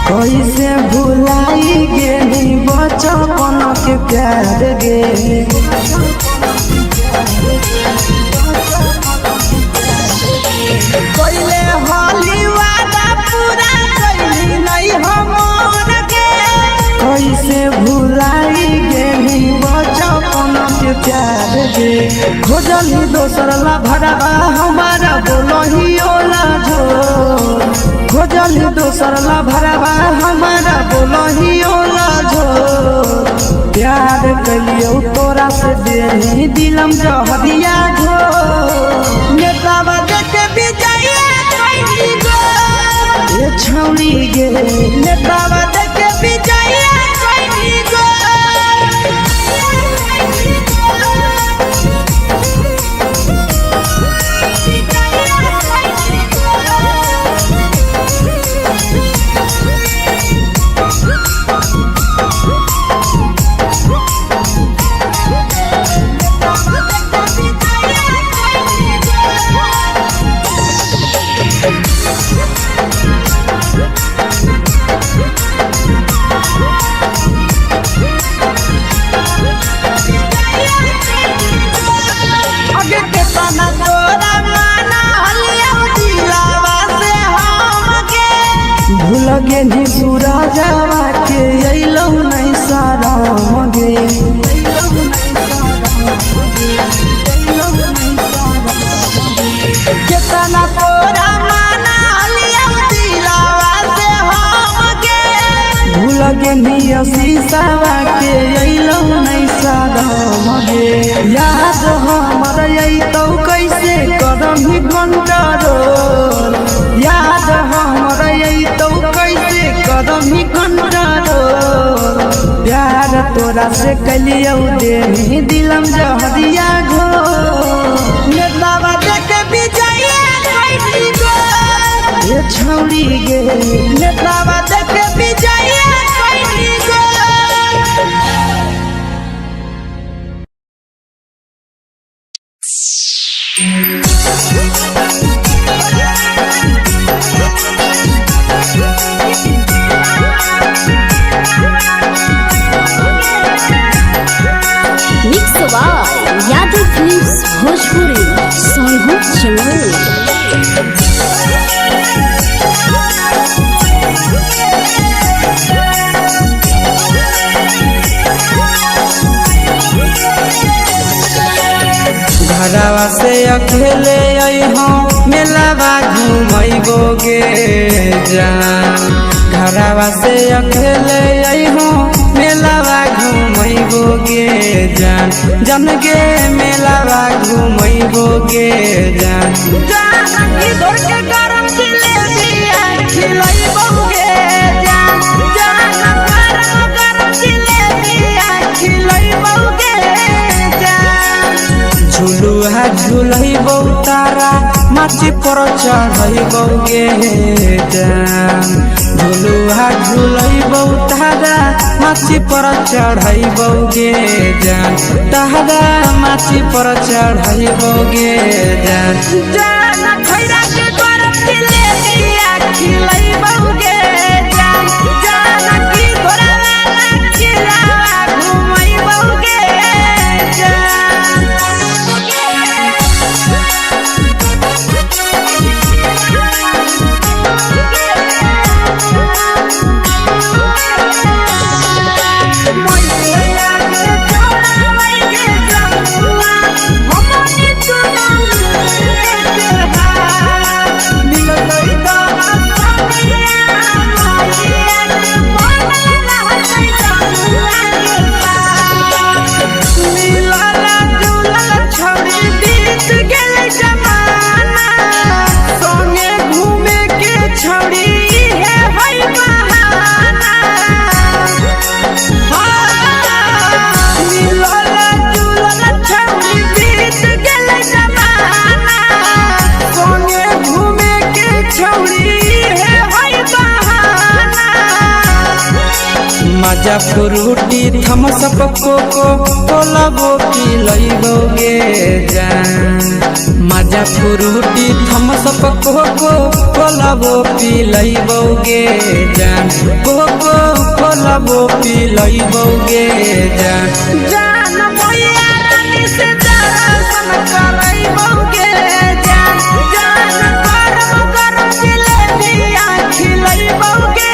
कैसे भुलाई गेली बचपन के प्यार गे कैले होली वादा पूरा कैली नहीं हमर गे कैसे भुलाई गेली बचपन के प्यार गे खोजली दोसर ला भरवा हमारा बोलही ओला जो खोजली दोसर ला भरवा हमारा बोलही ओला झो प्यार कलियो तोरा से देनी दिलम जहरिया झो नेतावा देखे विजय कैली गो ए छौड़ी गे नेतावा देखे विजय कैली गो केतना तोरा माना हलिया दिलावा से हमके भूल गे नी पूरा जावा के अइलौ नहीं सारा मगे केतना तोरा माना हलिया दिलावा से हमके भूल गे नी शीशावा के अइलौ नहीं सारा मगे याद हमर अइतौ कैसे करम ही कंट्रोल याद हमर अइतौ कैसे करम ही कंट्रोल प्यार तोरा से कलियौ देनी दिलम जहरिया घो नेतावा देख विजय कैसी गो ये छौड़ी गे नेतावा देख विजय कैसी गो mix by Yadav films Bhojpuri Sonu चमन। घरवा से अकेले अइहों मेलावा घूमैबोगे जान घरवा से अकेले अइहों मेलावा घूमैबोगे जान जन गे मेलावा घूमैबोगे जान जानकी दौड़ के गरम जिलेबिया खिलैबोगे जान गरम जिलेबिया खिलैबोगे जान झुलुहा झुलैबौ तारा माची पर चढ़ैबोगे जान झुलुहा झुलैबौ तारा माची पर चढ़ैबोगे जान तारा माची पर चढ़ैबोगे जान जान खैरा के गरम जिलेबिया खिलैबोगे जान जानकी घोड़ावाला खिलावा घुमैबोगे मजा फ्रूटी थम्स अप कोको कोला वो पिलैबोगे जान मजा फ्रूटी थम्स अप कोको कोला वो पिलैबोगे जान कोको कोला वो पिलैबोगे जान जान मोया रानी से दर्शन करैबोगे जान गरम गरम जिलेबिया खिलैबोगे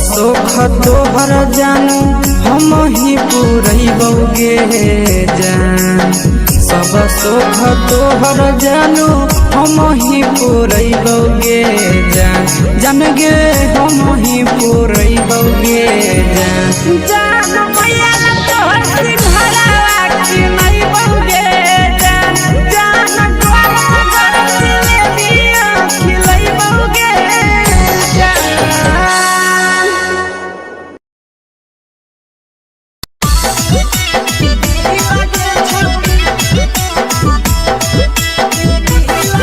सोख तोहर जानू हम ही पूरैबोगे जान सब सुख तोहर जानू हम ही पुरैबौगे जान जान गे हम ही पुरैबौगे जान जान मैया तोहर सिंहरावा की नहीं बौगे जान जान द्वार घर ले दिया खिलै बौगे जान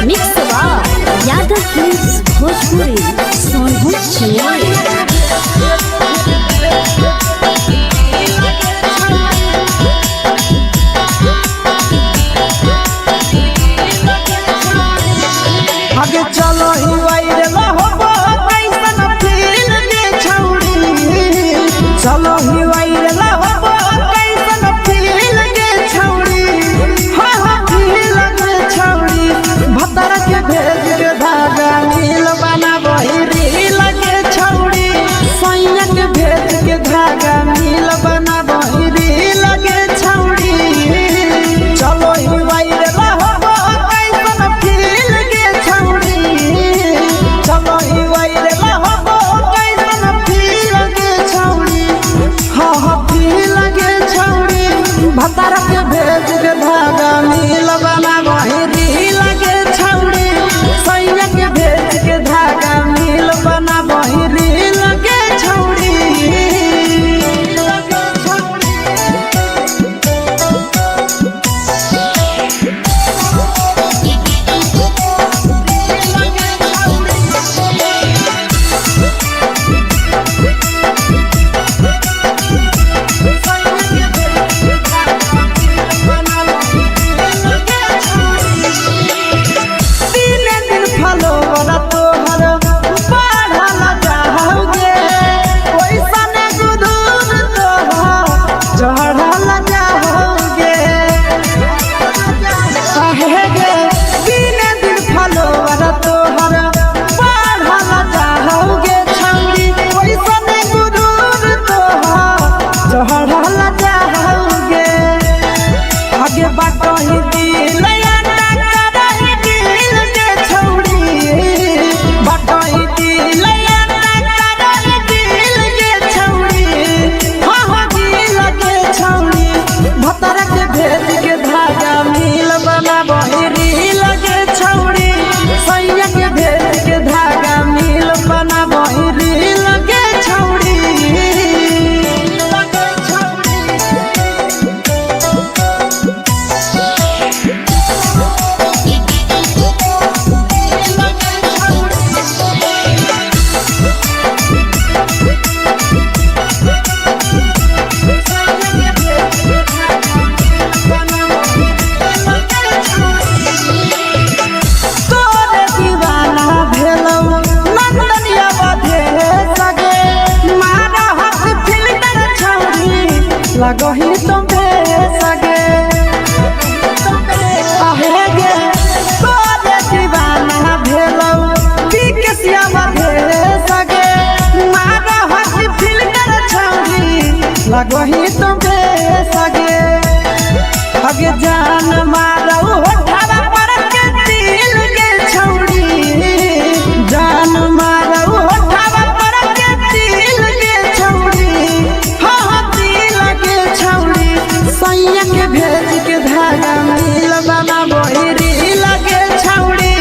मिक्स यादव फिल्म्स भोजपुरी सोनू चिन्मय आगे चलो ही वायरल होबो कैसन फील दे छौड़ी चलो ही वायरल होबो कैसन फील दे छौड़ी हां हां फील दे छौड़ी भतर के भेज के धागा नील बनाबही रील के छौड़ी सैया के भेज के धागा नील बनाबही रील के छौड़ी चलो ही वायरल होबो कैसन फील दे छौड़ी चलो ही वायरल होबो कैसन फील दे छौड़ी हां हां फील दे छौड़ी भतर के भेज के धागा नील बनाबही रील के छौड़ी सैया के भेज के धागा नील बनाबही रील के छौड़ी लगही तुम्हे सगे आहे गे तोरे दीवाना भेलौ बिकसिया बधे सगे मारा हसी फिल्टर छौरी लगही तुम्हे सगे अगे जान मारौ होठवा पर के दिल के छौरी जान मारौ होठवा पर के दिल के छौरी हां दिल के छौरी सैया के भेज के धागा मिल बना बहिरी लगे छौरी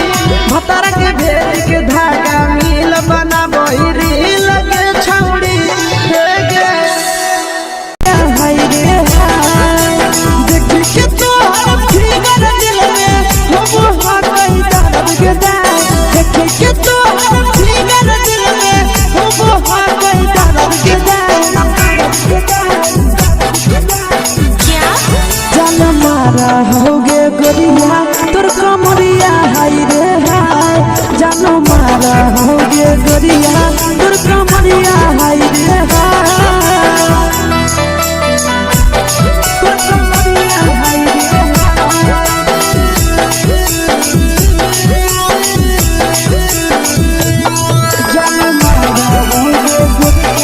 भतर के भेज के धागा मिल बना बहिरी लगे छौरी हे गे हाय रे हाय देख के तो फिगर दिल में हो हाथ ही दर्द के दाग देख के तो फिगर दिल में हो हाथ ही दर्द के दाग जान मारा होगे गोरिया तोर कमरिया हाय रे हाय जान मारा होगे गोरिया तोर कमरिया हाय रे हाय तोर कमरिया हाय रे जान मारा होगे गोरिया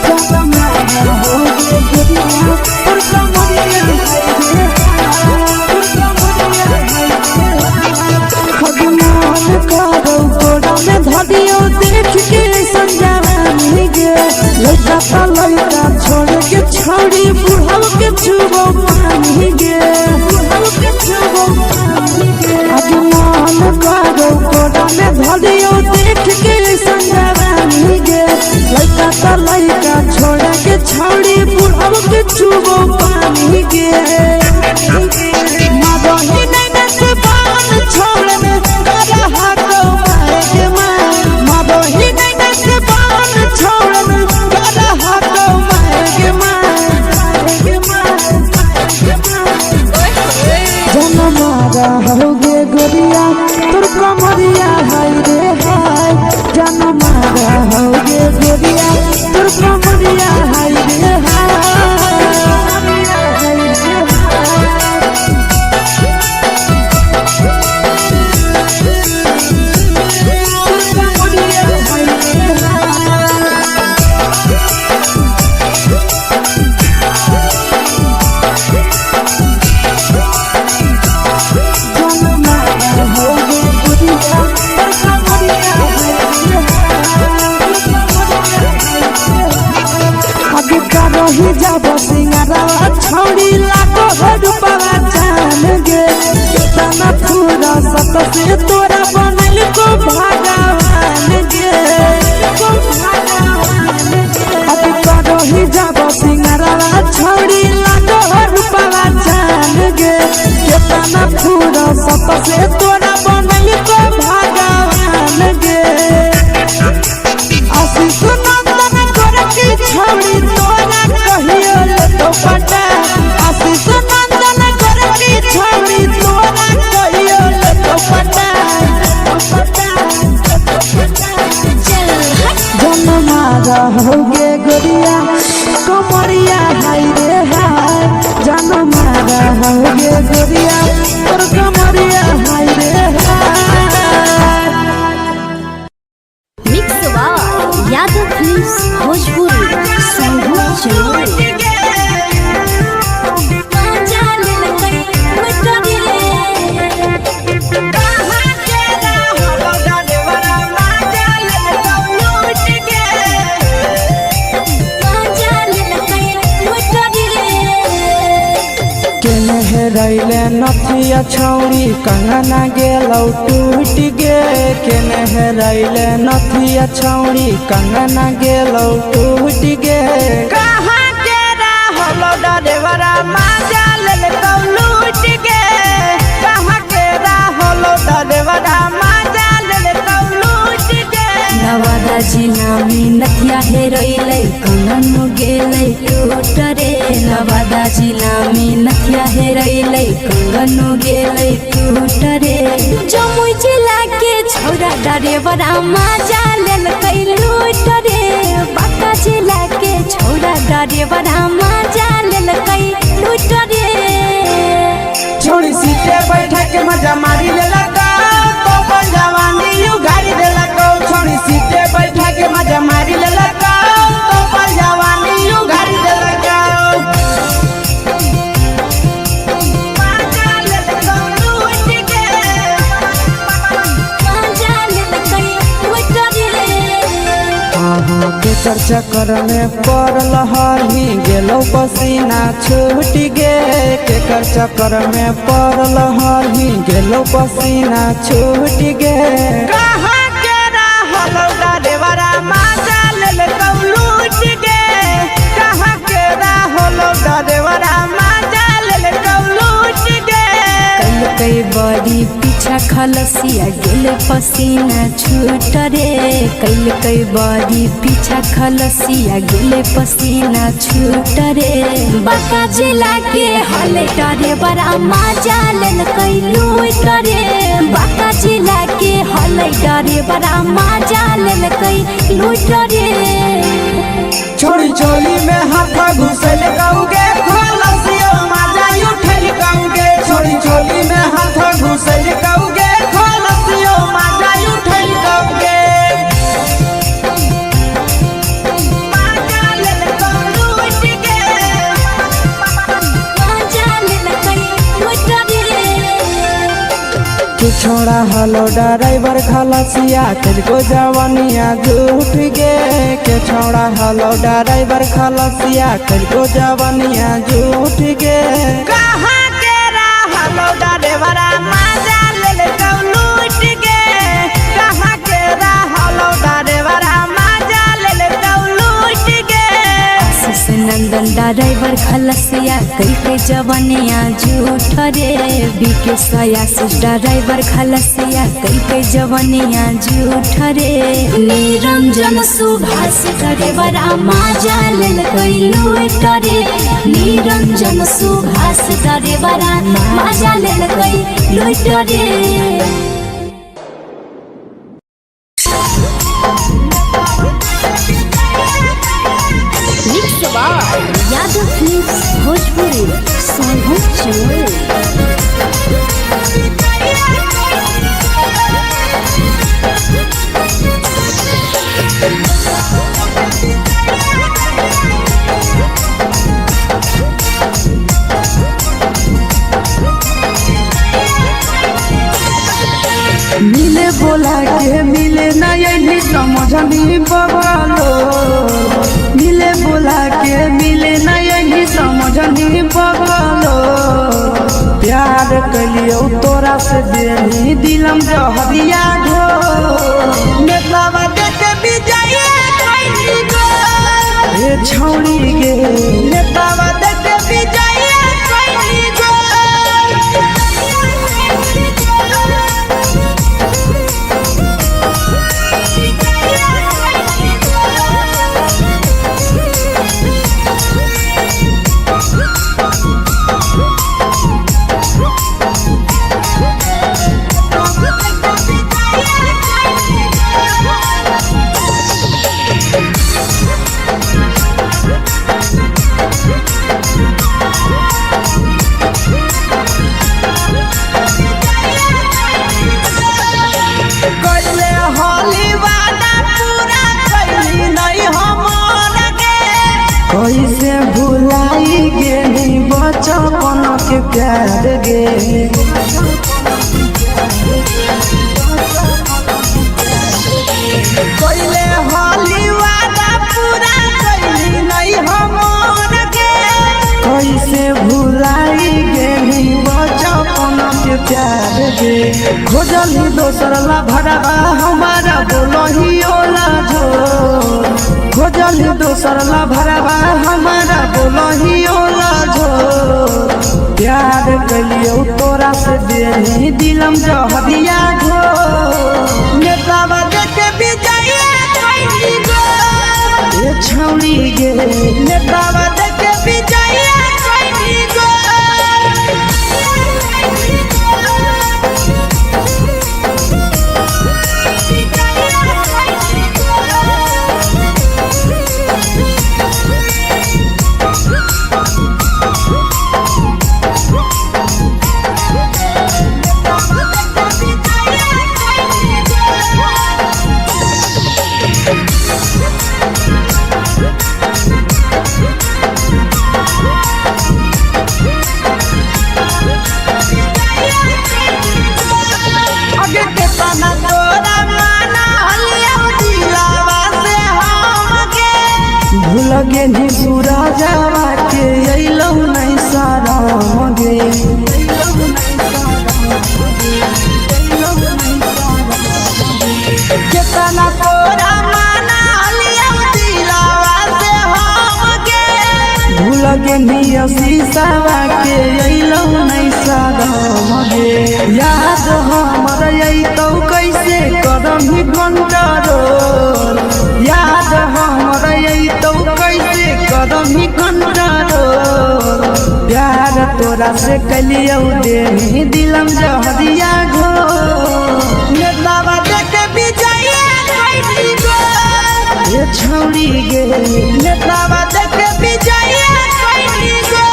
तोर कमरिया चुबो पानी गे मदही नैना से बान छोड़ने करा हाथों माए गे मदही नैना से बान छोड़ने करा हाथों माए गे जनमारा होगे गोरिया तोर कमरिया हाय रे हाय जनमारा होगे गोरिया तोर कमरिया हाय रे रही जब सिंगारा छौड़ी लागो रुपवा जान गे तना पूरा सत से तोरा बनल को भगवान गे अभी रही जब सिंगारा छौड़ी लागो रुपवा जान गे तना पूरा सत से तोरा बनल को भगवान गे आशीष नंदन गोरखी छौड़ी तोरा कहियो ले तो पटा आशीष नंदन गोरखी छौड़ी तोरा कहियो ले तो पटा जनमारा होगे गोरिया कमरिया हाय रे हाय जनमारा होगे गोरिया तोर कमरिया हाय रे हाय। Mix by Yadav films Bhojpuri संगीत चैनल। रैले नथिया छौड़ी कंगना गेलौ टूट गे केने रैले नथिया छौड़ी कंगना गेलौ टूट गे कहाँ के रहलो डरेवरा माजा लेलकौ लूट गे कहाँ के रहलो डरेवरा माजा लेलकौ लूट गे नवादा जिला में नथिया हेरैलै कंगन गेलै टूट रे नवादा जिला में नथिया हेरैलै कंगन गेलै टूट रे जमुई जिला के छौरा डरेवरा माजा लेलकै लूट रे बांका जिला के छौरा डरेवरा माजा लेलकै लूट रे छोड़ी सीटे बैठा के मजा मारी लेलकौ तो अपन जवानी यू गाड़ी देलकौ छोड़ी सीटे बैठा के मजा मारी लेलकौ तो अपन जवानी यू गाड़ी देलकौ के चक्कर में पड़ल हही गेलौ पसीना छूट गे केकर चक्कर में पड़ल हही गेलौ पसीना छूट गे कहाँ के रहलो डरेवरा माजा लेलकौ लूट गे कहाँ के रहलो डरेवरा माजा लेलकौ लूट गे कई बड़ी पीछा खलसिया गेल पसीना छूट रे कई बड़ी पीछा खलसिया गेल पसीना छूट रे बांका जिला के हले डरे बड़ा माजा लेलकै लूट रे बांका जिला के हले डरे बड़ा माजा लेलकै लूट रे छोड़ी चोली में हाथ घुसल कौगे खलसियो माजा उठल कौगे छोड़ी चोली में हाथ घुसल कौगे खलसियो माजा उठल कौगे माजा लेलकौ लूट गे माजा लेलकै लूट रे के छोड़ा हलो ड्राइवर खलसिया तुझको जवानिया झूठ गे के छोड़ा हलो ड्राइवर खलसिया तुझको जवानिया झूठ गे कहाँ के रहलो डरेवरा माजा लेलकौ लूट गे कहाँ के रहलो डरेवरा माजा लेलकौ लूट गे आशीष नंदन ड्राइवर खलसिया कई के जवनिया झूठ रे विकेश आशीष ड्राइवर खलसिया कई के जवनिया झूठ रे निरंजन सुभाष ड्राइवर माजा लेल कई लूट रे निरंजन सुभाष ड्राइवर माजा लेल कई लूट रे। यादव फिल्म्स भोजपुरी सोनू चमोली। मिले बोला के मिले ना यही समझनी बगलो मिले बोला के मिले ना यही समझनी बगलो प्यार कलियो तोरा से देनी दिलम जहरिया ढो नेतलावा देखे बिजाए कैली गो ए छौड़ी गे नेतलावा देखे बिजाए कैली गो। कैसे भुलाई गेली बचपन के प्यार गे कैले होली वादा पूरा कैली नहीं हमर गे कैसे भुलाई गेली बचपन के प्यार गे खोजली दोसर ला भरवा हमारा बोलही ओला झोर खोजली दोसर ला भरवा हमारा बोलही ओला झोर प्यार कलियो तोरा से देनी दिलम जहरिया घो नेतावा देखे बिजाए कैली गो ए छौड़ी गे नेतावा देखे बिजाए कैली गो। लगे नी पूरा जावा के अइलौ नहीं सारा मगे केतना तोरा माना लिया दिलावा से हम गे भूल गे नी शीशावा के अइलौ नहीं सारा मगे याद हमर अइतौ कैसे करही कंट्रोल याद हमर अइतौ कैसे करही कंट्रोल प्यार तोरा से कलियौ देनी दिलम जहरिया घो नेतलावा देखे बिजाए कैली गो ए छौड़ी गे नेतलावा देखे बिजाए कैली गो।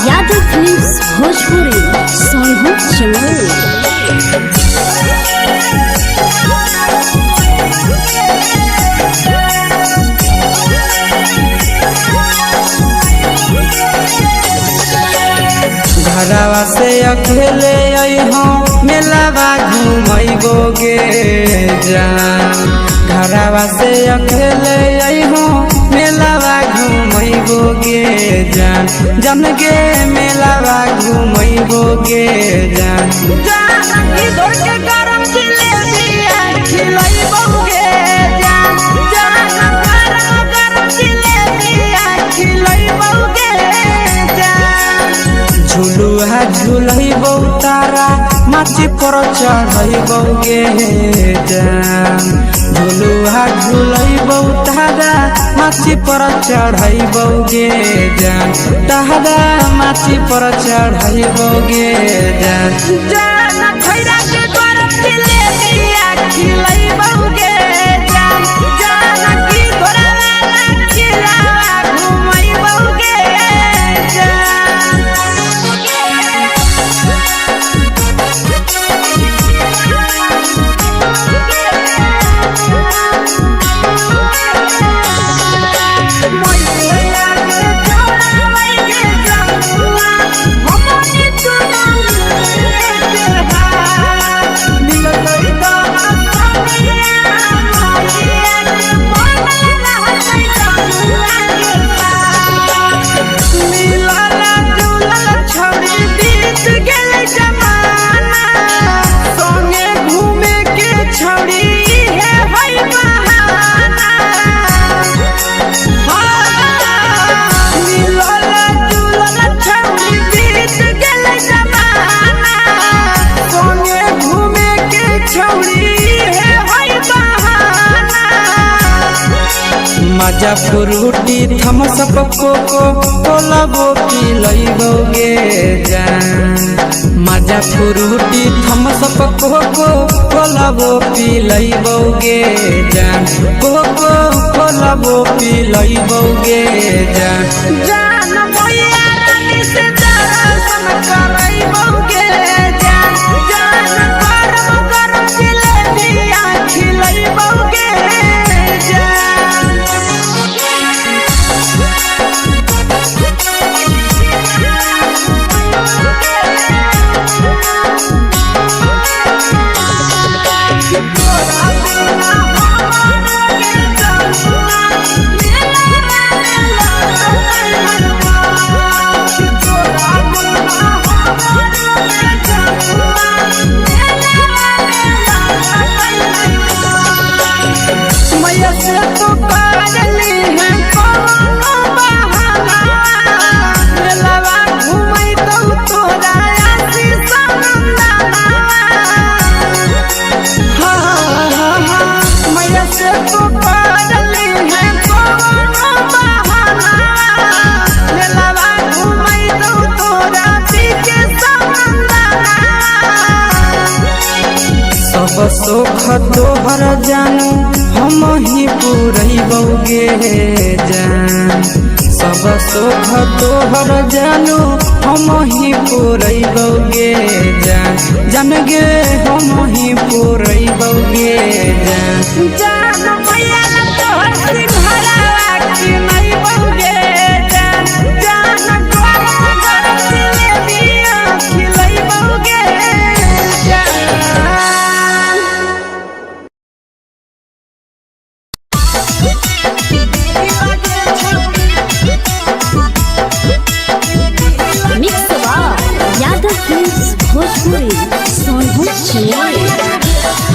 यादव फिल्म्स भोजपुरी सोनू चमोली। घरवा से अकेले अइहो मेलावा घुमैबो गे जान घरवा से अकेले अइहो मेलावा घूमैबो गे जान जन गे मेलावा घूमैबो गे जान जानकी दौड़ के गरम जिलेबिया खिलैबो गे जान गरम जिलेबिया खिलैबो गे जान झुलुहा झुलैबो तारा माची पर चढ़ैबो गे जान झुलुहा झुलैबो तारा माची पर चढ़ैबो गे जान तारा माची पर चढ़ैबो गे जान जान खैरा के गरम जिलेबिया खिलैबो गे जान जानकी घोड़ावाला खिलावा घुमैबो गे मजा फ्रूटी थम्स अप कोको कोलाबो पिलैबो गे जान मजा फ्रूटी थम्स अप कोको कोलाबो पिलैबो गे जान कोको कोलाबो पिलैबो गे जान जान मैया रानी से दर्शन करैबो गे जान गरम गरम जिलेबिया खिलैबो गे मैया से तो करली है कोनो बहाना मेलावा घुमै तो तोरा आसी सनंदना मैया से तो करली है कोनो बहाना मेलावा घुमै तो तोरा पीके सनंदना सब सुख तोहर जानू हम ही पुरैबो गे जान सब सुख तोहर जानू हम ही पुरैबो गे जान जन गे हम ही पुरैबो गे जान जान मैया तोहर सिंघरावा खिलैबो गे जान गरम गरम जिलेबिया खिलैबो गे मिक्स यादव फिल्म्स भोजपुरी सोनू चिड़िया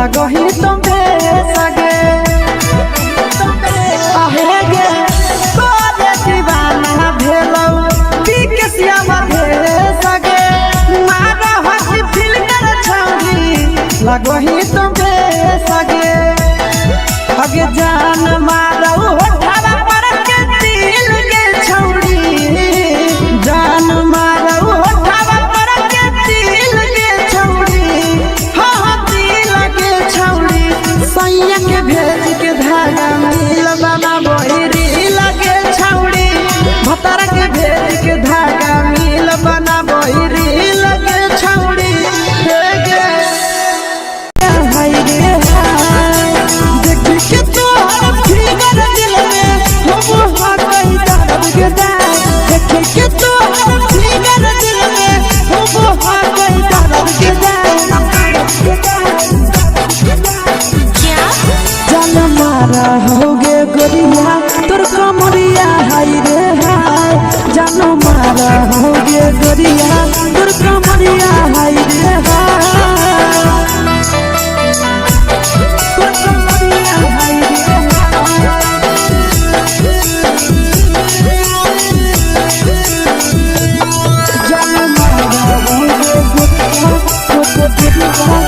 लगही तुम सगे आहे गे तोरे दीवाना भेलौ बिकसिया मधे सगे मारा हसी फिल्टर छौरी लगही तुम सगे अगे जान मारौ होठवा पर के दिल के छौरी जान मारौ होठवा पर के दिल के छौरी हाँ दिल के छौरी सैया के भेज के धागा मिल बाबा बोहरी लगे छौरी भतर के भेज के धागा मिल बना बोहरी लगे छौरी हे गे हाय रे हाय देख के तो फिगर दिल में हम हा कहीं दर्द के दाग देख के तो फिगर दिल में हम हा कहीं दर्द के जान मारा होगे गोरिया तोर कमरिया हाय रे हाय जान मारा होगे गोरिया तोर कमरिया हाय रे हाय तोर कमरिया हाय रे हाय जान मारा होगे गोरिया तोर कमरिया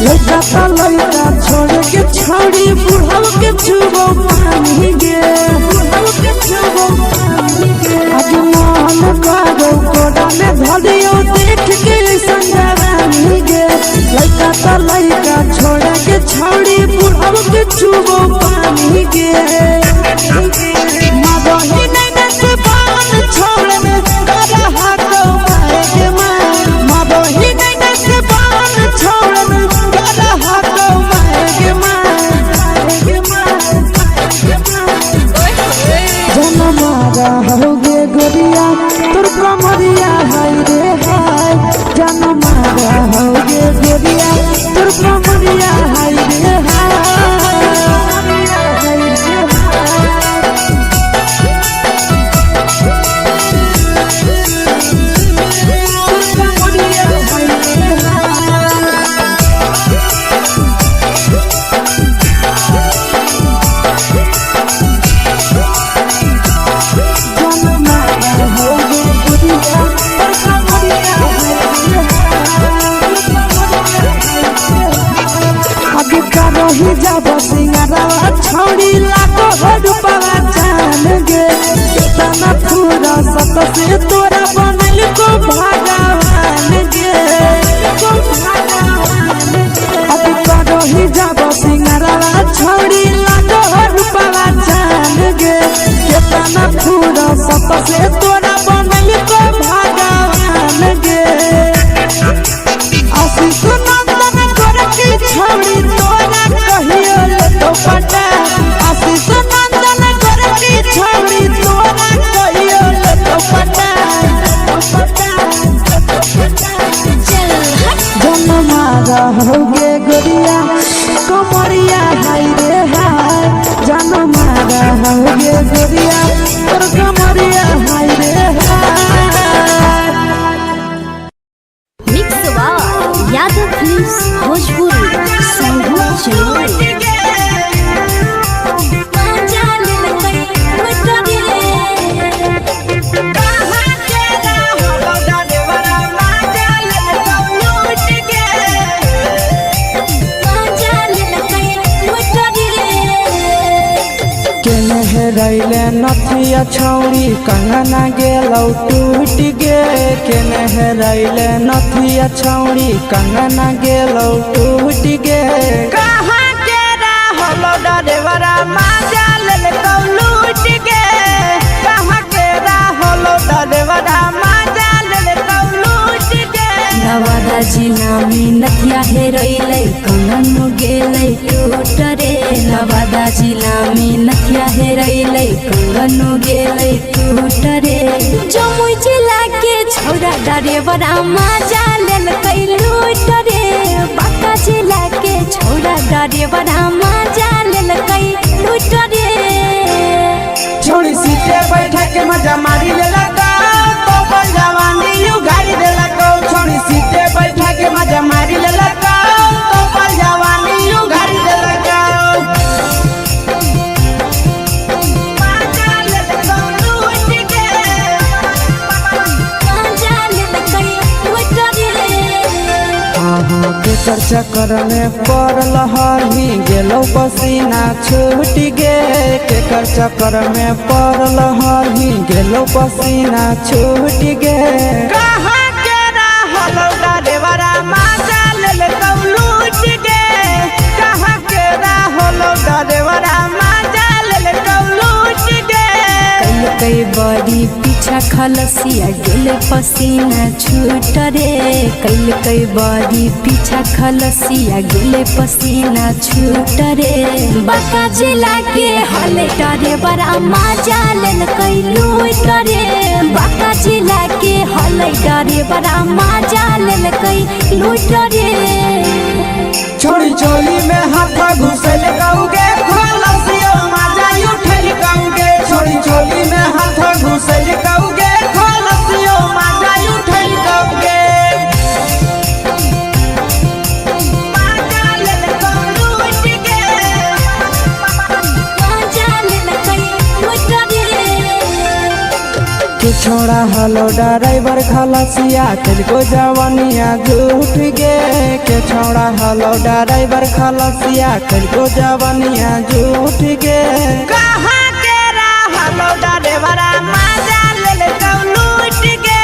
लड़का छोड़ के छोड़ी बुढ़ाव के छुबो पानी गे आज मन करो कोड़ा में धरियो देख के संजवानी गे लड़का छोड़ के छोड़ी बुढ़ाव के छुबो पानी गे मगही नहीं से बान छोड़ में करा हाथो मारे के मां मगही नहीं से बान छोड़ में करा हाथो मारे के मां जन मारा होगे गोरिया तोर कमरिया हाय रे हाय जन मारा होगे गोरिया तोर कमरिया हाय रे हाय रही जब सिंगारा छोड़ी लाखों रुपया जान गे इतना पूरा सत से तोरा बनल को भगवान गे अब रही जब सिंगारा छोड़ी लाखों रुपया जान गे इतना पूरा सत से तोरा बनल को भगवान गे आशीष नंदन गोरखी छोड़ी तोरा कहियो ले तो पटा आशीष नंदन गोरखी छोड़ी तोरा कहियो ले तो पटा जन मारा होगे गोरिया कमरिया हाय रे हाय जन मारा होगे गोरिया तोर कमरिया हाय रे हाय मिक्स यादव फिल्म्स भोजपुरी संगीत चलो रैले नथिया छौरी कंगना गेलौ टूट गे केने रैले नथिया छौरी कंगना गेलौ टूट गे कहाँ के रहलो डरेवरा माजा लेलकौ लूट गे कहाँ के रहलो डरेवरा माजा लेलकौ लूट गे नवादा जिला में नथिया हेरैलै कंगन गेलै टूट रे नवादा जिला में नथिया हेरैलै कंगन गेलै टूट रे जमुई जिला के छौरा डरेवरा माजा लेलकै कई लूट रे बाका जिला के छोड़ा डरे बड़ा मजा ले कई लूट रे छोड़ी सीटे बैठा के मजा मारी ले लगा तो पर जवानी यू गाड़ी दे लगा छोड़ी सीटे बैठा के मजा मारी ले लगा तो पर जवानी यू गाड़ी दे लगा केकर चक्कर में पड़ल हही गेलो पसीना छूट गे केकर चक्कर में पड़ल हही गेलो पसीना छूट गे कहाँ के रहलो डरेवरा माजा ले लूट गे कहाँ के रहलो डरेवरा माजा ले लूट गे कई बड़ी पीछा खलसिया गेले पसीना छूट रे कई बड़ी पीछा खलसिया गेले पसीना छूट रे बाका जिला के हले डरे बड़ा मजा ले कई लूट रे बाका जिला के हले डरे बड़ा मजा ले कई लूट रे छोड़ी चोली में हाथ घुसल गाऊंगे खलसियो माजा उठल गाऊंगे छोड़ी चोली में हाथ घुसल गाऊंगे खलसियो माजा उठल गाऊंगे माजा ले लूट गे मजा ले कई लूट रे कि छोड़ा हलो ड्राइवर खलसिया तेलको जवानिया झूठ गे के छोड़ा हलो ड्राइवर खलसिया तेलको जवानिया झूठ गे कहाँ के रहलो डरेवरा माजा ले लूट गे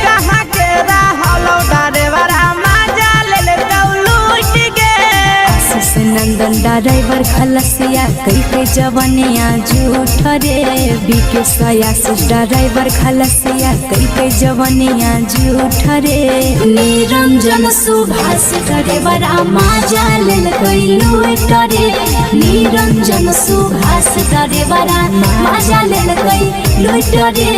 कहाँ के रहलो डरेवरा माजा ले लूट गे आशीष नंदन ड्राइवर खलसिया कई जवनिया झूठ रे बीके आशीष ड्राइवर खलसिया कई जवनिया झूठ रे निरंजन सुभाष ड्राइवरा मजा ले कई लूट रे निरंजन सुभाष ड्राइवरा मजा ले कई लूट रे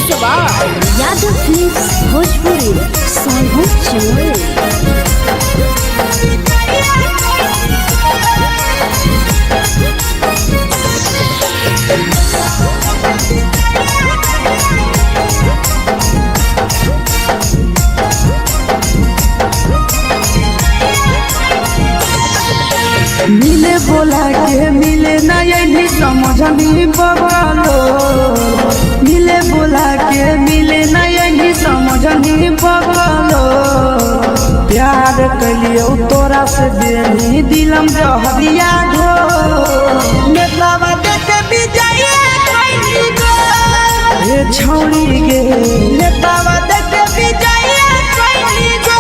यादव फिल्म्स भोजपुरी साहू चोर मिले बोला के मिले ना यही समझनी बगलो मिले बोला के मिले ना यही समझनी बगलो प्यार कलियो तोरा से देनी दिलम जहरिया घो नेतावा देते विजय कैली गो ए छौड़ी गे नेतावा देते विजय कैली गो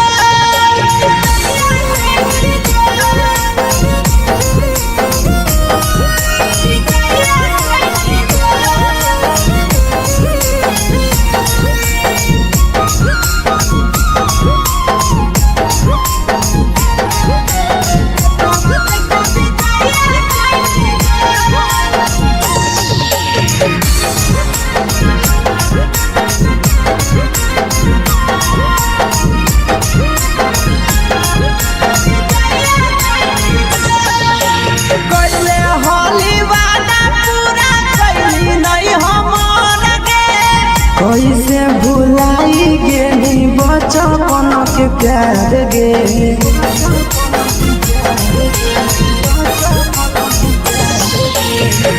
कैसे भुलाई गेली बचपन के प्यार गे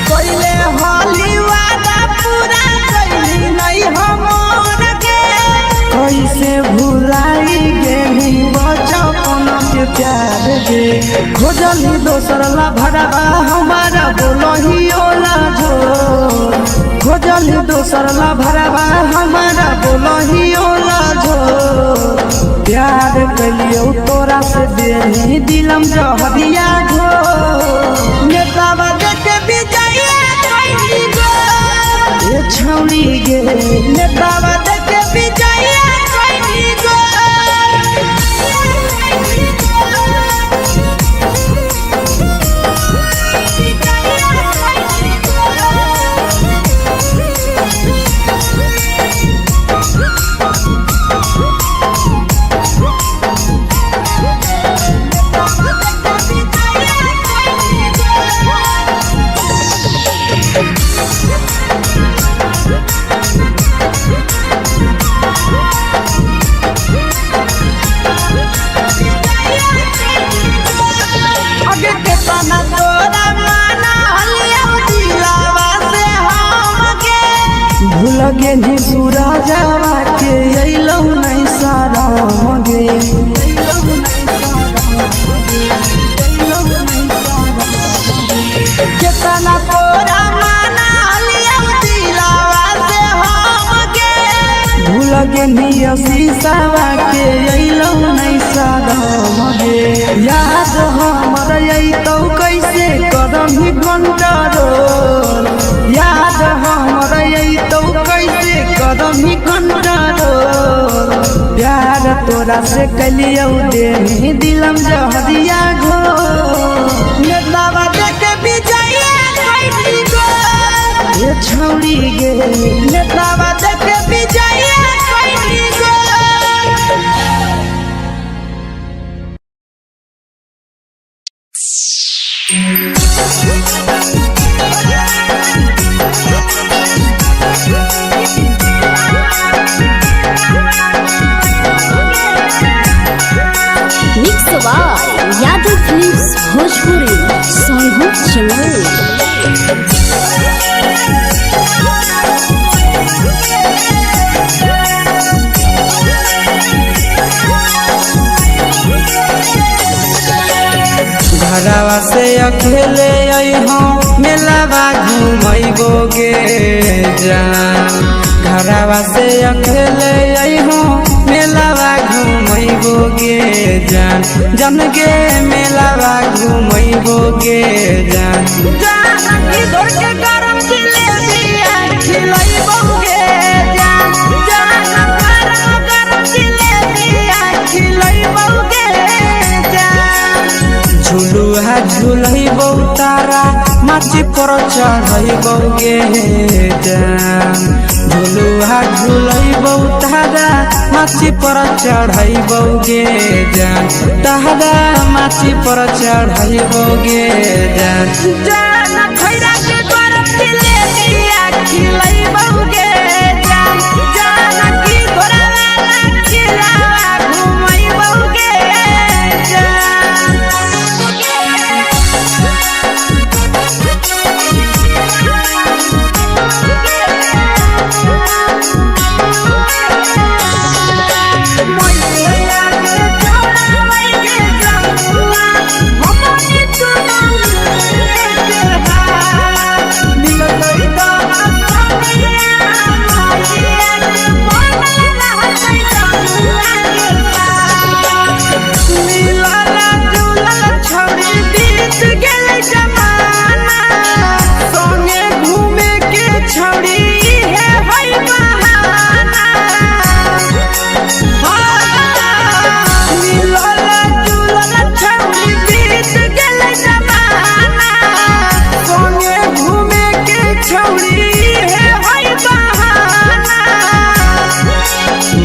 कैले होली वादा पूरा कैली नहीं हमर गे कैसे भुलाई गेली बचपन के प्यार गे खोजली दोसर ला भरवा हमारा बोलही ओला जो खोजली दोसर ला भरवा हमारा बोलही ओला जो प्यार कलियो तोरा से देनी दिलम जहरिया घो नेतावा देते विजय कैली गो ए छौड़ी गे नेतावा देते विजय कैली गो पेनिया शीशावा के अइलौ नहीं सादम गे याद हमर अइतौ कैसे करम कंट्रोल याद हमर अइतौ कैसे करम कंट्रोल प्यार तोरा से कलियौ देनी दिलम जहरिया घो नेतावा देखे विजया कैसी गो ये छौड़ी गे नेतावा देखे विजया कैसी गो mix by Yadav films Bhojpuri Sonu चमल। घरवा से अकेले अइहों मेलावा घूमैबो गे जान घरवा से अकेले अइहों मेलावा घूमैबो गे जान जन गे मेलावा घूमैबो गे जान जानकी दौड़ के गरम जिलेबिया खिलैबो गे जान जान गरम जिलेबिया खिलैबो गे जान झुलुहा झुलैबो तारा माची पर चढ़ैबो गे जान झुलुहा झुलैबो तारा माची पर चढ़ैबो गे जान तारा माची पर चढ़ैबो गे जान जान खैरा के गरम जिलेबिया खिलैबो गे जान जानकी घोड़ावाला खिलावा घुमैबो गे जान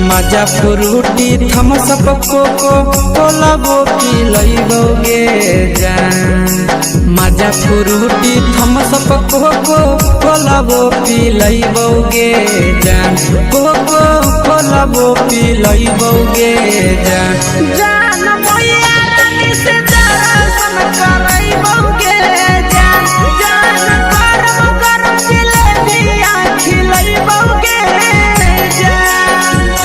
मजा फ्रूटी थम्स अप कोको कोला वो पी लइबो गे जान मजा फ्रूटी थम्स अप कोको कोला वो पी लइबो गे जान कोको कोला वो पी लइबो गे जान जान मोया रानी से दर्शन करैबो गे जान जान गरम जिलेबिया खिलैबो गे जान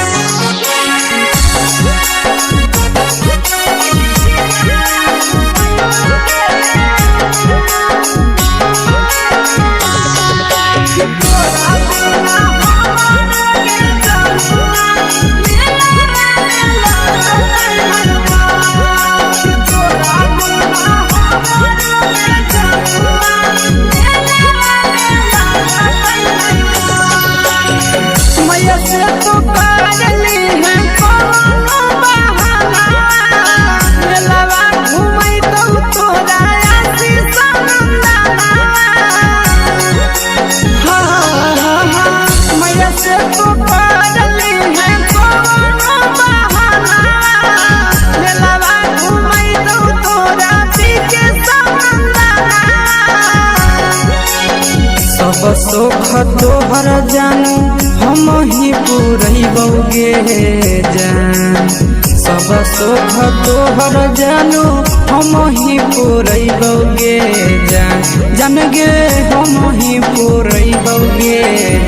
मैया से तो पागली है कोनो बहाना मेलावा घूमै तो तोरा आसी सनंदाना मैया से तो पागली है कोनो बहाना मेलावा घूमै तो तोरा पीके सनंदाना सब सुख तोहर जानू हम ही पूरैबो गे जान सब सुख तोहर जानू हम ही पूरैबो गे जान जान गे हम ही पूरैबो गे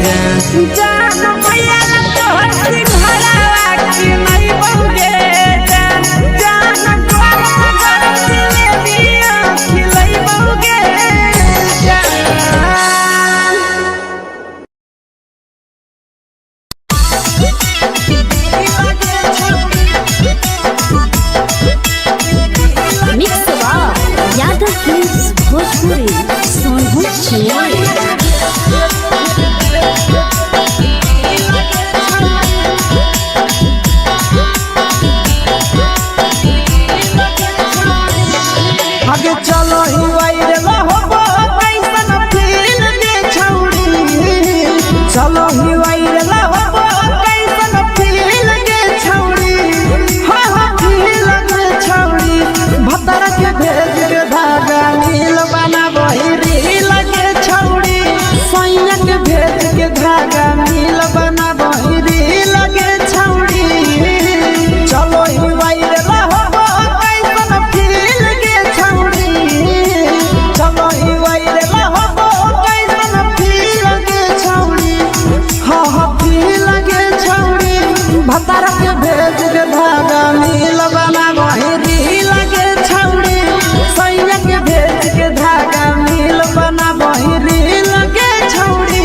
जान जान मैया तोहर सिंघरावा खिलैबो गे जान जान गरम जिलेबिया खिलैबो गे जान भतार के भेज के धागा मिल बना बहिरी लगे छौड़ी सैया के भेज के धागा मिल बना बहिरी लगे छौड़ी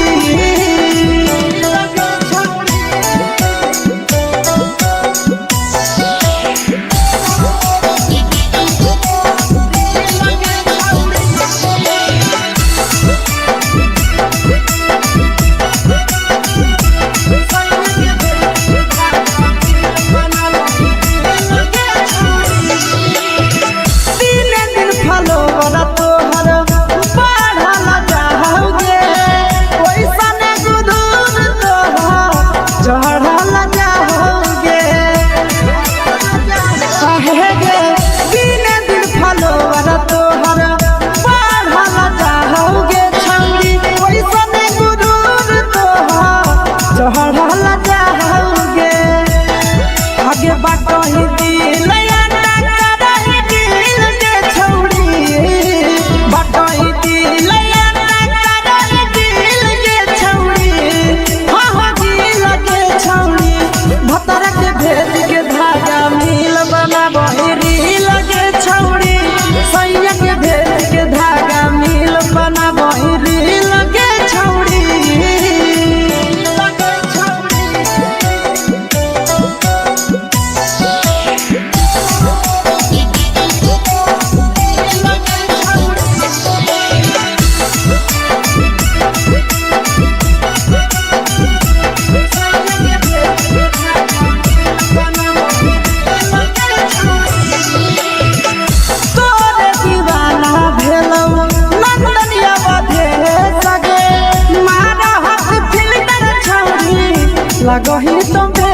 लगही तुम्हे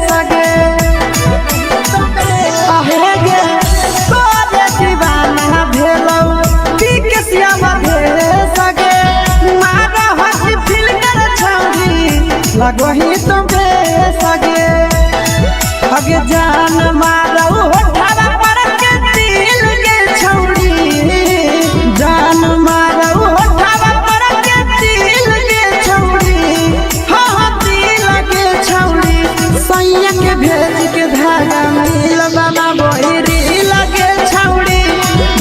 सगे आहे गे तोरे दीवाना भेलौ की केसिया भेले सगे मारा हसी फिल्टर छौरी लगही तुम्हे सगे अगे जान मारौ होठवा पर के दिल के छौरी जान मारौ होठवा पर के दिल के छौरी सैया के भेज के धागा मिल बना बहिरी लगे छौड़ी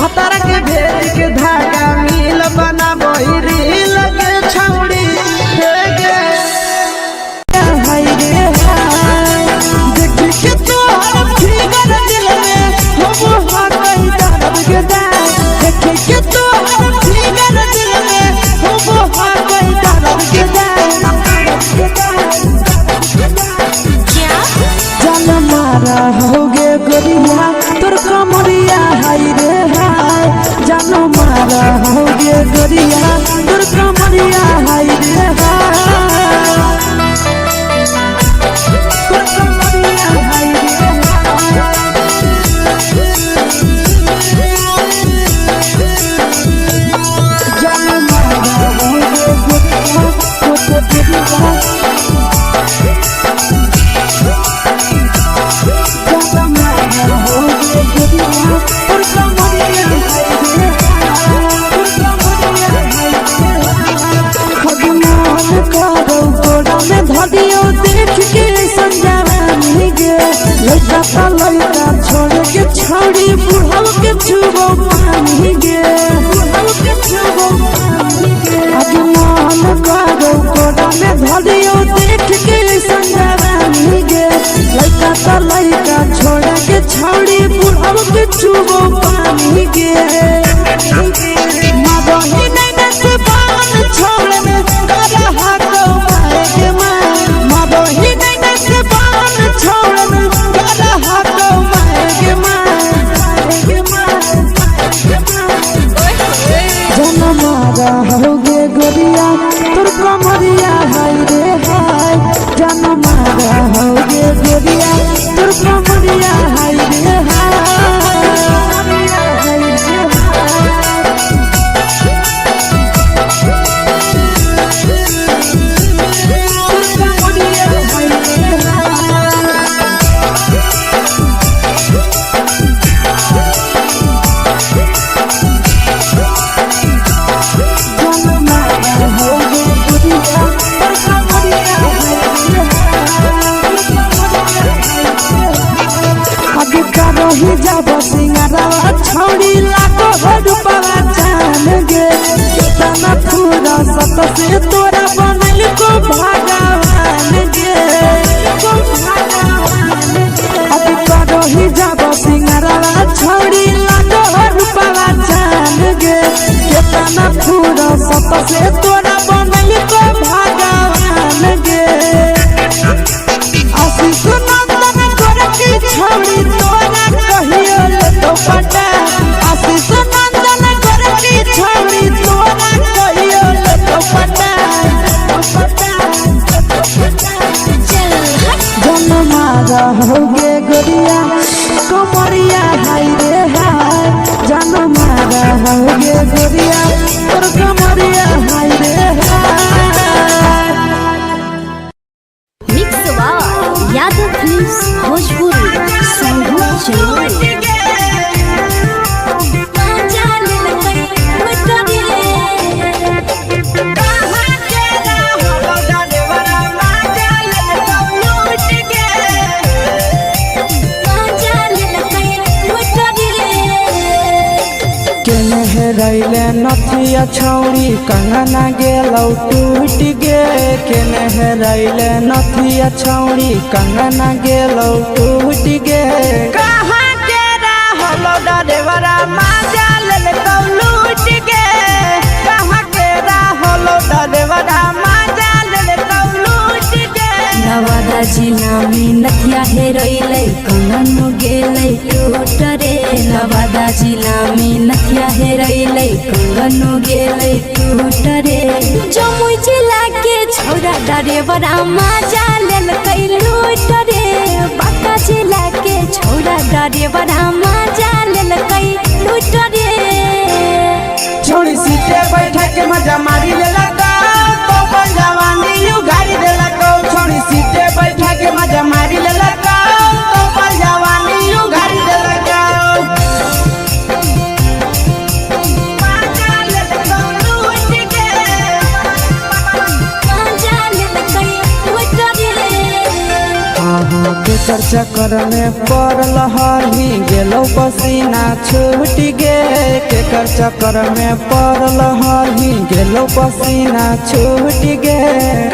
भतार के भेज के धागा मिल बना बहिरी लगे छौड़ी देख के तोहर फिगर दिल में हम हाथ दर्द के देख के तोहर फिगर दिल में हम हाथ दर्द के मारा होगे गोरिया तोर कमरिया हाय रे हाय जानो मारा होगे गोरिया तोर कमरिया हाय रे हाय तोर कमरिया हाय रे जानो मारा होगे गोरिया तोर कमरिया धदियो देख के संजानी गे लइका ता लइका छोड़ के छौड़ी बुढ़ाव के छुबो पानी गे बुढ़ाव के छुबो पानी गे अजमान करो कोड़ा में धदियो देख के संजानी गे लइका ता लइका छोड़ के छौड़ी बुढ़ाव के छुबो पानी गे मादही नहीं नस बान छोड़ में करा हाको मारे के मादही नहीं नस बान छोड़ में करा हाको मारे के जन मारा होगे गोरिया तोर कमरिया हाय रे हाय जन मारा होगे गोरिया तोर कमरिया हाय रे हाय रही जब सिंगारवा छौड़ी लागो रूपवा जान गे कितना पूरा सत से तोरा बनल को भगवान गे अभी रही जब सिंगारवा छौड़ी लागो रूपवा जान गे कितना पूरा सत से तोरा बनल को भगवान गे आशीष नंदन गोरखी छौड़ी तोरा कहियो तो पटा आशीष नंदन गोरखी छौड़ी तोरा कहियो तो पटा जन्मा रहोगे गोरिया कमरिया हाय रे हाय जन्मा रहोगे गोरिया और कमरिया हाय रे हाय। यादव फिल्म्स भोजपुरी संगीत चैनल। रैले नथिया छौड़ी कंगना गेलौ टूट गे केने रैले नथिया छौड़ी कंगना गेलौ टूट गे कहाँ के रहलो डरेवरा माजा लेलकौ लूट गे कहाँ के रहलो डरेवरा माजा लेलकौ लूट गे नवादा जिला में नथिया हेरैलै कंगन गेलै टूट रे नवादा जिला में नथिया हेरैलै कंगन गेलै टूट रे जमुई जिला के छौरा डरेवरा माजा लेलकै लूट रे बांका जिला के छौरा डरेवरा माजा लेलकै लूट रे छोड़ी सीटे बैठा के मजा मारी लेलकौ तो जवानी यू गाड़ी देलकौ छोड़ी सीटे बैठा के मजा मारी लेलकौ तो जवानी यू गाड़ी देलकौ केकर चक्कर में पड़ल हही गेलौ पसीना छूट गे केकर चक्कर में पड़ल हही गेलौ पसीना छूट गे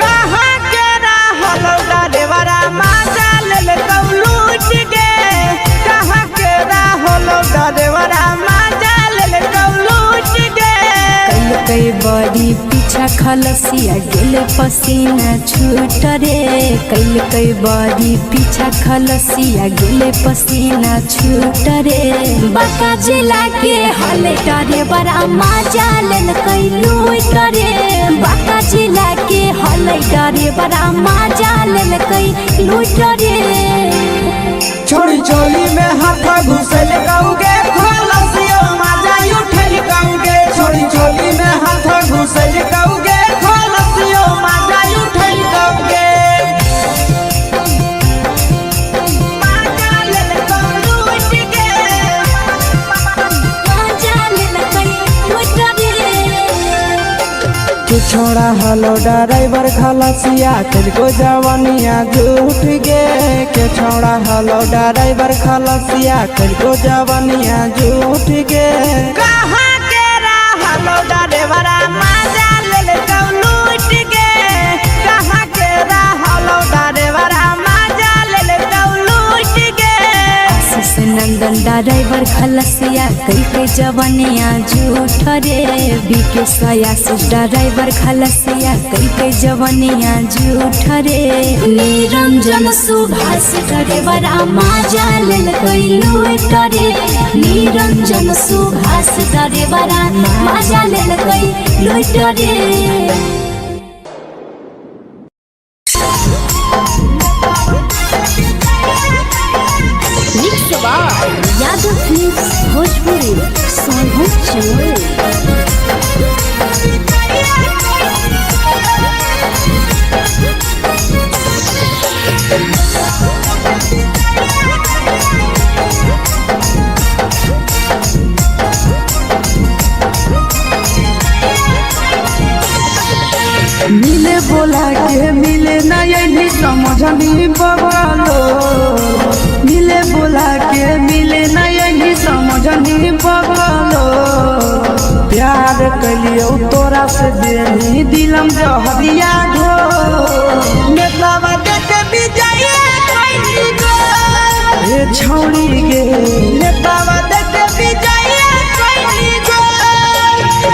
कहाँ के रहलो डरेवरा माजा लेलकौ लूट गे कहाँ के रहलो डरेवरा माजा लेलकौ लूट गे कई बड़ी पीछा खलसिया गेले पसीना छूट रे कई बड़ी पीछा खलसिया गेले पसीना छूट रे बांका जिला के हले डरे बड़ा माजा लेलकै लूट रे बांका जिला के हले डरे बड़ा माजा लेलकै लूट रे छोड़ी चोली में हाथ घुसल कौगे खलसियो माजा उठल कौगे छोड़ी चोली में हाथ घुसल कौगे खलसियो माजा उठल कौगे माजा लेलकौ लूट गे माजा लेलकै लूट रे तू छोड़ा हलो ड्राइवर खलसिया तेरे जवानिया झूठ गे के छोड़ा हलो ड्राइवर खलसिया तेरे जवानिया झूठ गे कहाँ के रहलो डरेवरा माजा लेलकौ लूट गे कहाँ के रहलो डरेवरा माजा लेलकौ लूट गे आशीष नंदन ड्राइवर खलसिया कई जवानिया झूठ रे बीके आशीष ड्राइवर खलसिया कई जवानिया झूठ रे निरंजन सुभाष ड्राइवरा माजा लेलकै लूट रे निरंजन सुभाष ड्राइवरा माजा लेलकै लूट रे यादव फिल्म्स भोजपुरी संगीत चैनल। मिले बोला के मिले नहीं समझनी बवालो मिले बोला के मिले तोरा से देनी दिलम जहरिया घो नेतावा देखे विजय कैली गो ए छौरी गे नेतावा देखे विजय कैली गो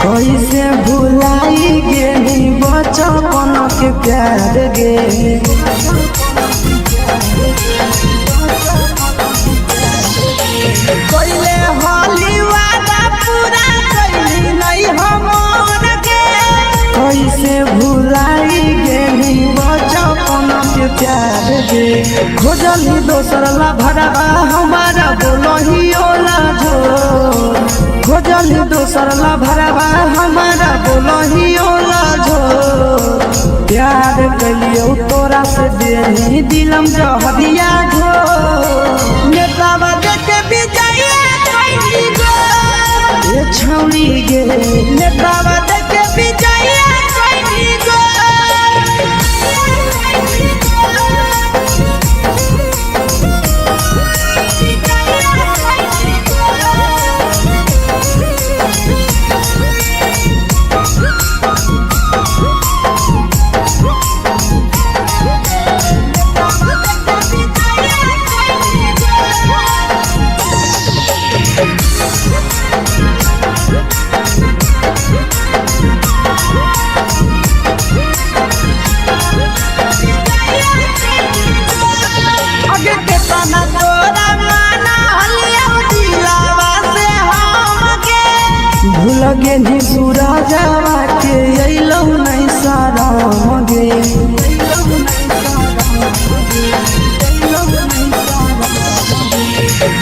कैसे भुलाई गेली बचपन के प्यार गे कैले होली वादा पूरा कैली नहीं हमर गे कैसे भुलाई गेली बचपन के प्यार गे खोजली दोसर ला भरवा हमारा बोलही ओला जो खोजली दोसर ला भरवा हमारा बोलही ओला जो प्यार कलियो तोरा से देनी दिलम जहरिया घो नेतावा देखे विजय कैली गो ए छौरी गे नेतावा देखे विजय कैली गो लगे नी सूरजवा के अइलौ नहीं साराम गे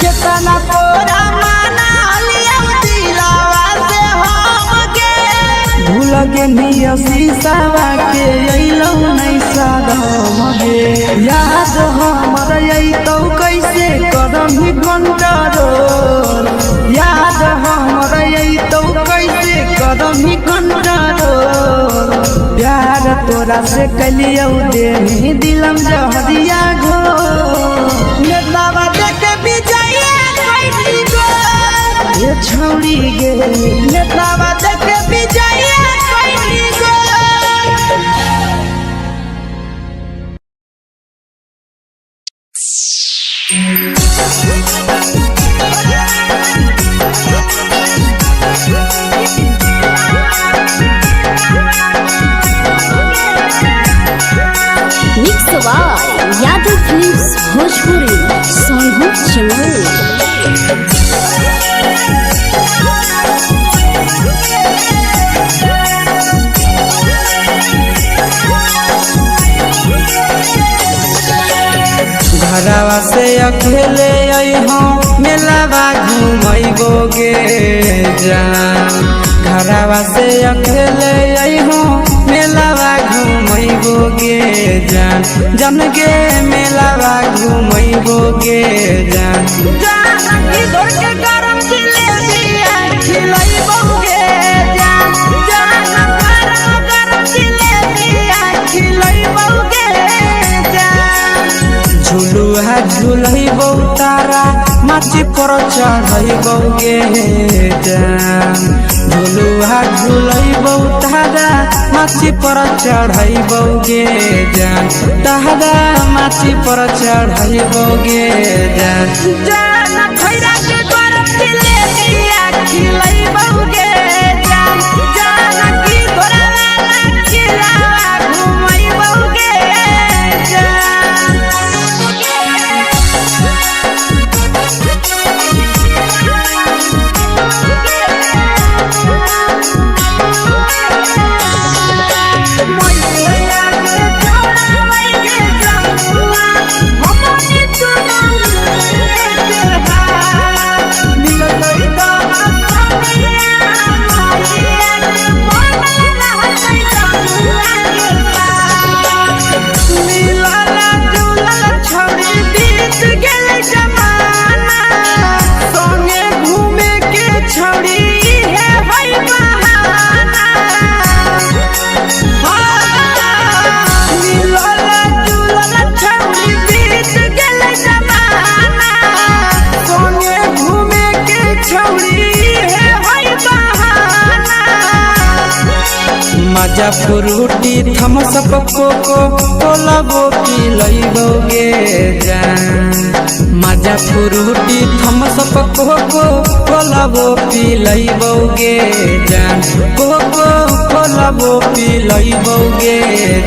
केतना तोरा माना लिया दिलावा से हम गे भूल गे नी शीशावा के अइलौ नहीं साराम गे याद हमर अइतौ कैसे करम कंट्रोल याद हमर अइतौ कैसे कदम कंट्रोल प्यार तोरा से कलियो देनी दिलम जहरिया घो नेतावा देखे विजय कैली गो ए छौरी गे नेतावा देखे विजय कैली गो यादव फिल्म्स भोजपुरी सोनभद्र चैनल घरवा से अकेले अइहों मेलावा घूमैबो गे जान घरवा से अकेले अइहों मेलावा घूमैबो गे जान जन गे मेलावा घूमैबो गे जान जान इधर के गरम जिलेबिया खिलैबो गे जान जान गरम जिलेबिया खिलैबो गे जान झुलुहा झुलैबो तारा माची पर चढ़ैबो गे जान झुलुहा झुलैबो तारा माची पर चढ़ैबो गे जान तारा माची पर चढ़ैबो गे जान जान खैरा के गरम जिलेबिया खिलैबो गे जान जान की घोड़ावाला खिलावा घुमैबो गे जान मजा फ्रूटी थमसप कोको कोला वो पी लइबोगे जान मजा फ्रूटी थमसप कोको कोला वो पी लइबोगे जान कोको कोला वो पी लइबोगे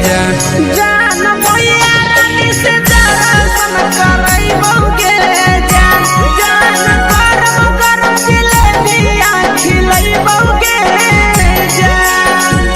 जान जान भैया रानी से दर्शन करइबोगे जान जान गरम गरम जिलेबिया खिलइबोगे जान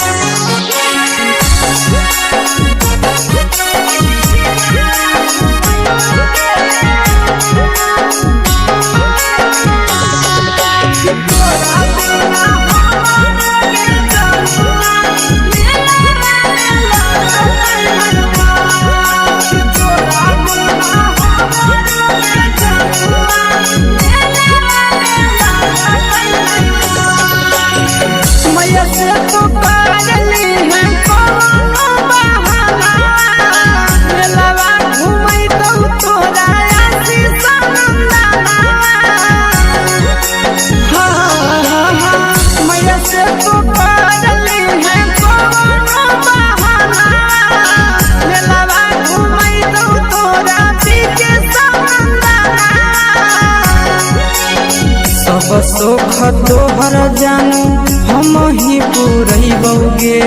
सोख तोहर जानू हम ही पूरइबोगे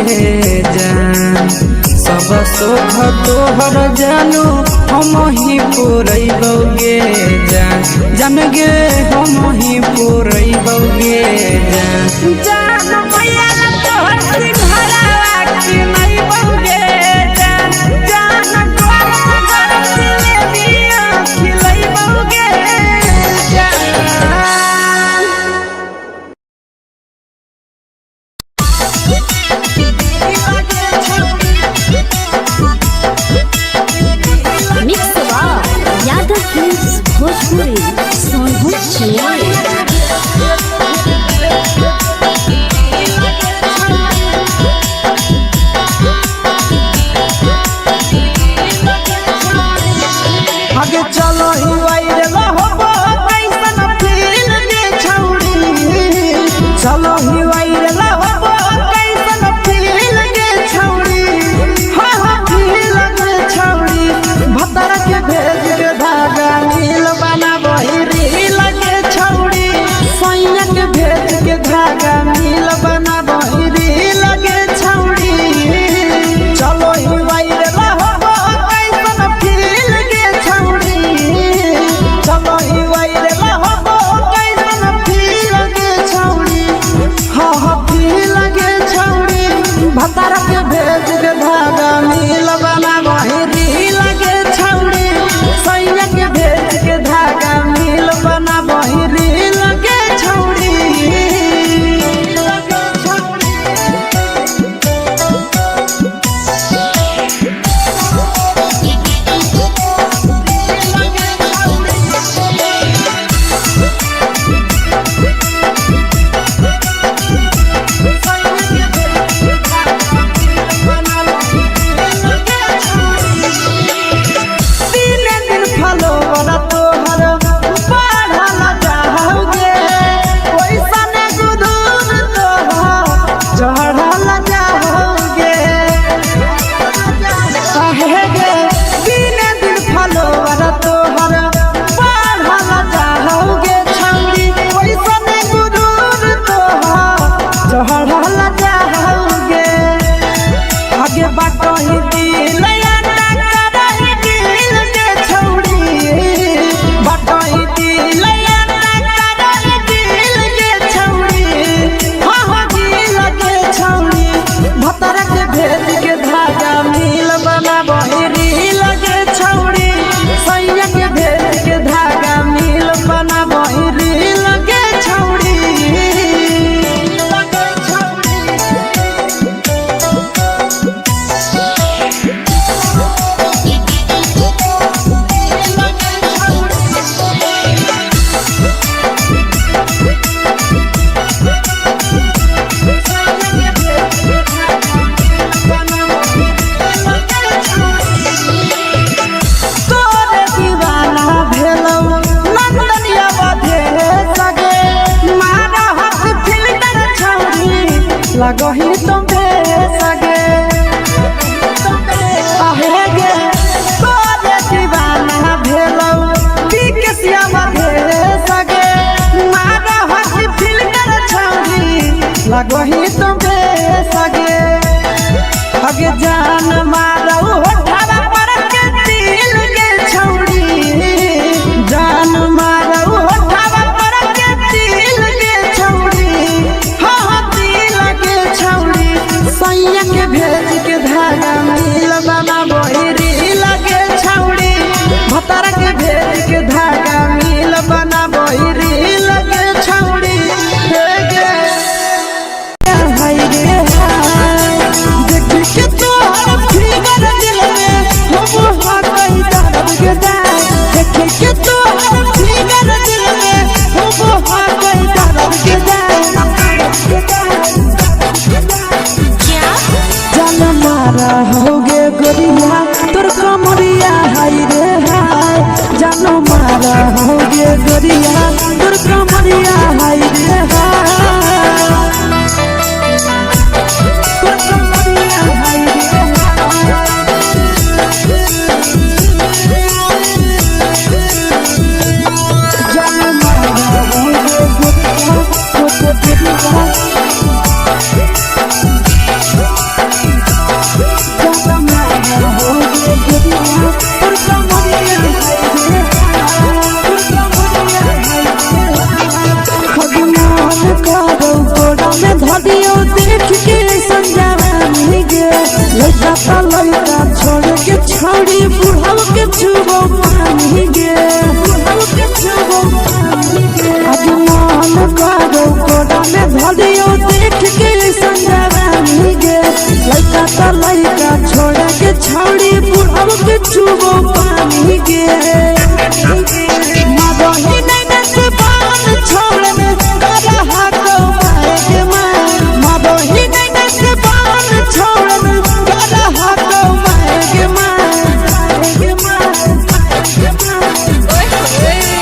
जान सब सोख तोहर जानू हम ही पूरइबोगे जान जान गे हम ही पूरइबोगे जान जान भैया तोहर सिंघाड़ा की नहीं बौगे जान जान गरम गरम जिलेबिया खिलइबोगे जान मिक्स यादव फिल्म्स भोजपुरी सोनू चले आगे चलो ही वायरल होबो कैसन फील दे छौड़ी चलो ही वायरल होबो कैसन फील दे छौड़ी हां हां फील दे छौड़ी भतर के भेज के धागा नील बनाबो रील के छौड़ी सैया के भेज के धागा नील बनाबो रील के छौड़ी चलो ही वायरल होबो कैसन फील दे छौड़ी चलो ही वायरल होबो कैसन फील दे छौड़ी हां हां फील के छौड़ी भतर के भेज के धागा नील बनाबो रील के छौड़ी सैया के भेज के धागा नील बनाबो रील के छौड़ी लगही तुम्हें सगे आहे गे तोरे दीवाना भेलौ विकेसिया मधे सगे मारा हसी फिल्टर छौरी लगही तुमे सगे अगे जान मारौ होठवा पर के दिल के छौरी जान मारौ होठवा पर के दिल के छौरी हाँ दिल के छौरी सैया के भेज के धागा मिल बना बोहिरी लगे छौरी भतार के भेज के धागा मिल बना बोहिरी लगे छौरी हे गे हाय गे हाय देख के तोहर फिगर दिल में हो हा कहीं दर्द के दाग देख के तोहर फिगर दिल में हो हा कहीं दर्द के जान मारा होगे गोरिया तोर कमरिया हाय रे हाय जान मारा होगे गोरिया तोर कमरिया हाय रे हाय तोर कमरिया हाय रे जान मारा होगे गोरिया तोर कमरिया धदियो देख के संजावानी गे लइका ता लइका छोड़ के छौड़ी बुढ़ाव के छुबो पानी गे बुढ़ाव के छुबो पानी गे आज मन करो कोडा में धदियो देख के संजावानी गे लइका ता लइका छोड़ के छौड़ी बुढ़ाव के छुबो पानी गे मदही नहीं से बान छोड़ में करा हाथों माए के मदही नहीं से बान छोड़ में करा हाथों माए के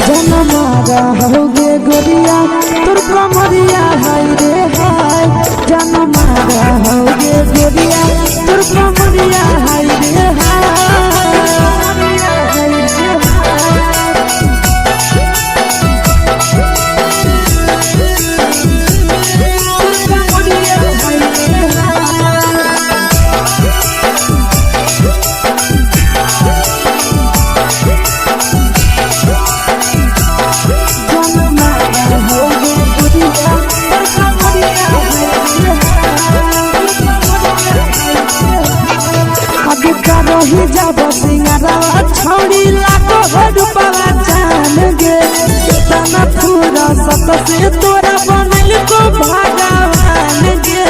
जन मारा होगे गोरिया तोर कमरिया हाय रे हाय जन मारा होगे गोरिया तोर कमरिया हाय रे हाय रही जब सिंगारा छौड़ी लाखो रुपया जान गे तना पूरा सत से तोरा बनल को भगवान गे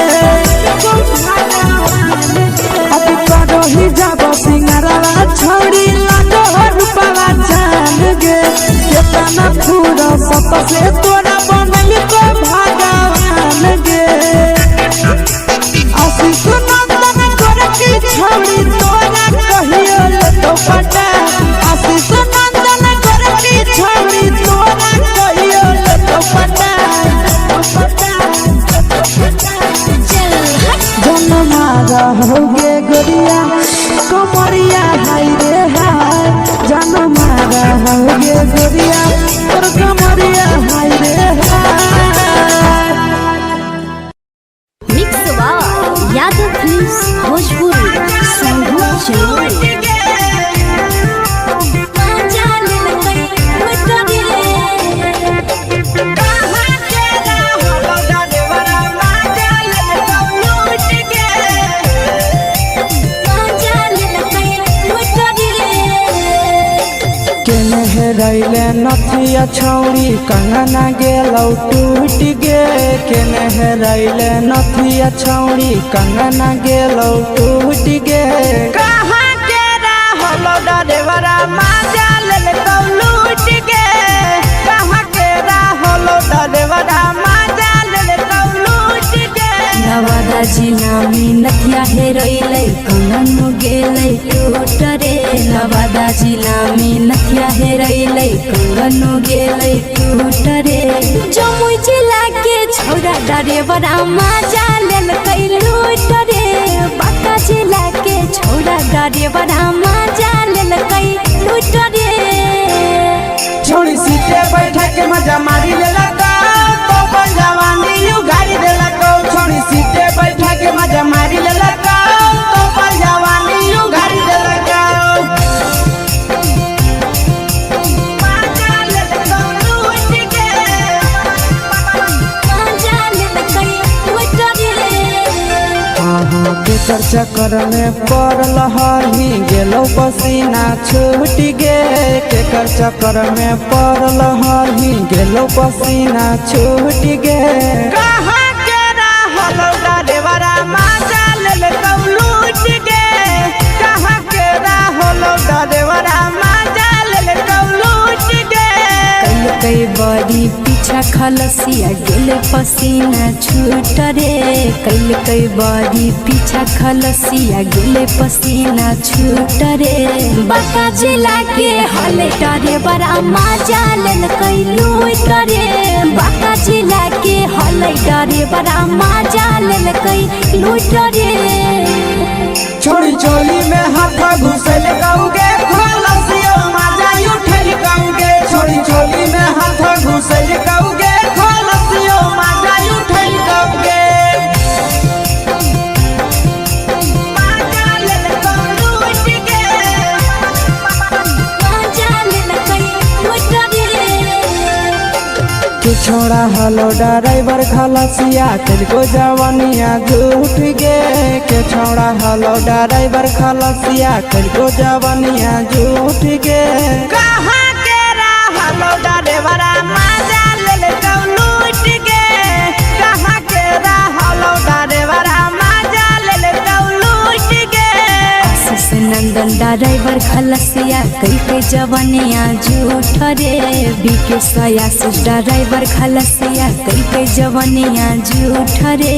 अब रही जब सिंगारा छौड़ी लाखो रुपया जान गे तना पूरा सत से तोरा बनल को भगवान गे आशीष नंदन कर की छौड़ी तोरा कहियो ले तो पटा आशीष नंदन कर की छौड़ी तोरा कहियो ले तो पटा जन मारा होगे गोरिया कमरिया हाय रे हाय जन मारा होगे गोरिया तोर कमरिया हाय रे हाय mix by Yadav films Bhojpuri संगीत चैनल रैले नथिया छौड़ी कंगना गेलौ टूट गे केने रैले नथिया छौड़ी कंगना गेलौ टूट गे कहाँ के रहलो डरेवरा माजा लेलकौ लूट गे कहाँ के रहलो डरेवरा माजा लेलकौ लूट गे नवादा जिला में नथिया हेरैलै कंगन गेलै टूट रे नवादा जिला में नथिया हेरैलै कंगन गेलै टूट रे जमुई जिला के छौरा डरेबरा मजा लेलकै लूट रे बांका जिला के छौरा डरेबरा मजा लेलकै लूट रे छोड़ी सीटे बैठा के मजा मारी लेला तो अपन जवानी यू गाड़ी देला को छोड़ी सीटे बैठा के मजा मारी लेला तो अपन जवानी यू गाड़ी देला को केकर चक्कर में पड़ल हही गेलो पसीना छूट गे केकर चक्कर में पड़ल हही गेलो पसीना छूट गे कहाँ के रहल डरेबरा मजा लेलकौ लूट गे कहाँ के रहल डरेबरा मजा लेलकौ लूट गे कई बड़ी पीछा खलसिया गेले पसीना छूट रे कई बड़ी पीछा खलसिया गेले पसीना छूट रे बांका जिला के हले डरे बड़ा मजा लेलकै लूट रे बांका जिला के हले डरे बड़ा मजा लेलकै लूट रे छोड़ी चोली में हाथ घुसल कौगे खलसियो मजा उठल कौगे छोड़ी चोली में हाथ घुसल कौगे खलसियो मजा उठल कौगे मजा लेलकौ लूट गे मजा लेलकै लूट रे के छोड़ा हलो ड्राइवर खलसिया तेलको जवानिया झूठ गे के छोड़ा हलो ड्राइवर खलसिया तेलको जवानिया झूठ गे कहाँ के रहल डरेबरा मजा लेलकौ लूट गे कहाँ के रहल डरेबरा मजा लेलकौ लूट गे आशीष नंदन ड्राइवर खलसिया कई जवानिया झूठ रे बीके आशीष ड्राइवर खलसिया कई जवानिया झूठ रे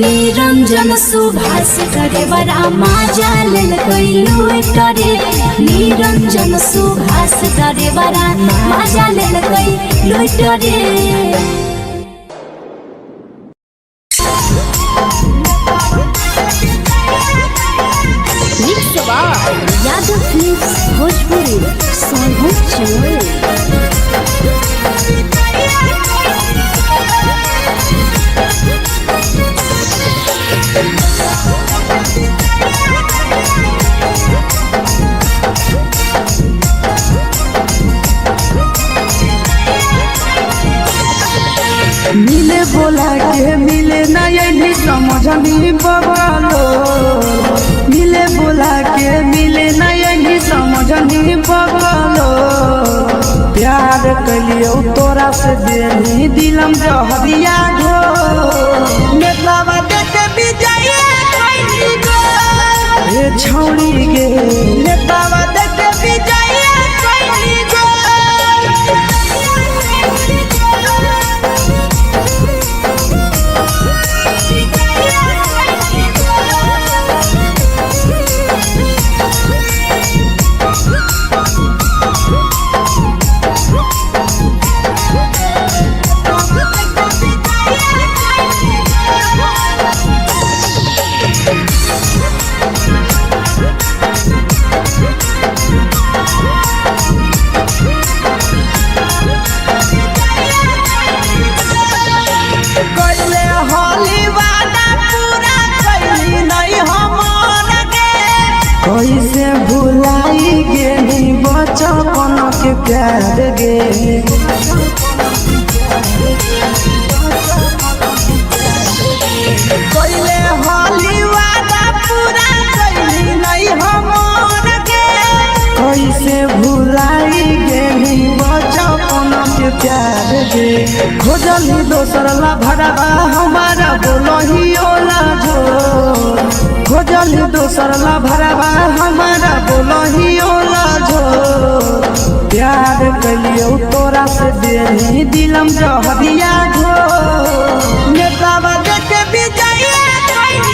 निरंजन सुभाष ड्राइवरा मजा लेलकै लूट रे निरंजन सुभाष ड्राइवरा मजा लेलकै लूट रे यादव फिल्म्स भोजपुरी सोनू चोर मिले बोला के मिले नहीं समझनी बगलो मिले बोला के मिले नहीं समझनी बगलो प्यार कलियो तोरा से देनी दिलम जहरिया घो नेतवा देख विजय कैली गो ए छौड़ी गे नेतवा देख विजय कैली गो कैसे भुलाई गेली बचपन के प्यार गे कैले होली वादा पूरा कैली नहीं हमर गे कैसे भुलाई गेली बचपन के प्यार गे खोजली दोसर ला भरवा हमारा बोलही ओला झोर खोजली दोसर ला भरवा हमारा बोलही ओला झोर प्यार कलियो तोरा से देनी दिलम जहरिया घो नेतावा देख विजय कैली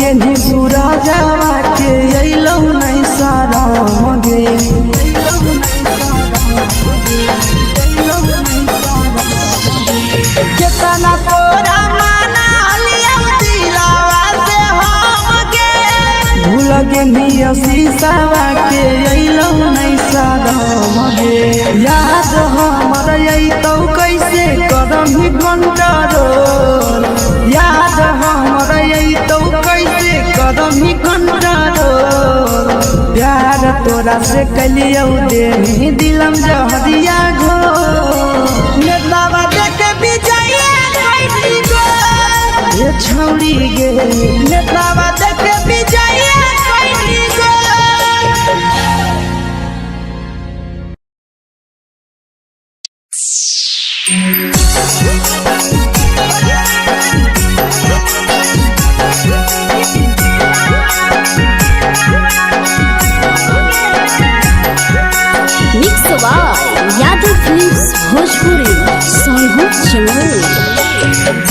पेनी पूरा जावा के अइलौ नहीं सारा मगे केतना तोरा माना लिया दिलावा से हमके भूल गेनी शीशावा के अइलौ नहीं सारा मगे याद हमर अइतौ कैसे करही कंट्रोल याद हमर अइतौ कैसे करही कंट्रोल प्यार तोरा से कलियौ देनी दिलम जहरिया घो नेतावा देखे विजया कैसी गो ये छौड़ी गे नेतावा देखे विजया कैसी गो mix by Yadav films Bhojpuri Sonu Chamoli.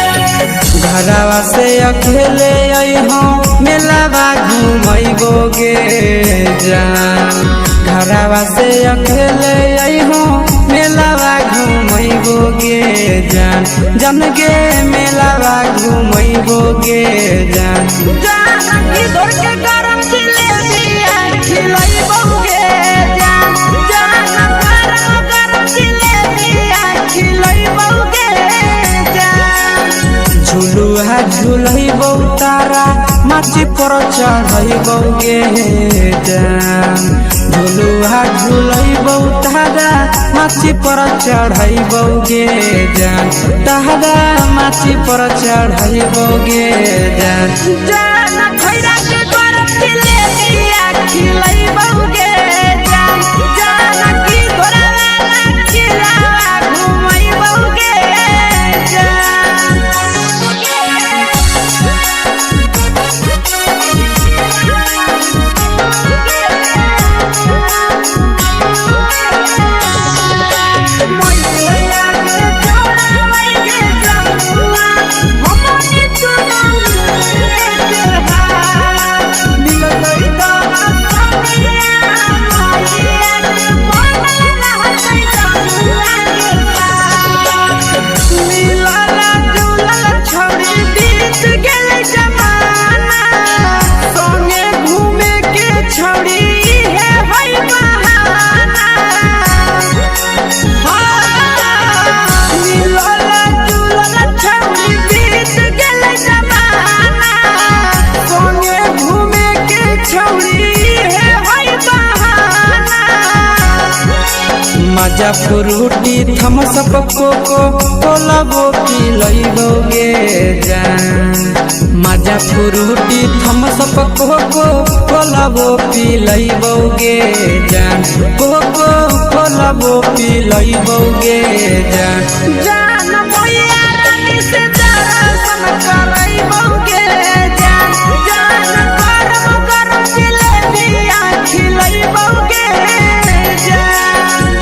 घरवा से अकेले अइहो मेलावा घुमैबोगे जान घरवा से अकेले अइहो मेलावा घुमैबोगे जान जन गे मेलावा घुमैबोगे जान जानकी दौड़ के गरम जिलेबिया खिलैबोगे जान गरम जिलेबिया खिलैबोगे जान झुलुहा झुलैबौ तारा माची पर चढ़ैबोगे जान झुलुहा झुलैबौ तारा माची पर चढ़ैबोगे जान तारा माची पर चढ़ैबोगे जान खैरा के गरम जिलेबिया खिलैबोगे जान जानकी घोड़ावाला खिलावा घुमैबोगे जान मजा फ्रूटी थम्सअप कोको कोलाबो पिलैबोगे जान मजा फ्रूटी थम्सअप कोको कोलाबो पिलैबोगे जान कोको कोलाबो पिलैबोगे जान जान मोया रानी से दर्शन करैबोगे जान गरम गरम जिलेबिया खिलैबोगे जान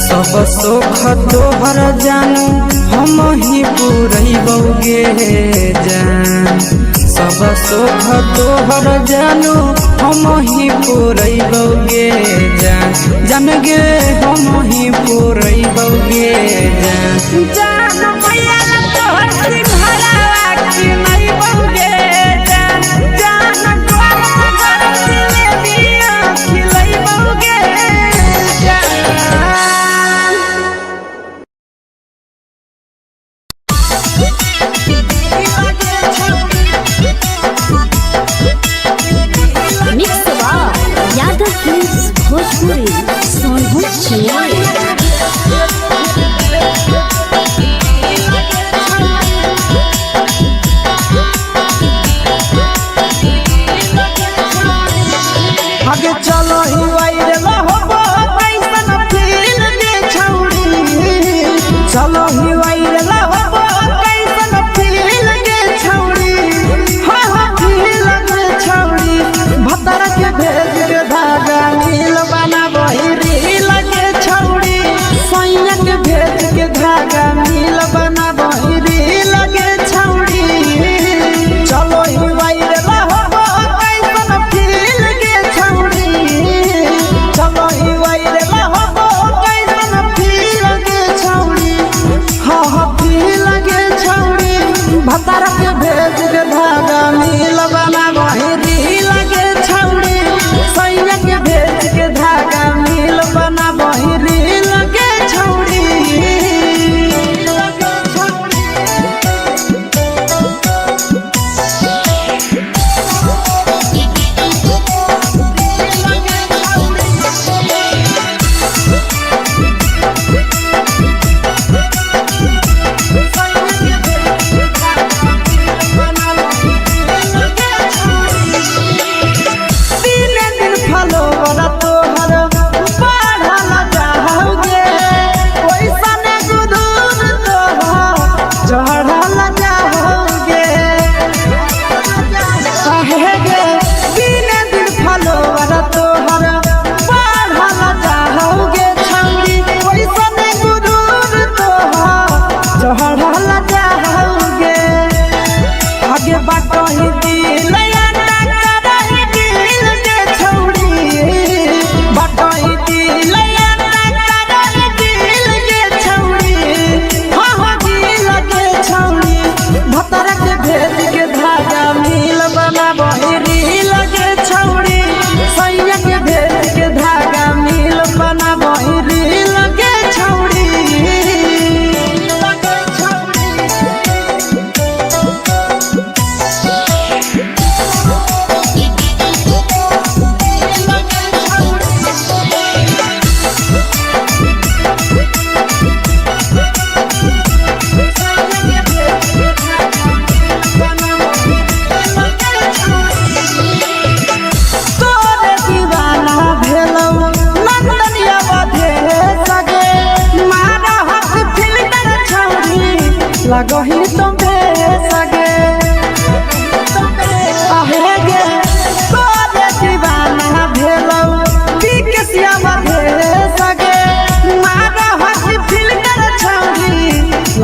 सब सुख तोहर जानू हम ही पुरैबोगे जान सब सुख तोहर जानू हम ही पुरैबोगे जान जान गे हम ही पुरैबोगे जान जान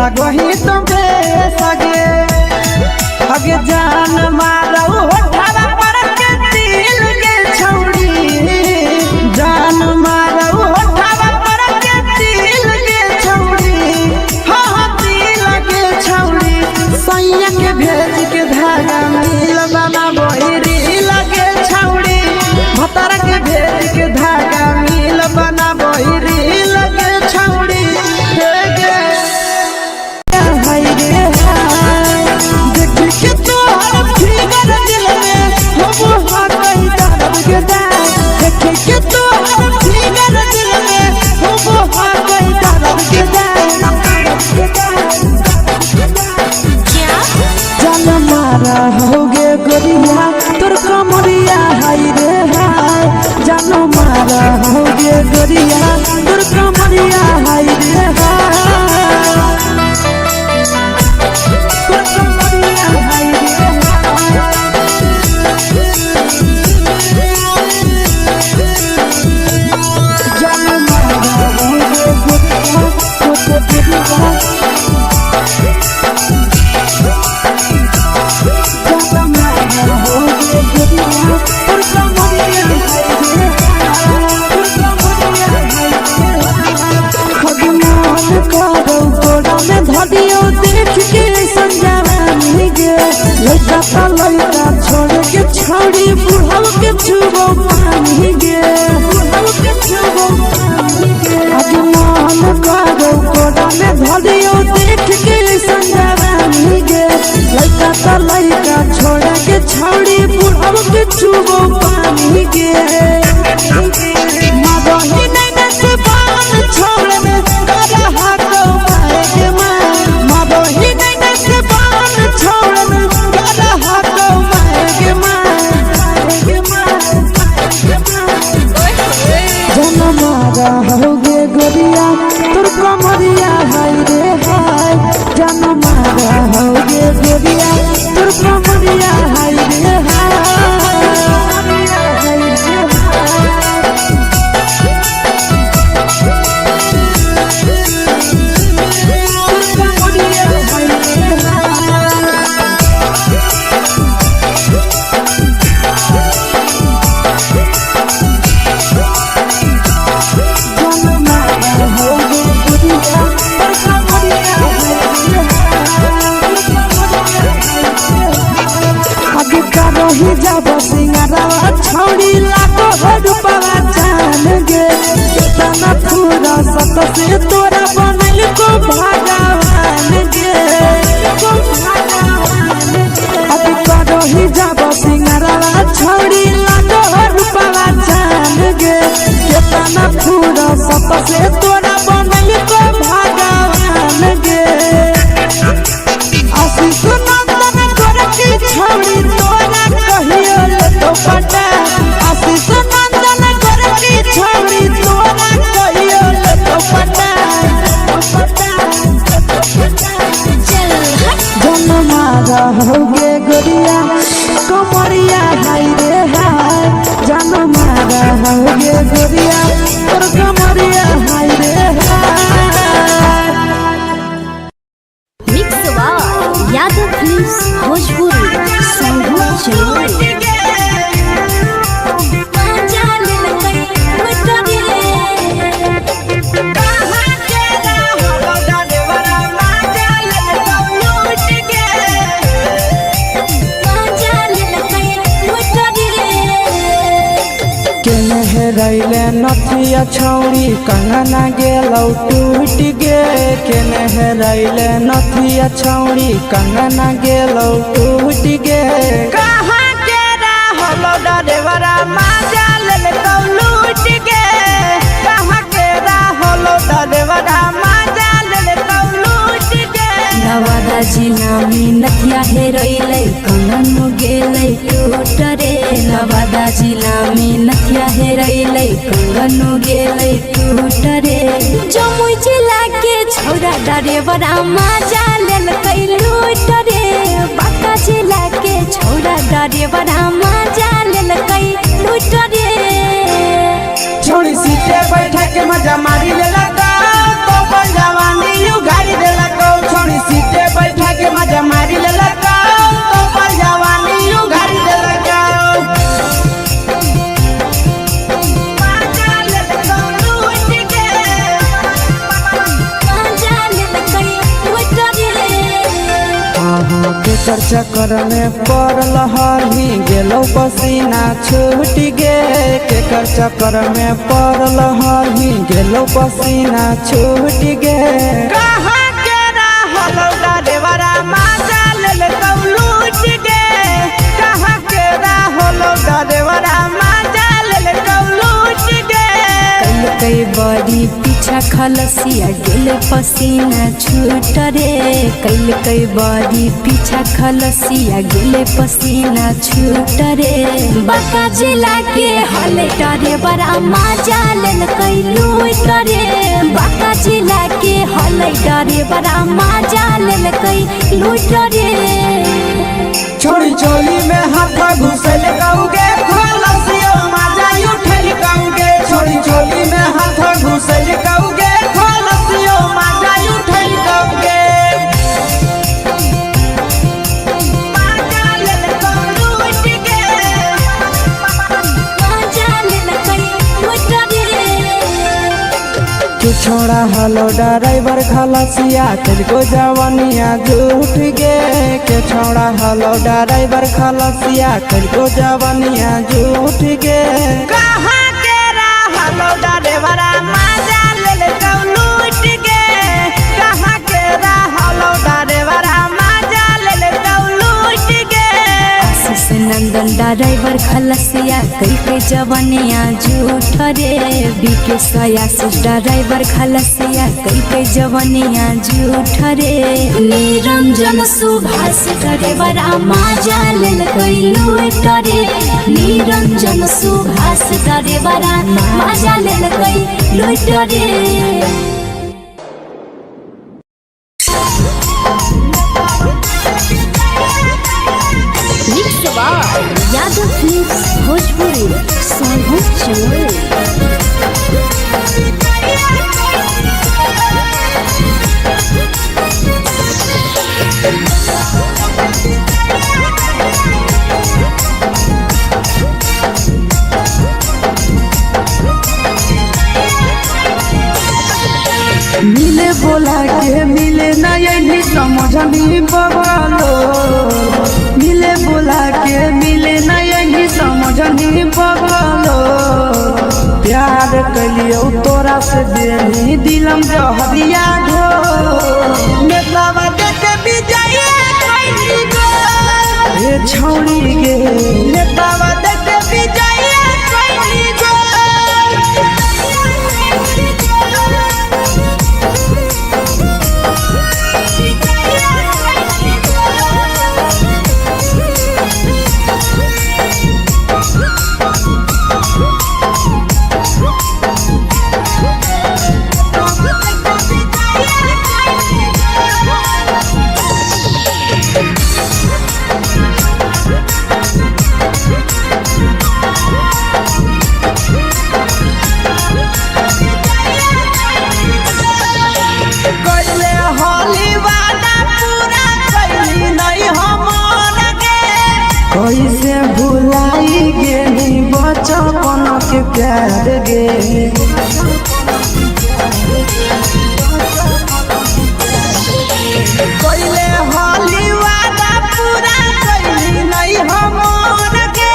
लगो ही तुम सगे अगे जान मारो होठवा पर के दिल के छौड़ी जान मारो होठवा पर के दिल के छौड़ी हाँ दिल के छौड़ी सैया के भेज के धागा मिल बना बोरी लगे छौड़ी भतर के भेज के धागा मिल बना बोरी लगे छौड़ी के तो हर फिगर दिल में हो हाँ कहीं दर्द के देखे के तो हर फिगर दिल में हो हाँ कहीं दर्द के जान मारा होगे गोरिया तोर कमरिया हाय रे हाय जान मारा होगे गोरिया तोर कमरिया हाय रे हाय लड़का छोड़ के छौड़ी बुढ़ाव के छुबो पानी गे बुढ़ाव के छुबो पानी गे आज मन करो कोड़ा में धरियो देख के संजवानी गे लड़का छोड़ के छौड़ी बुढ़ाव के छुबो पानी गे मदही नहीं से बान छोड़ में करा हाथो मारे के मां मदही नहीं से बान छोड़ में करा हाथो मारे के मां जन मारा होगे गोरिया तोर कमरिया हाय रे हाय जन मारा होगे गोरिया तोर कमरिया हाय रे ही जब सिंगारा छौड़ी लाखो रुपवा जान गे कितना पूरा सत से तोरा बनल को भगवान गे अभी करो ही जब सिंगारा छौड़ी लाखो रुपवा जान गे कितना पूरा सत से तोरा बनल को भगवान गे आशीष नंदन करती छौड़ी तोरा कहियो तो पटा आशीष नंदन करती छौड़ी तोरा कहियो तो पटा जन मारा होगे गोरिया कमरिया हाय रे हाय जन मारा होगे गोरिया तोर कमरिया हाय रे हाय मिक्स यादव फिल्म्स भोजपुरी संगीत चलो रैले नथिया छौड़ी कंगना गेलौ टूट गे केने रैले नथिया छौड़ी कंगना गेलौ टूट गे कहाँ के रहलो डरेवरा माजा लेलकौ लूट गे कहाँ के रहलो डरेवरा माजा लेलकौ लूट गे नवादा जिला में नथिया हेरैलै कंगन गेलै टूट रे नवादा जिला में नथिया हेरैलै कंगन गेलै टूट रे जमुई जिला के छौरा डरेवरा माजा लेलकै लूट रे बांका जिला के छौरा डरेवरा माजा लेलकै लूट रे छोड़ी सीटे बैठा के मजा मारी लेलकौ तो जवानी यू गाड़ी देलकौ चक्कर में पड़ल हली गेलो पसीना छूट गे केकर चक्कर में पड़ल हली गेलो पसीना छूट गे कहाँ के रहलो डरेवरा माजा लेल लूट गे कहाँ के रहलो डरेवरा माजा लेल लूट गे कई बड़ी पीछा खलसिया गेल पसीना छूट रे कई बड़ी पीछा खलसिया गेल पसीना छूट रे बाका जिला के हले डरे बड़ा मजा लेल कई लूट रे बाका जिला के हले डरे बड़ा मजा लेल कई लूट रे छोड़ी चोली में हाथ घुसल गाऊगे खलसियो माजा उठल गाऊगे छोड़ी चोली में हाथ घुसल गाऊगे खलसियो माजा उठल गाऊगे माजा लेल लूट गे मजा लेल कई लूट रे तू छोड़ा हलो ड्राइवर खलसिया तुझको जवानिया झूठ गे के छोड़ा हलो ड्राइवर खलसिया तुझको जवानिया झूठ गे कहाँ के रहलो डरेवरा माजा लेल लूट गे कहाँ के रहलो डरेवरा माजा लेल लूट गे आशीष नंदन ड्राइवर खलसिया कई जवनिया झूठ रे बीके आशीष ड्राइवर खलसिया कई जवनिया झूठ रे निरंजन सुभाष ड्राइवरा मजा लेल कई लूट रे निरंजन सुभाष ड्राइवरा मजा लेल कई लूट रे यादव फिल्म्स भोजपुरी सोनू चोर मिले बोला के मिले ना यही समझनी बवालो मिले बोला के मिले ना यही समझनी बवालो प्यार कलियो तोरा से देनी दिलम जहरिया घो नेतावा देखे विजय कैली गो ए छौड़ी गे नेतावा देखे विजय कैली गो कैसे भुलाई गेली बचपन के प्यार गे कैले होली वादा पूरा कैली नहीं हमर गे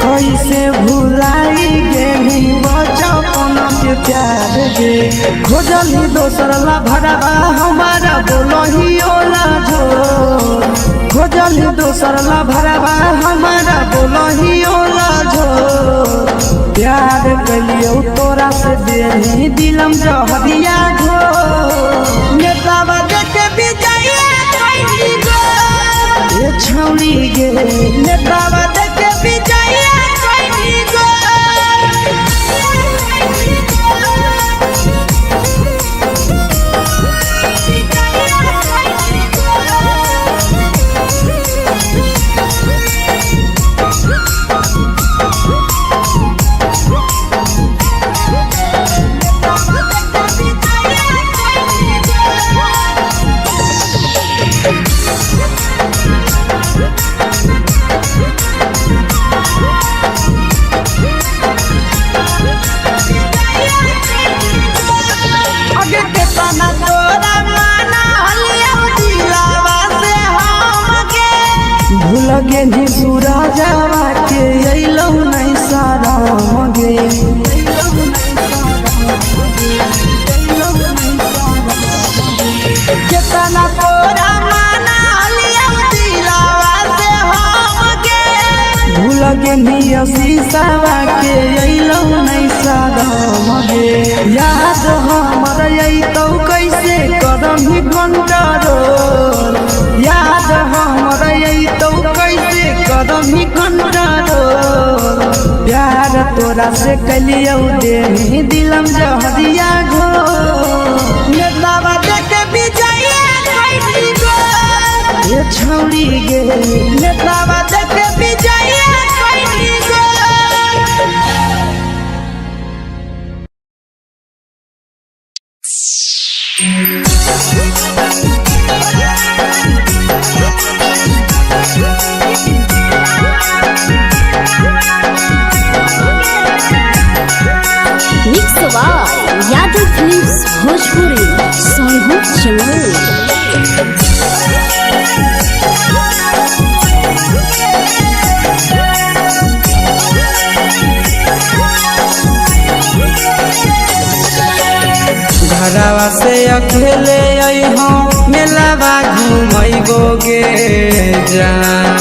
कैसे भुलाई गेली बचपन के प्यार गे खोजली दोसर ला भरवा हमारा बोलही ओला जो खोजली दोसर ला भरवा हमारा बोलही ओला जो प्यार कलियो तोरा से देनी दिलम जहरिया घो नेतावा देखे विजय कैली गो ए छौड़ी गे नेतावा देखे विजय कैली गो जावा के अइलौ नहीं शरम गे केतना तोरा माना लिया दिलावा से हम गे भूल गे निया शीशावा के अइलौ नहीं शरम गे याद हमर अइतौ कैसे करम कंट्रोल याद हमर अइतौ कैसे करम कंट्रोल प्यार तोरा से कलियौ देनी दिलम जहरिया घो नेतावा देखे विजय कैली गो ये छौड़ी गे नेतावा देखे विजय कैली गो mix by Yadav films Bhojpuri Sonu चमन। घरवा से अकेले अइहो मेलावा घूमैबो गे जान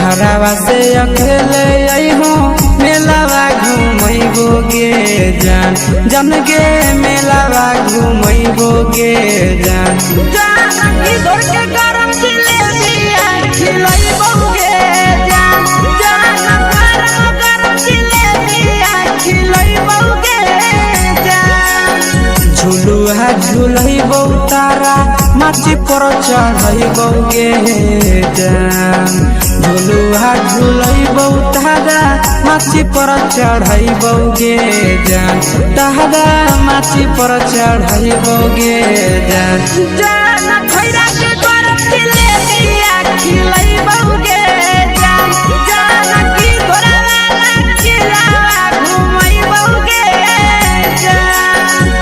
घरवा से अकेले अइहो मेलावा घूमैबो गे जान जन गे मेलावा घूमैबो गे जान जानकी दौड़ के गरम जिलेबिया खिलैबो गे जान जान गरम जिलेबिया खिलैबो गे जान झुलुहा झुलैबो तारा माची पर चढ़ैबो गे जान झुलुहा झुलैबो तारा माची पर चढ़ैबो गे जान तारा माची पर चढ़ैबो गे जान जान खैरा के गरम जिलेबिया खिलैबो गे जान जानकी तोरा वाला खिलावा घुमैबो गे जान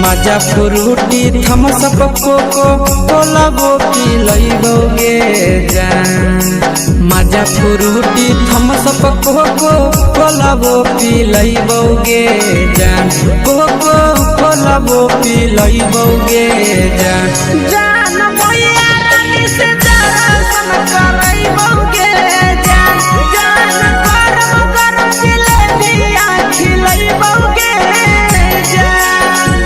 मजा फ्रूटी थम्स अप कोको कोला वो पी लइबो गे जान मजा फ्रूटी थम्स अप कोको कोला वो पी लइबो गे जान कोको कोला वो पी लइबो गे जान जान भैया रानी से दर्शन करैबो गे जान जान गरम गरम जिलेबिया खिलैबो गे जान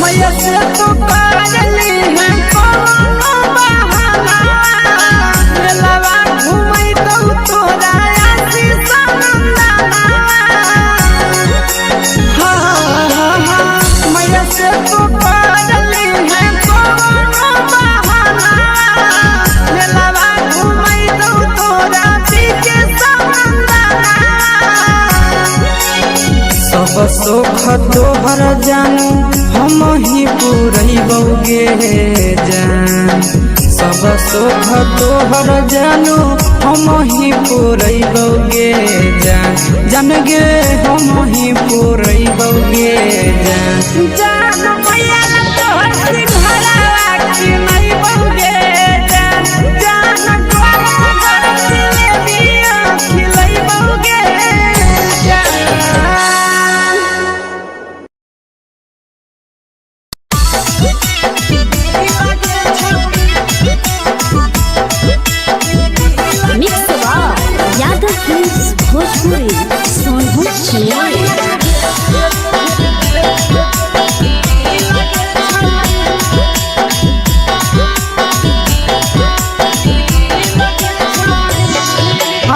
मैया से तो पागली है कोनो बहाना मेलावा घूमै तो तोरा आसी सनंदाना मैया से तो पागली है कोनो बहाना मेलावा घूमै तो तोरा पीके सनंदाना सब सुख तोहर जानू हम ही पुरैबो गे जान सब सुख तोहर जानू हम ही पुरैबो गे जान जान गे हम ही पुरैबो गे जान जान भैया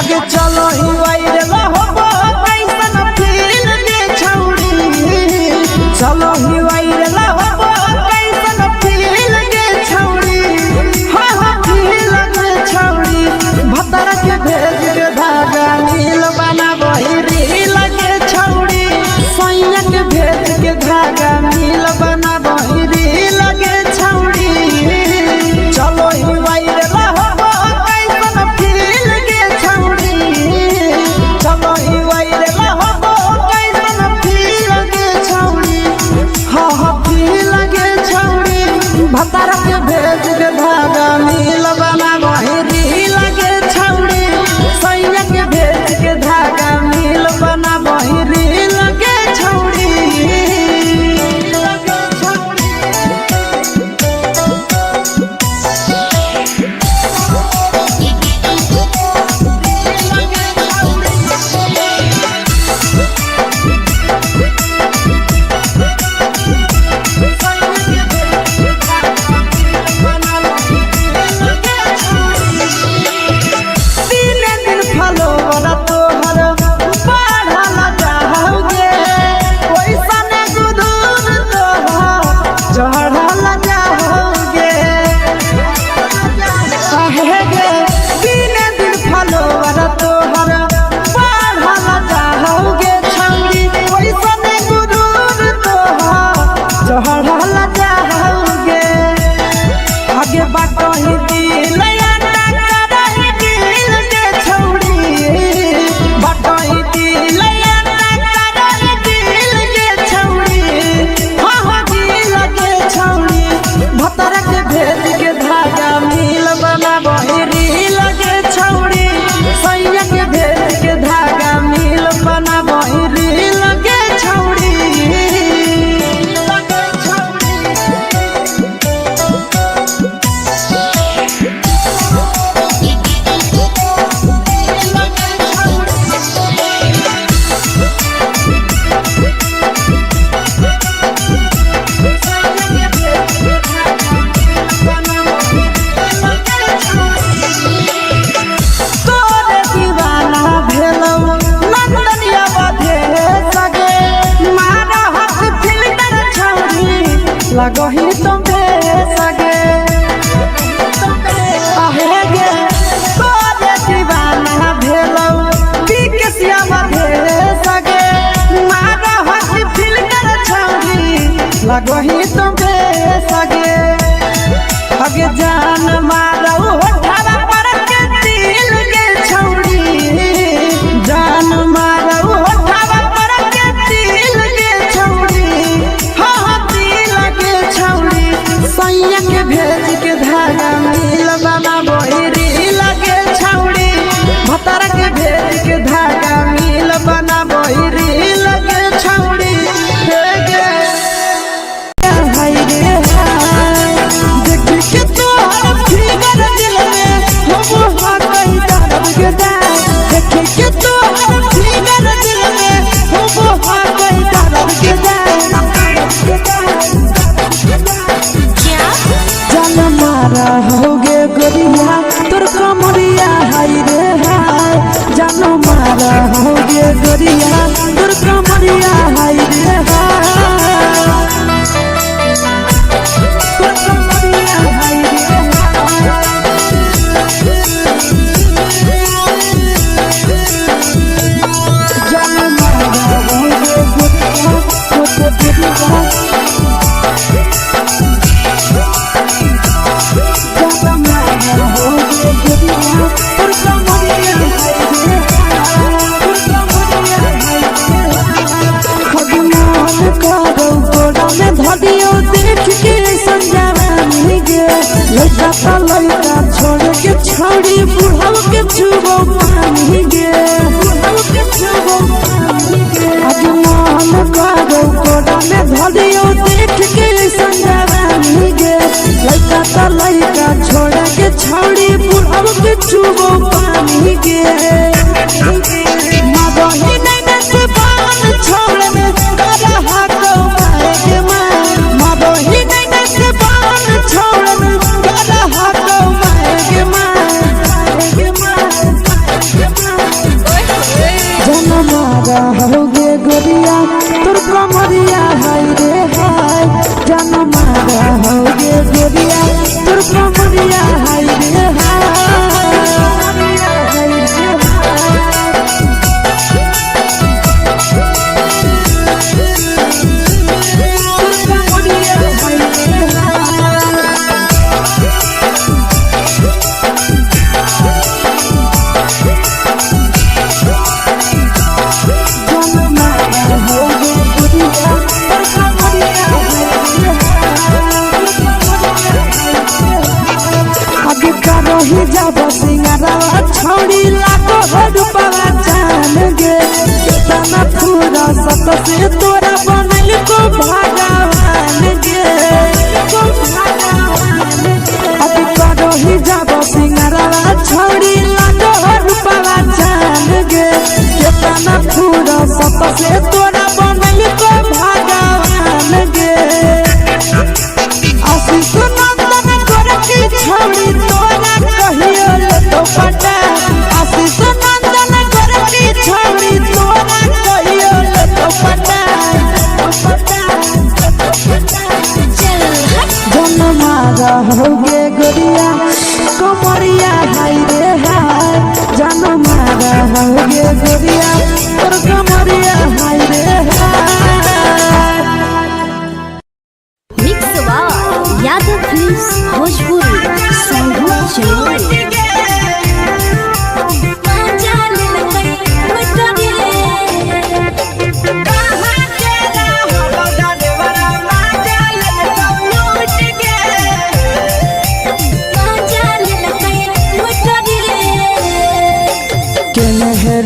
आगे चलो ही वायरल हो कैसन फील के छौड़ी चलो ही वायरल हो कैसन फील के छौड़ी हाँ हाँ फील के छौड़ी भतर के भेज के धागा नील बना बहिरी लगे छौड़ी सैया के भेज के धागा नील बना बहिरी लगे छौड़ी चलो ही वायरल हो कैसन फील के छौड़ी चलो ही वायरल हो कैसन फील के छौड़ी हाँ हाँ फील के छौड़ी भतर के भेज के धागा नील बना बहिरी लगे छौड़ी सैया के भेज के धागा नील बना बहिरी लगे छौड़ी आगे बाटो ही दिल छौड़ी बाटो ही दिल के छौड़ी हाँ हाँ दिल के छौड़ी भतर के भेज के धागा मिल बना बहिरी लगे छौड़ी सैया के भेज के धागा मिल बना बहिरी लगे छौड़ी लगो ही तुम सगे आहे गे तोरे दीवाना भेलो बिकसिया भेल सगे मारा हंसी फिल्टर छौड़ी लगो ही तुम सगे आगे जान मारो होठवा पर के दिल के छौड़ी जान मारो होठवा पर के दिल के छौड़ी हाँ हाँ सैया के भेज के धागा मिल बना बहिरी लगे छौड़ी भतर के भेज के धागा मिल बना बहिरी लगे छौड़ी हाय रे देख के तोहर फिगर दिल में हम हाथ दर्द के देख के तोहर फिगर दिल में हम हाथ दर्द के जान मारा होगे गोरिया तोर कमरिया हाय रे हाय जान मारा होगे गोरिया तोर कमरिया हाय रे हाय तोर कमरिया हाय रे जान मारा होगे गोरिया तोर कमरिया धदियो देख के संजावानी गे लइका त लइका छोड़ के छौड़ी बुढ़ाव के छुबो पानी गे बुढ़ाव के छुबो पानी गे आज मन करो कोडा में धदियो देख के संजावानी गे लइका त लइका छोड़ के छौड़ी बुढ़ाव के छुबो पानी गे मदही नहीं से बान छोड़ में करा हाथ मारे मदही नहीं से बान छोड़ में करा हाथ मारे रही जब सिंगारवा छौड़ी लाखो रुपवा जान गे कितना पूरा सत से तोरा बनल को भगवान गे अभी रही जब सिंगारवा छौड़ी लाखो रुपवा जान गे कितना पूरा सत से तोरा बनल को भगवान गे आशीष नंदन गोरखी छौड़ी तोरा कहियो तो पटा आशीष नंदन गोरखी छौड़ी तोरा कहियो तो पटा जन्मा रहोगे गोरिया कमरिया हाय रे हाय जन्मा रहोगे गोरिया और कमरिया हाय रे हाय। यादव फिल्म्स भोजपुरी संगीत चैनल।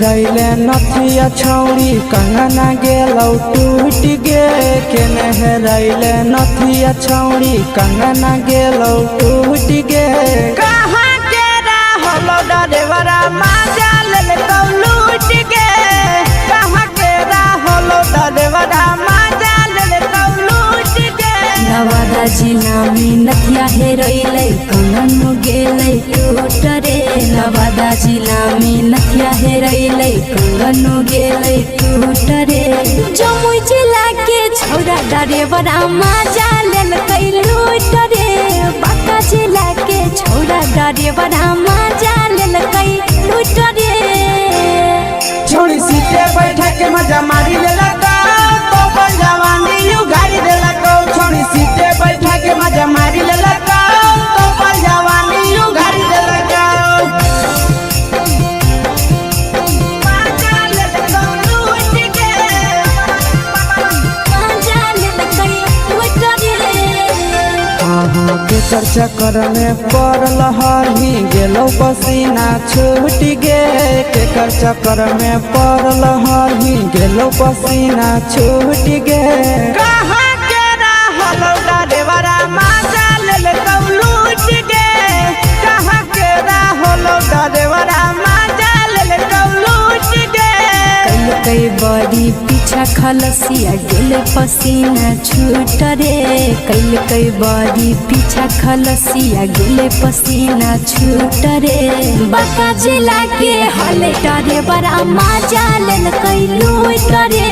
रैले नथिया छौड़ी कंगना गेलौ टूट गे केने रैले नथिया छौड़ी कंगना गेलौ टूट गे कहाँ के रहलो डरेवरा माजा लेलकौ लूट गे कहाँ के रहलो डरेवरा माजा लेलकौ लूट गे नवादा जिला में नथिया हेरोइलै कंगन गेलै टूट रे नवादा जिला में नथिया हेरोइलै कंगन गेलै टूट रे जमुई जिला के छौड़ा डरेवरा माजा लेलकै लूट रे बांका जिला के छौड़ा डरेवरा माजा लेलकै लूट रे छोड़ी सीटे बैठा के मजा मारी लेलकौ तो जवानी यू गाड़ी देलकौ छोड़ी सीटे बैठा के मजा मारी लेलकौ तो जवानी यू गाड़ी देलकौ के चर्चा कर में पड़ल हही गेलो पसीना छूट गे के चर्चा कर में पड़ल हही गेलो पसीना छूट गे कहाँ के रहलो डरेवरा माजा लेलकौ लूट गे कहाँ के रहलो डरेवरा माजा लेलकौ लूट गे कई बड़ी पीछा खलसिया गेले पसीना छूट रे कई बड़ी पीछा खलसिया गेले पसीना छूट रे बांका जिला के हले डरे बड़ा माजा लेलकै लूट रे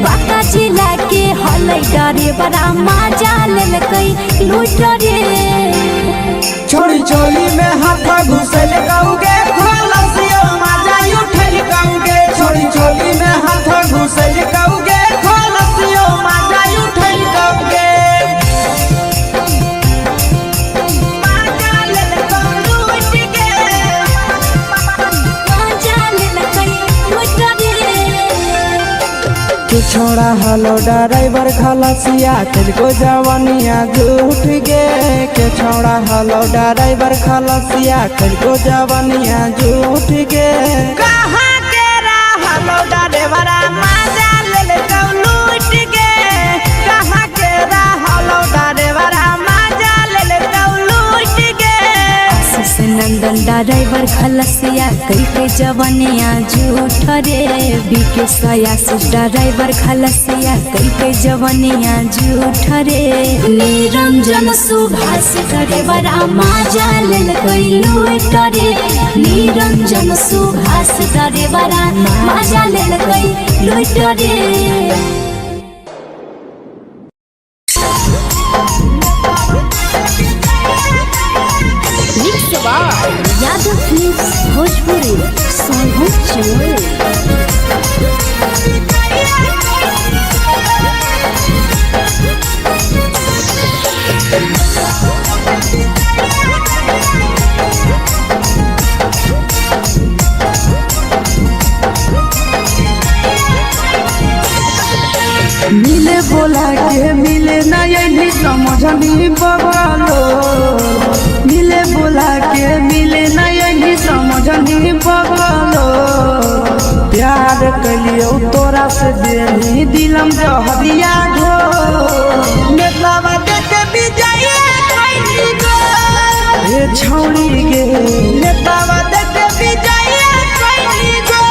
बांका जिला के हले डरे बड़ा माजा लेलकै लूट रे छोड़ी चोली में हाथ घुसल गौगे खलसियो माजा उठल गौगे छोड़ी चोली में हाथ घुसल गौगे खलसियो माजा उठल गौगे माजा लेलकौ लूट गे माजा लेलकै लूट रे के छोड़ा हलो ड्राइवर खलसिया तेलको जवानिया झूठ गे के छोड़ा हलो ड्राइवर खलसिया तेलको जवानिया झूठ गे कहाँ के रहलो डरेवरा माजा लेलकौ लूट गे कहाँ के रहलो डरेवरा माजा लेलकौ लूट गे आशीष नंदन ड्राइवर खलसिया कई जवानिया झूठ रे बीके आशीष ड्राइवर खलसिया कई जवानिया झूठ रे निरंजन सुभाष ड्राइवरा माजा लेलकै लूट रे निरंजन सुभाष ड्राइवरा माजा लेलकै लूट रे यादव फिल्म्स भोजपुरी संगीत चैनल। मिले बोला के मिले नहीं समझनी बबलो मिले बोला मिला के मिले नहीं समझनी पगलो प्यार कलियो तोरा से देनी दिलम जहरिया घो नेतावा देखे विजय कैली गो ए छौड़ी गे नेतावा देखे विजय कैली गो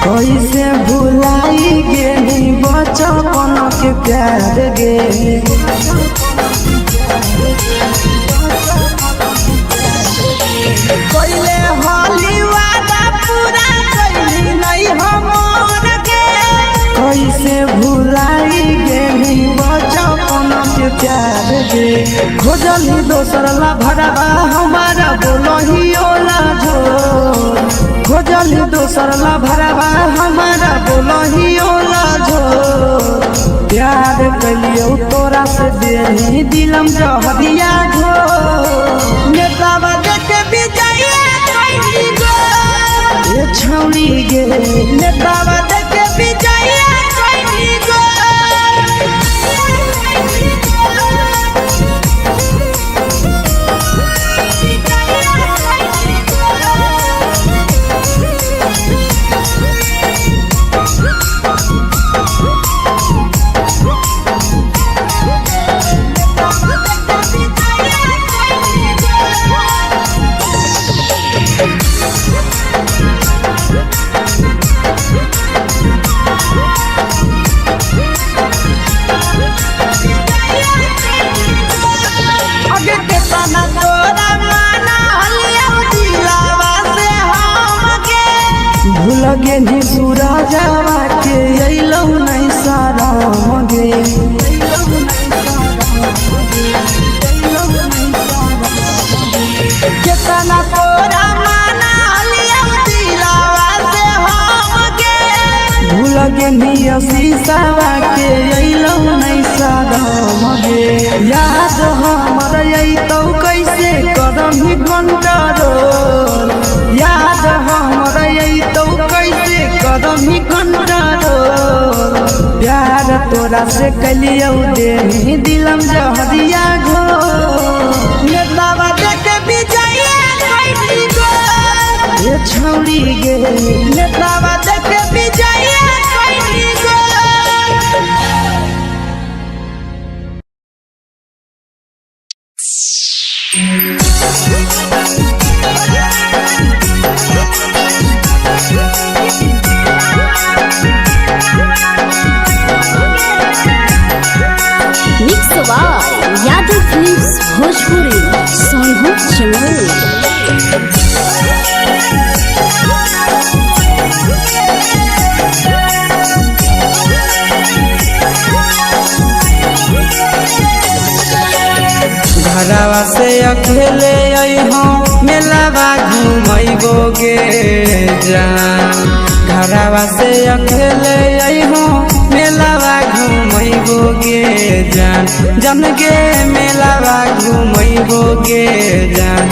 कैसे भुलाई गेली बचपन के प्यार गे कैले होली वादा पूरा कैली नहीं हमर गे कैसे भुलाई गेली बचपन के प्यार गे खोजली दोसर ला भरवा हमारा बोलही ओला जो खोजली दोसर ला भरवा हमारा बोलही ओला जो प्यार कलियो तोरा से देनी दिलम जहरिया घो नेतावा देखे विजय कैली गो ए छौड़ी गे नेतावा देखे विजय कैली गो लगे नी सूरजवा के अइलौ नहीं सारा मगे केतना तोरा माना लिया दिलावा से हमके भूल गे नी शीशावा के अइलौ नहीं सारा मगे याद हमर अइतौ कैसे करम ही कंट्रोल याद हमर अइतौ कैसे कदम ही कंट्रोल प्यार तोरा से कलियो देनी दिलम जहरिया घो नेतावा देखे विजय कैली गो ए छौड़ी गे नेतावा देखे विजय कैली गो यादव फिल्म्स भोजपुरी सोनभद्र चैनल घरवा से अकेले अइहो मेलावा घूमैबो गे जान घरवा से अकेले अइहो मेलावा घूमैबो गे जान जन गे मेलावा घूमैबो गे जान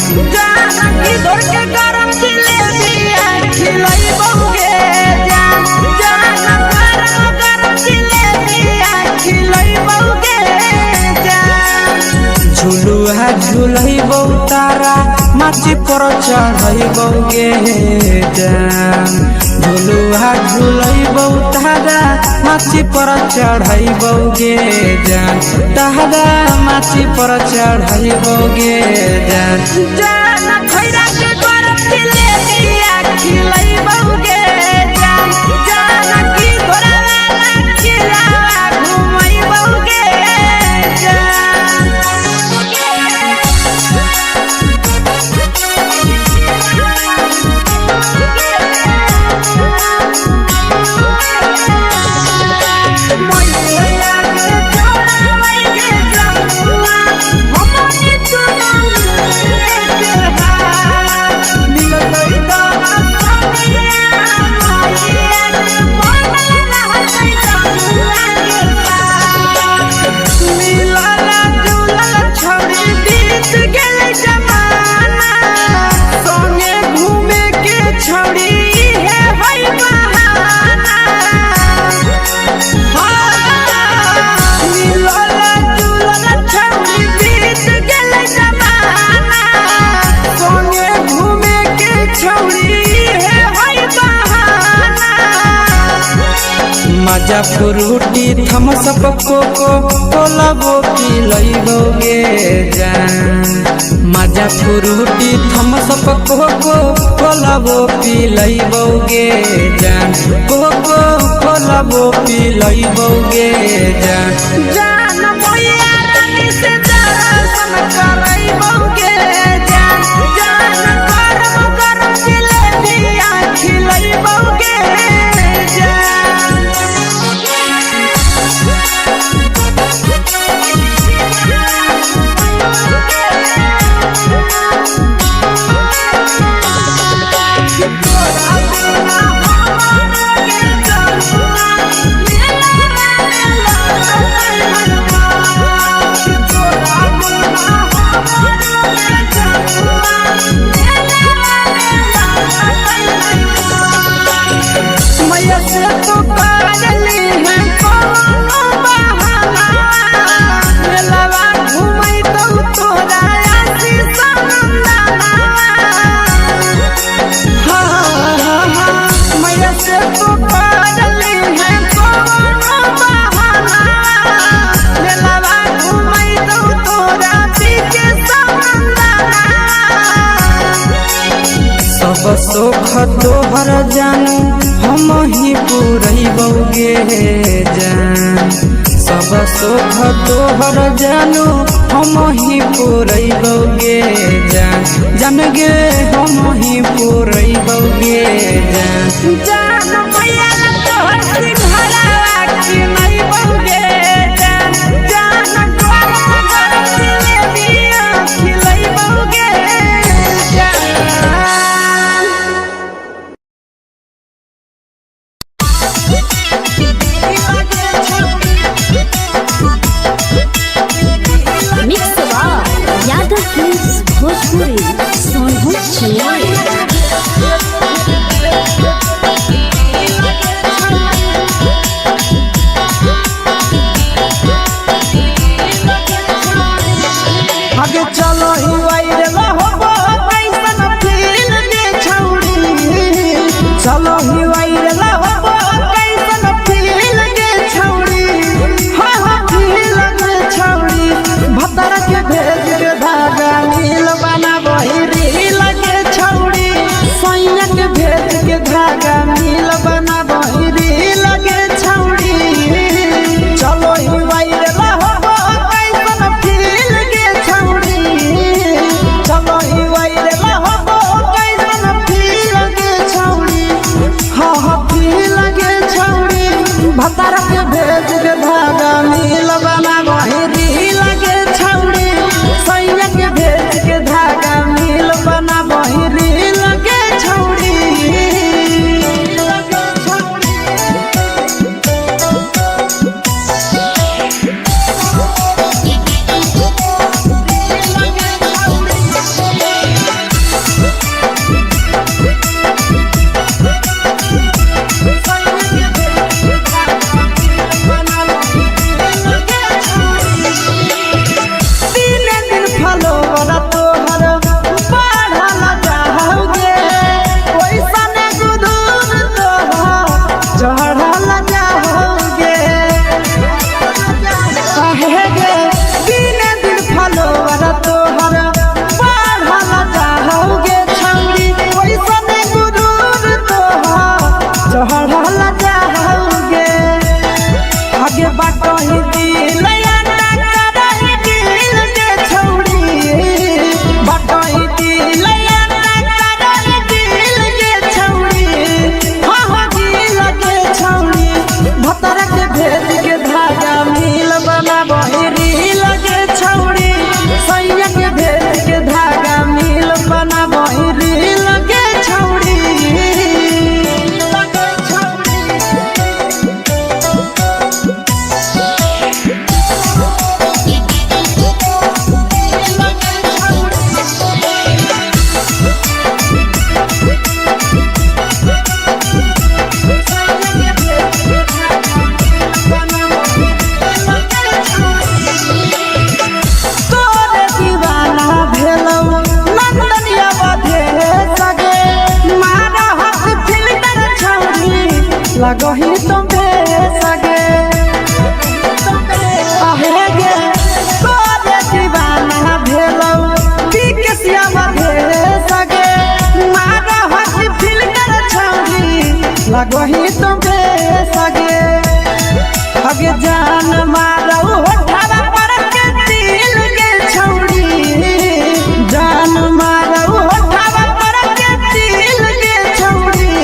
इधर के गरम जिलेबिया खिलैबो गे जान गरम जिलेबिया खिलैबो गे जान झुलुहा झुलैबो तारा माची पर चढ़ैबो गे जान झुलुहा झुलैबो तारा माची पर चढ़ैबो गे जान तारा माची पर चढ़ैबो गे जान खैरा के गरम जिलेबिया खिलैबो गे जान की घोड़ा वाला खिलावा घुमैबो गे जान मजा फ्रूटी थमसप कोको कोला वो पी लइबोगे जान मजा फ्रूटी थमसप कोको कोला वो पी लइबोगे जान कोको कोला वो पी लइबोगे जान जान भैया रानी से दर्शन करइबोगे जान जान गरम गरम जिलेबिया खिलइबोगे जान सोख तोहर जानू हम ही पूरइबोगे जान सब सोख तोहर जानू हम ही पूरइबोगे जान जान गे हम ही पूरइबोगे जान जान भैया तोहर सिंघाड़ा खिलइबोगे जान जान गरम गरम जिलेबिया खिलइबोगे जान मिक्स यादव फिल्म्स भोजपुरी सोनू चिन्मय। आगे चलो ही वायरल होबो कैसन फील के छौड़ी चलो ही वायरल होबो कैसन फील के छौड़ी हां हां फील के छौड़ी भतर के भेज के धागा नील बनाबो रील के छौड़ी सैया के भेज के धागा नील बनाबो रील के छौड़ी चलो ही वायरल होबो कैसन फील के छौड़ी चलो ही वायरल होबो कैसन फील के छौड़ी हां हां फील के छौड़ी भतर के भेज के धागा नील बनाबो रील के छौड़ी सैया के भेज के धागा नील बनाबो रील के छौड़ी लगही तो बेसगे अगे जान मारो होठवा पर के दिल के छौड़ी जान मारो होठवा पर के दिल के छौड़ी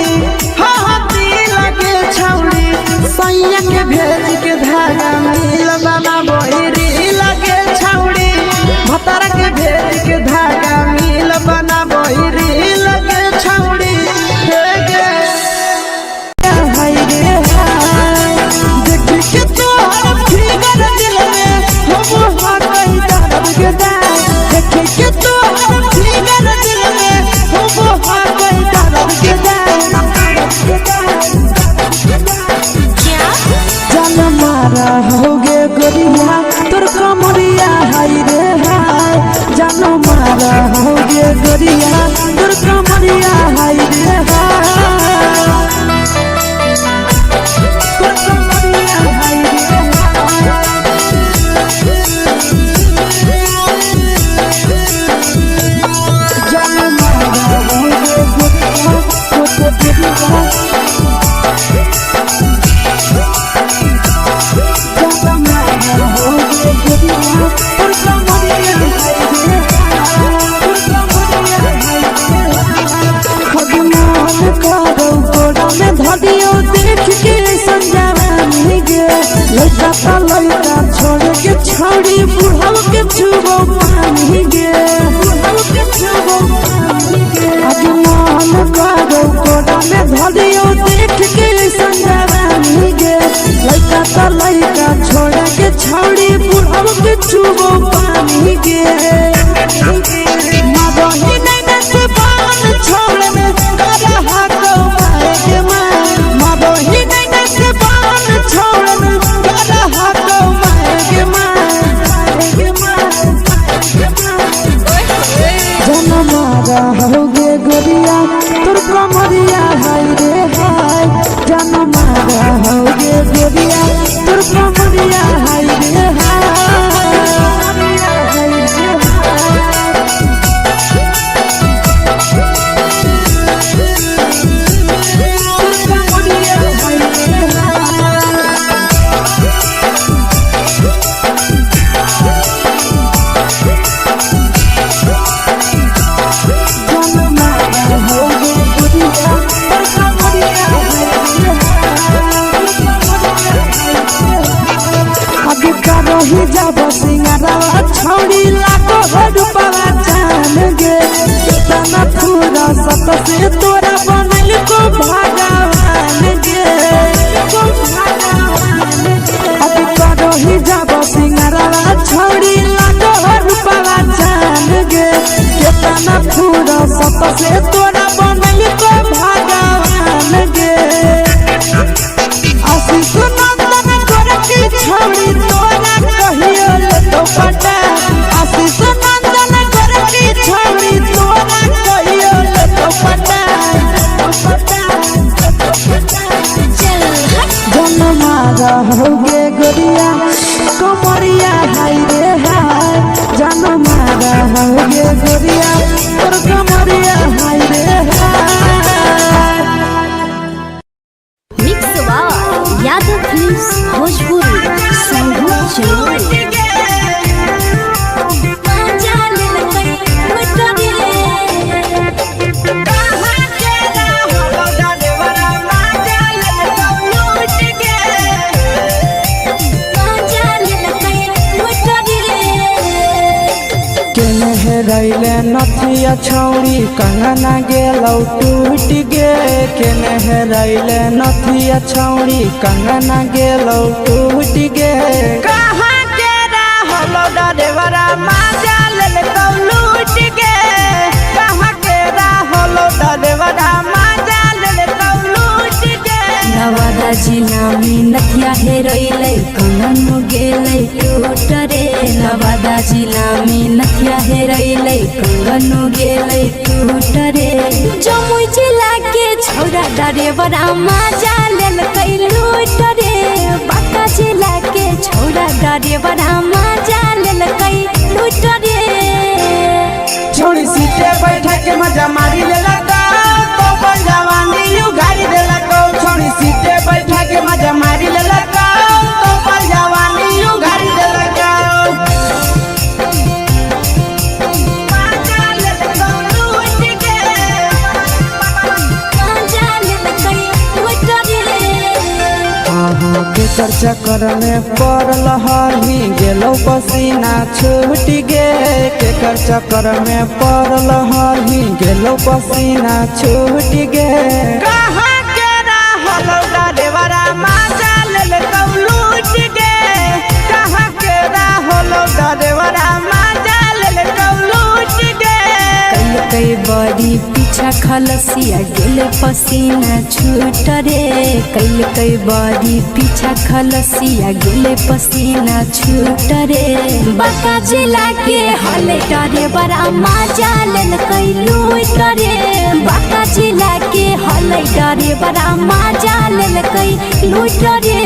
हाँ दिल के छौड़ी सैया के भेज के धागा मिल बना बोहिरी लगे छौड़ी भतार के भेज के धागा मिल बना बोहिरी लगे छौड़ी होगे गोरिया तोर कमरिया हाय रे हाय जानो मारा होगे गोरिया तोर कमरिया हाय रे हाय तोर कमरिया हाय रे जानो मारा होगे गोरिया तोर कमरिया धदियो देख के संजानी गे लड़का का लड़का छोड़ के छौड़ी बुढ़ाव के छुबो पानी गे बुढ़ाव के छुबो पानी गे आज मन करो कोड़ा में धदियो देख के संजानी गे लड़का का लड़का छोड़ के छौड़ी बुढ़ाव के छुबो पानी गे मदही नहीं से पान छोड़ में करा हाको के मदही नहीं से पान छोड़ में करा हाको के जन मारा होगे गोरिया तोर कमरिया हाय रे हाय जन मारा होगे गोरिया तोर कमरिया हाय रे हाय रही जब सिंगारा छौड़ी लाखो रुपया जान गे तना पूरा सत से तोरा बनल को भगवान गे अभी रही जब सिंगारा छौड़ी लाखो रुपया जान गे तना पूरा सत से तोरा बनल को भगवान गे आशीष नंदन गोरखी छौड़ी तोरा कहियो तो पटा आशीष नंदन गोरखी छौड़ी तोरा कहियो तो पटा जन मारा होगे गोरिया कमरिया हाय रे हाय जन मारा होगे गोरिया तोर कमरिया हाय रे हाय mix by Yadav films Bhojpuri संगीत चलो रैले नथिया छौड़ी कंगना गेलौ टूट गे केने हेरैले नथिया छौड़ी कंगना गेलौ टूट गे कहाँ के रहलो डरेवरा माजा लेलकौ लूट गे कहाँ के रहलो डरेवरा माजा लेलकौ लूट गे नवादा जिला में नथिया हेरैले कंगन गेलै टूट रे नवादा जिला में नथिया हेरैले कंगन गेलै टूट रे जमुई जिला के छौरा डरेवरा माजा लेलकै लूट रे बांका जिला के छौरा डरेवरा माजा लेलकै लूट रे छोड़ी सीटे बैठा के मजा मारी लेलकौ तो जवानी उघारी देलकौ चक्कर में पड़ल हली गेलो पसीना छूट गे केकर चक्कर में पड़ल हली गेलो पसीना छूट गे कहाँ के रहलो डरेवरा माजा लेल लूट गे कहाँ के रहलो डरेवरा माजा लेल लूट गे कई बड़ी पीछा खलसिया गेले पसीना छूट रे कई बड़ी पीछा खलसिया गेले पसीना छूट रे बाका जिला के हले डरे बड़ा मजा लेल कई लूट रे बाका जिला के हले डरे बड़ा मजा लेल कई लूट रे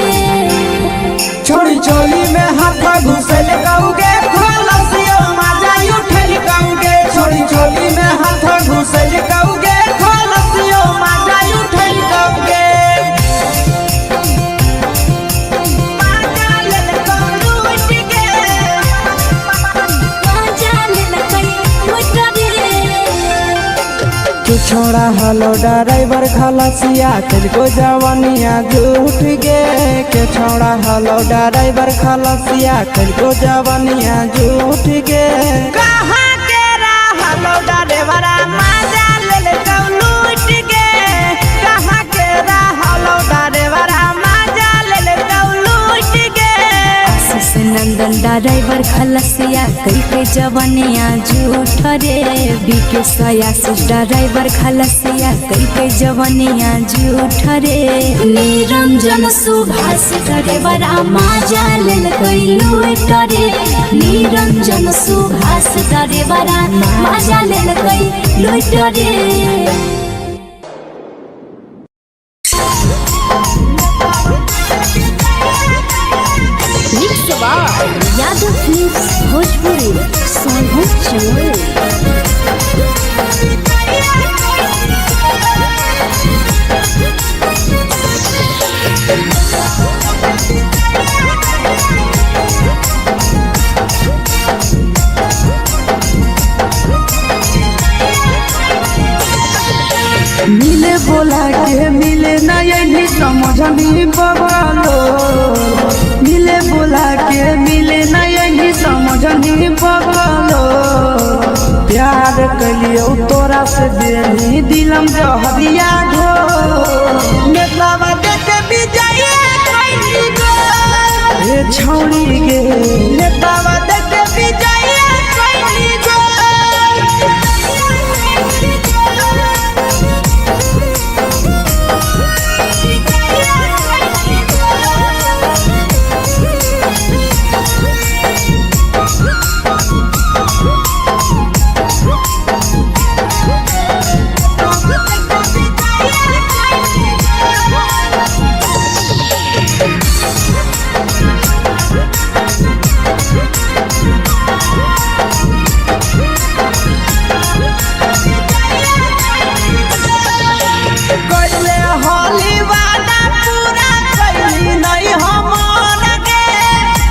छोड़ी चोली में हाथ घुसल गौगे खलसियो माजा उठल गौगे छोड़ी चोली में हाथ घुसल गौगे खलसियो माजा उठल गौगे माजा लेल लूट गे मजा लेल कई लूट रे तू छोड़ा हलो ड्राइवर खलसिया तेरे जवानिया झूठ गे के छोड़ा हलो ड्राइवर खलसिया तेरे जवानिया झूठ गे कहाँ के रहलो डरेवरा माजा लेल लूट गे कहाँ के रहलो डरेवरा माजा लेल लूट गे आशीष नंदन ड्राइवर खलसिया कई जवानिया झूठ रे बीके आशीष ड्राइवर खलसिया कई जवानिया झूठ रे निरंजन सुभाष ड्राइवरा मजा लेल कई लूट रे निरंजन सुभाष ड्राइवरा मजा लेल कई लूट रे यादव फिल्म्स भोजपुरी सोनू चोर मिले बोला के मिले ना यही समझनी बगलो मिले बोला के मिले ना यही समझनी बगलो प्यार कलियो तोरा से देनी दिलम जहरिया ढो नेतावा देखे विजय कैली गो ए छौड़ी गे नेतावा देखे विजय कैली गो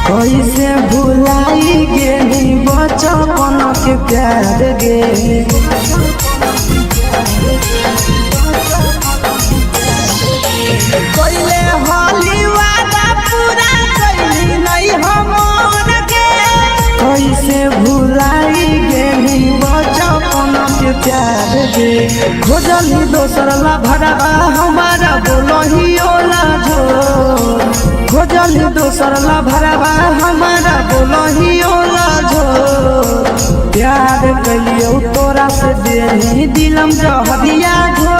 कैसे भुलाई गेली बचपन के प्यार गे कैले होली वादा पूरा कैली नहीं हमर गे कैसे भुलाई गेली बचपन के प्यार गे खोजली दोसर ला भरवा हमारा बोलही ओला झो खोजली दोसर ला भरवा हमारा बोलही ओला झो प्यार कलियो तोरा से देही दिलम जहरिया झो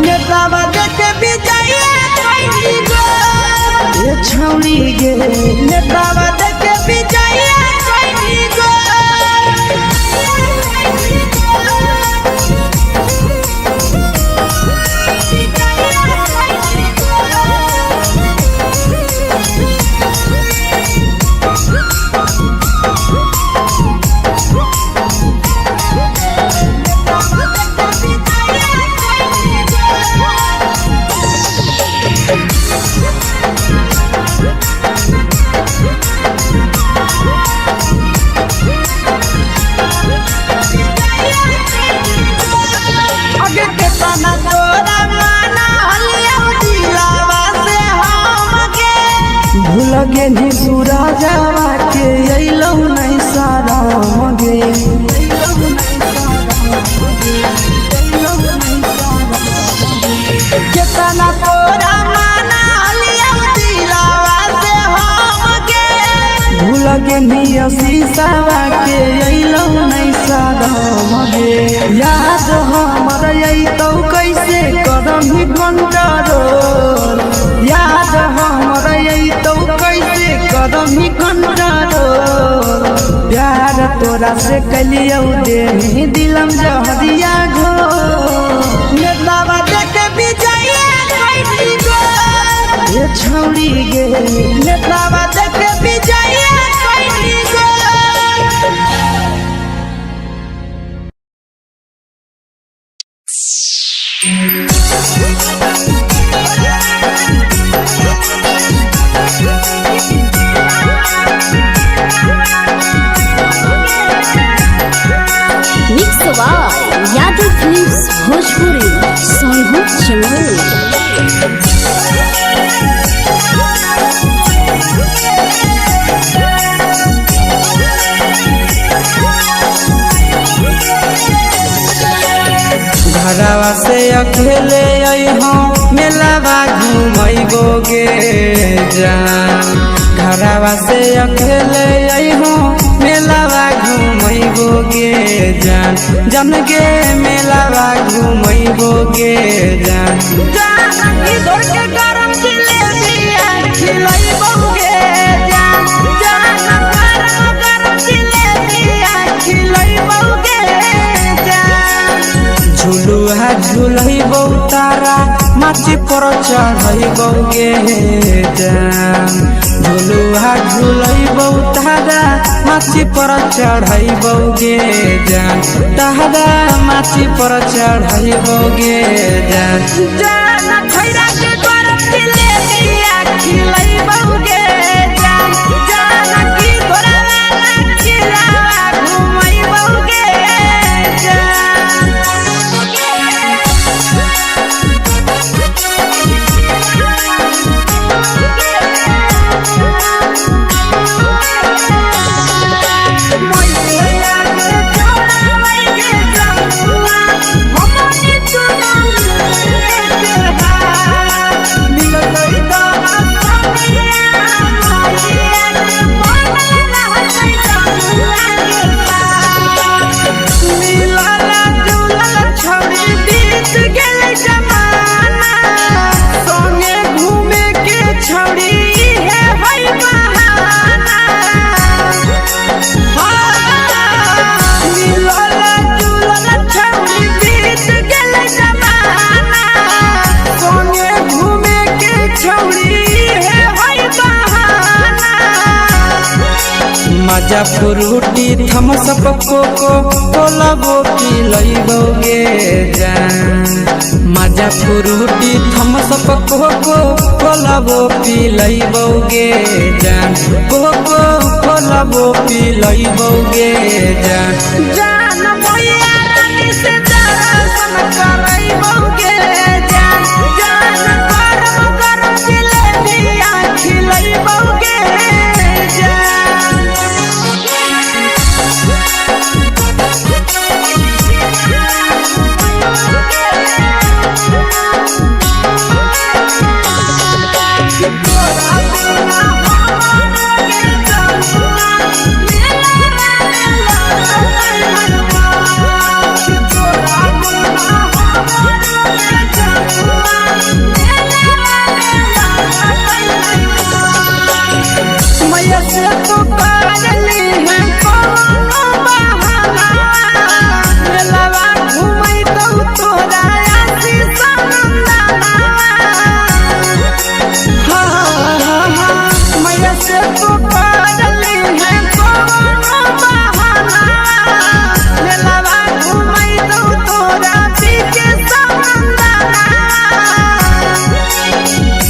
नेतावा देखे विजय कैली गो ए छौड़ी गे नेतावा देखे विजय कैली गो पेनी सूरजवा के अइलौ नहीं साराम गे केतना तोरा माना लिया दिलावा से हम गे भूल के निया शीशावा के अइलौ नहीं साराम गे याद हमर अइतौ कैसे करही कंट्रोल याद हमर अइतौ कैसे करही कंट्रोल प्यार तोरा से कलियौ देनी दिलम जहरिया घो नेतावा देखे विजया कैसी गो ये छौड़ी गे नेतावा देखे विजया कैसी गो mix by Yadav films Bhojpuri Sonu Chamoli. घरवा से अकेले अइहो मेलावा घूमैबो गे जान घरवा से अकेले अइहो मेलावा घूमैबो गे जान जन गे मेलावा घूमैबो गे जान जानकी दौड़ के गरम जिलेबिया खिलैबौ गे जान गरम जिलेबिया खिलैबौ गे जान झुलुहा झुलैबौ तारा माची पर चढ़ैबौ गे जान झुलुहा झुलैबौ तारा माची पर चढ़ैबौ गे जान तारा माची पर चढ़ैबौ गे जान जान खैरा के गरम जिलेबिया खिलैबौ गे जान जानकी घोड़ावाला खिलावा घुमैबौ गे मजा फ्रूटी थमसप कोको कोलाबो पिलैबौ गे जान मजा फ्रूटी थमसप कोको कोलाबो पिलैबौ गे जान कोको कोलाबो पिलैबौ गे जान जान मोया रानी से दर्शन करैबौ गे जान गरम गरम जिलेबिया खिलैबौ गे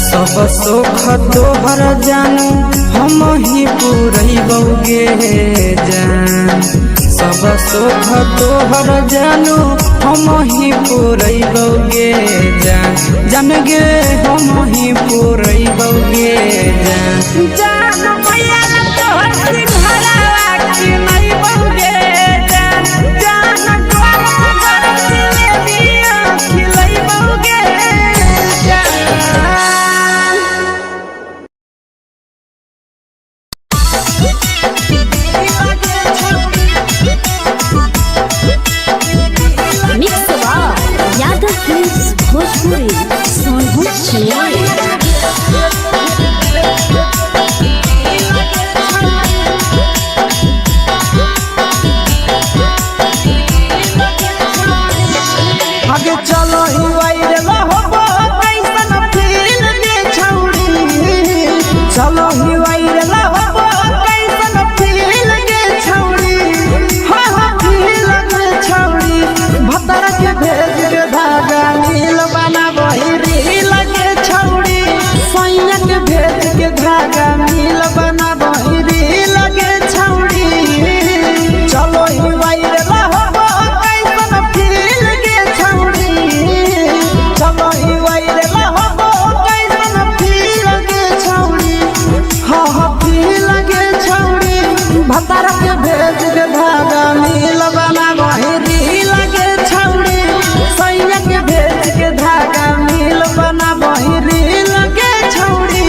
सब सुख तोहर जानू हम ही पूरैबौ गे जान सब सुख तोहर जानू हम ही पुरैबौगे जान जान गे हम ही पुरैबौगे जान जान मैया तोहर सिंघरावा की नहीं बौगे जान जान गोर जिलेबिया खिलाई बौगे मिक्स यादव फिल्म्स भोजपुरी सोनभद्र चिन्मय। आगे चलो ही वायरल होबो कैसन फील दे छौड़ी चलो ही वायरल होबो कैसन फील दे छौड़ी हाँ फील दे छौड़ी भतर के भेज के धागा नील बना बहिरी लगे छौड़ी सैया के भेज के धागा नील बना बहिरी लगे छौड़ी चलो ही वायरल होबो कैसन फील दे छौड़ी चलो ही वायरल होबो कैसन फील दे छौड़ी हाँ फील दे छौड़ी भतर के भेज के धागा नील बना बहिरी लगे छौड़ी सैया के भेज के धागा नील बना बहिरी लगे छौड़ी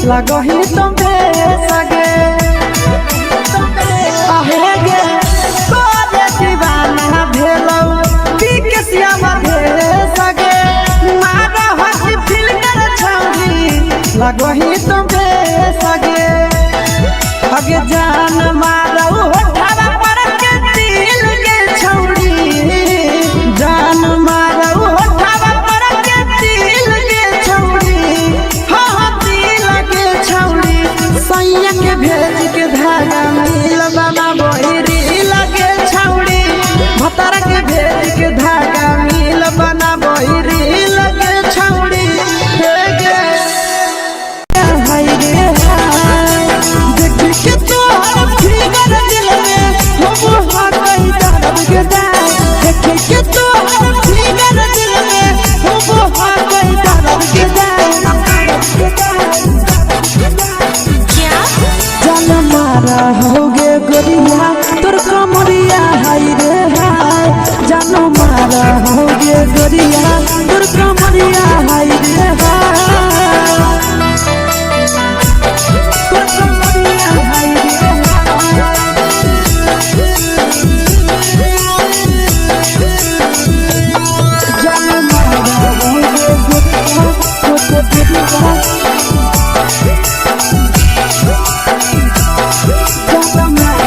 लगही तुम्हे सगे आहे गे तोरे दीवाना भेलौ बिकसिया भेले सगे मारा हसी फिल्टर छौरी लगही तुम्हे सगे अगे जान मारौ होठवा पर के दिल के छौरी जान मारौ होठवा पर के दिल के छौरी हाँ दिल के छौरी सैया के भेज के धागा मिल बना बहिरी लगे छौरी भतर के भेज के धागा मिल बना बहिरी लगे छौरी के तोहर फिगर दिल में हम हाथई दर्द के दाए देखे के तोहर फिगर दिल में हम हाथई दर्द के दाए जान मारा होगे गोरिया तोर कमरिया हाय रे हाय जान मारा होगे गोरिया तोर कमरिया हाय रे हाय Come on.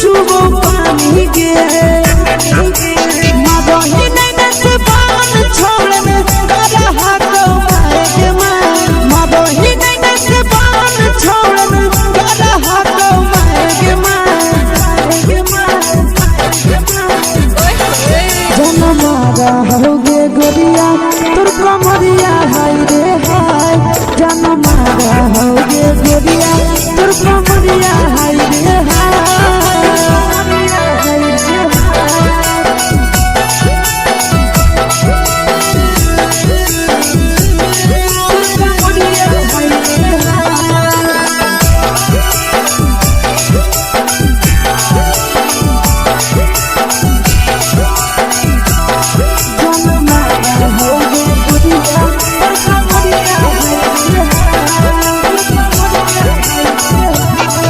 चुबो पानी गे मदही नैना से बान छोड़ने करा हाथो माए के माँ मदही नैना से बान छोड़ने करा हाथो माए के माँ जनमारा होगे गोरिया तोर कमरिया हाय रे हाय जनमारा होगे गोरिया तोर कमरिया हाय रे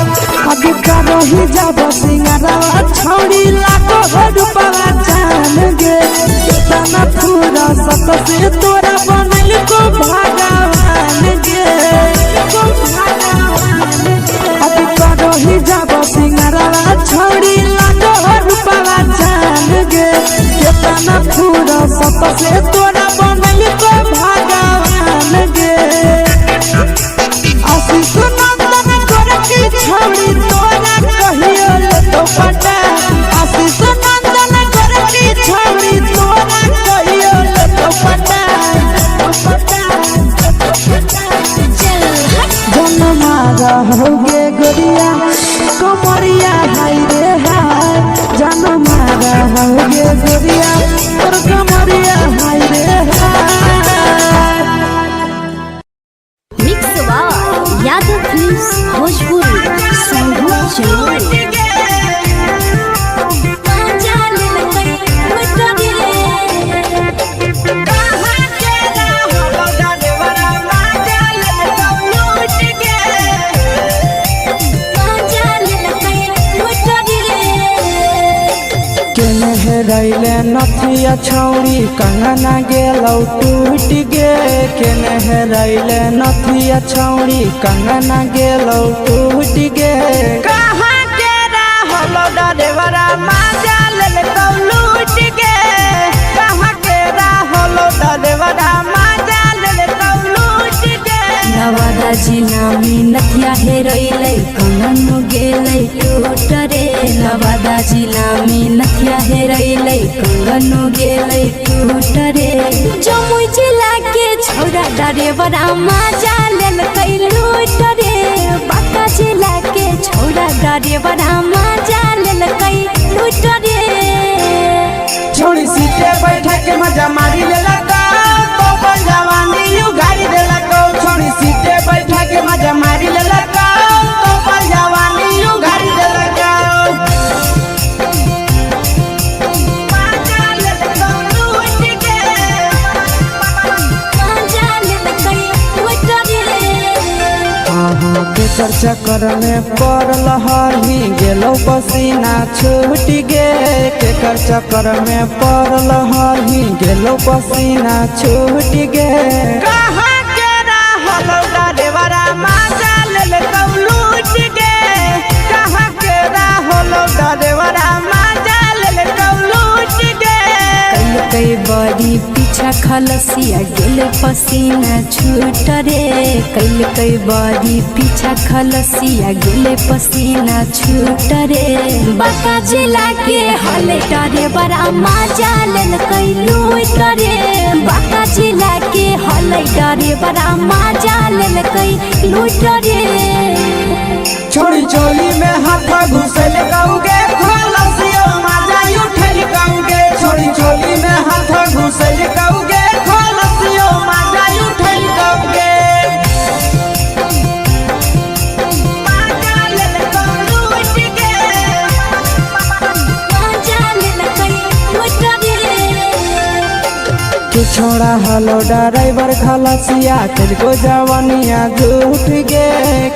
रही जब सिंगारवा छौड़ी लाखो रुपवा जान गे तना पूरा सत से तोरा बनल को भगवान गे अभी रही जब सिंगारवा छौड़ी लाखो रुपवा जान गे तना पूरा सत से तोरा बनल को भगवान गे आशीष नंदन करके छौड़ी तोरा कहियो तो पटा आशीष नंदन करके छौड़ी तोरा कहियो तो पटा जनमारा होगे गोरिया कमरिया हाय रे हाय जनमारा होगे गोरिया और कमरिया हाय रे हाय मिक्स यादव फिल्म्स भोजपुरी संगम चैनल रैले नथिया छौड़ी कंगना गेलौ टूट गे केने रैले नथिया छौड़ी कंगना गेलौ टूट गे कहाँ के रहलो डरेवरा माजा लेलकौ लूट गे कहाँ के रहलो डरेवरा माजा लेलकौ लूट गे नवादा जिला में नथिया हेरैलै कंगन गेलै टूट रे नवादा जिला में नथिया हेरैलै कंगन गेलै टूट रे जमुई जिला के छौरा डरेवरा माजा लेलकै लूट रे बांका जिला के छौरा डरेवरा माजा लेलकै लूट रे छोड़ी सीटे बैठा के मजा मारी लेलकौ तो जवानी यू गाड़ी देलकौ छोड़ी सीटे बैठा के मजा मारी लेलकौ तो जवानी यू गाड़ी देलकौ माजा लेलकौ लूट गे माजा लेलकै लूट रे केकर चक्कर में पड़ल हही गेलौ पसीना छूट गे केकर चक्कर में पड़ल हही गेलौ पसीना छूट गे कहाँ के रहलो डरेवरा माजा लेलकौ लूट गे कहाँ के रहलो डरेवरा माजा लेलकौ लूट गे कई बड़ी पीछा खलसिया गेले पसीना छूट रे कई बड़ी पीछा खलसिया गेले पसीना छूट रे बांका जिला के हले डरे बड़ा माजा लेलकै लूट रे बांका जिला के हले डरे बड़ा माजा लेलकै लूट रे छोड़ी चोली में हाथ घुसल कौगे खलसियो माजा उठल कौगे छोड़ी चोली में हाथ घुसल कौगे खलसियो माजा उठल कौगे माजा लेलकौ लूट गे माजा लेलकै लूट रे के छोड़ा हलो ड्राइवर खलसिया तेरे जवानिया झूठ गे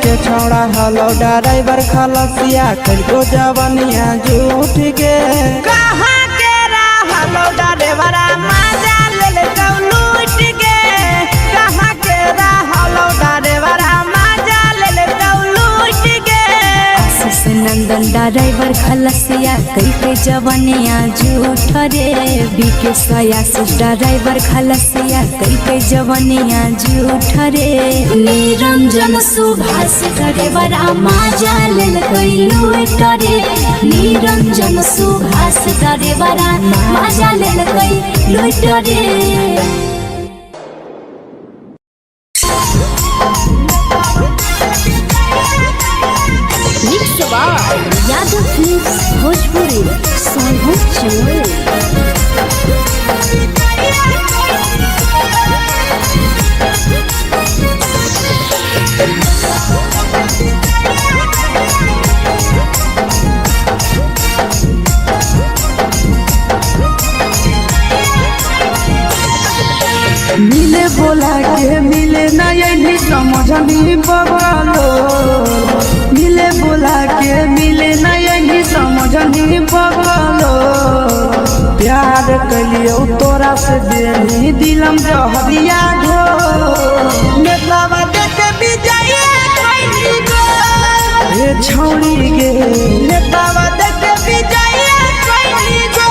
के छोड़ा हलो ड्राइवर खलसिया तेरे जवानिया झूठ गे कहाँ के रहलो डरेवरा माजा लेलकौ लूट गे कहाँ के रहलो डरेवरा माजा लेलकौ लूट गे आशीष नंदन ड्राइवर खलसिया कई के जवनिया झूठ रे बीके सयासी ड्राइवर खलसिया कई के जवनिया झूठ रे निरंजन सुभाष ड्राइवर माजा लेल कई लूट रे निरंजन सुभाष ड्राइवर माजा लेल कई लूट रे। यादव फिल्म्स भोजपुरी मिले बोला के मिले ना यही समझनी बगलो मिले बोला के मिले ना यही समझनी बगलो प्यार कलियो तोरा से देनी दिलम जहरिया घो नेतावा देखे विजय खैनी गो ए छौड़ी गे नेतावा देखे विजय खैनी गो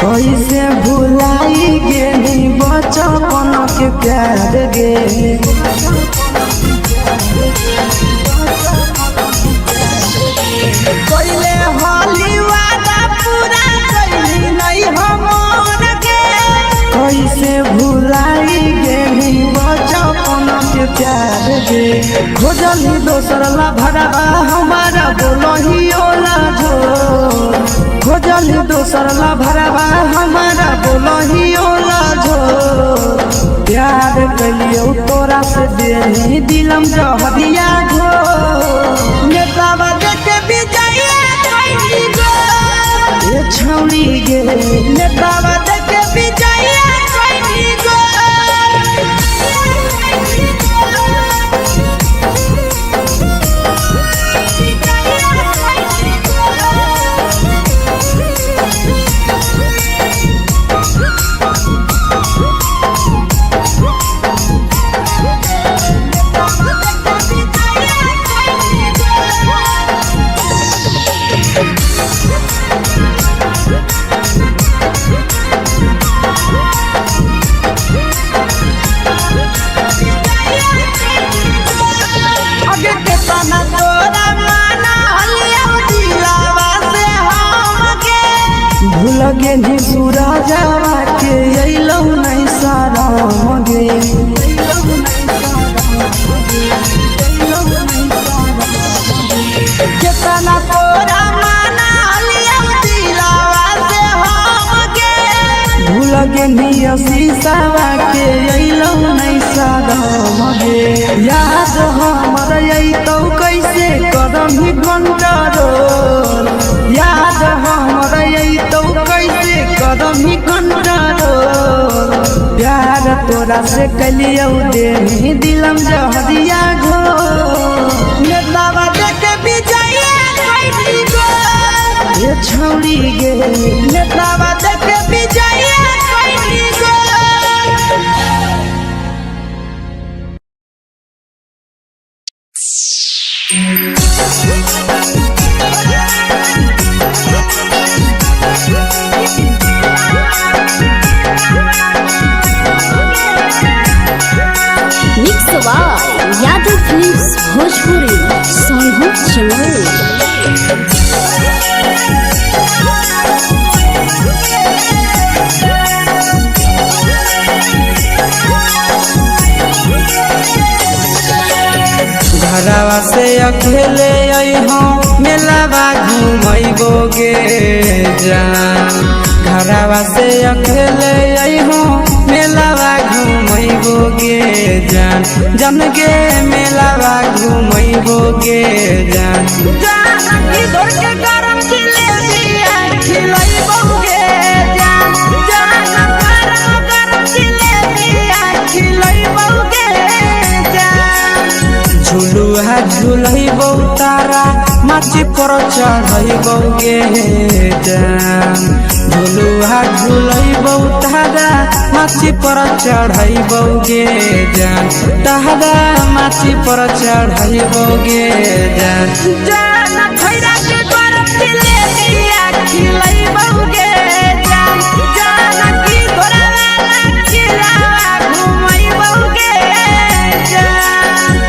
कैसे भुलाई गेली बचपन के प्यार गे कैले होली वादा पूरा कैली नहीं हमर गे कैसे भुलाई गेली बचपन के प्यार गे खोजली दोसर ला भरवा हमारा बोलही ओला झो खोजली दोसर ला भरवा हमारा बोलही ओला झो प्यार कलियो तोरा से देनी दिलम जहरिया झो नेतावा देखे विजय खैनी गो ए छौड़ी गे नेतावा देखे विजय खैनी गो लगे नी सूरजवा के अइलौ नहीं सारा गे केतना तोरा माना लिया दिलावा से हम गे भूल गे नी शीशावा के अइलौ नहीं सारा गे याद हमर अइतौ कैसे करम कंट्रोल याद हमर अइतौ कैसे करम कंट्रोल प्यार तोरा से कलियो देनी दिलम जहरिया घो नेतावा देखे विजय खैनी गो ए छौड़ी गे नेतावा देखे विजय खैनी गो। Yadav films Bhojpuri Sonu channel. घरवा से अकेले अइहो मेलावा घुमैबो गे जान घरवा से अकेले अइहो मेलावा घूमैबो गे जान जन गे मेलावा घूमैबो गे जान जानकी दौड़ के गरम जिलेबिया खिलैबो गे जान गरम जिलेबिया खिलैबो गे जान झुलुहा झुलैबो तारा माची पर चढ़ैबो गे जान झुलुहा झुलैबो तारा माची पर चढ़ैबो गे जान तारा माची पर चढ़ैबो गे जान जान खैरा के गरम जिलेबिया खिलैबो गे जान जानकी घोड़ावाला खिलावा घुमैबो गे जान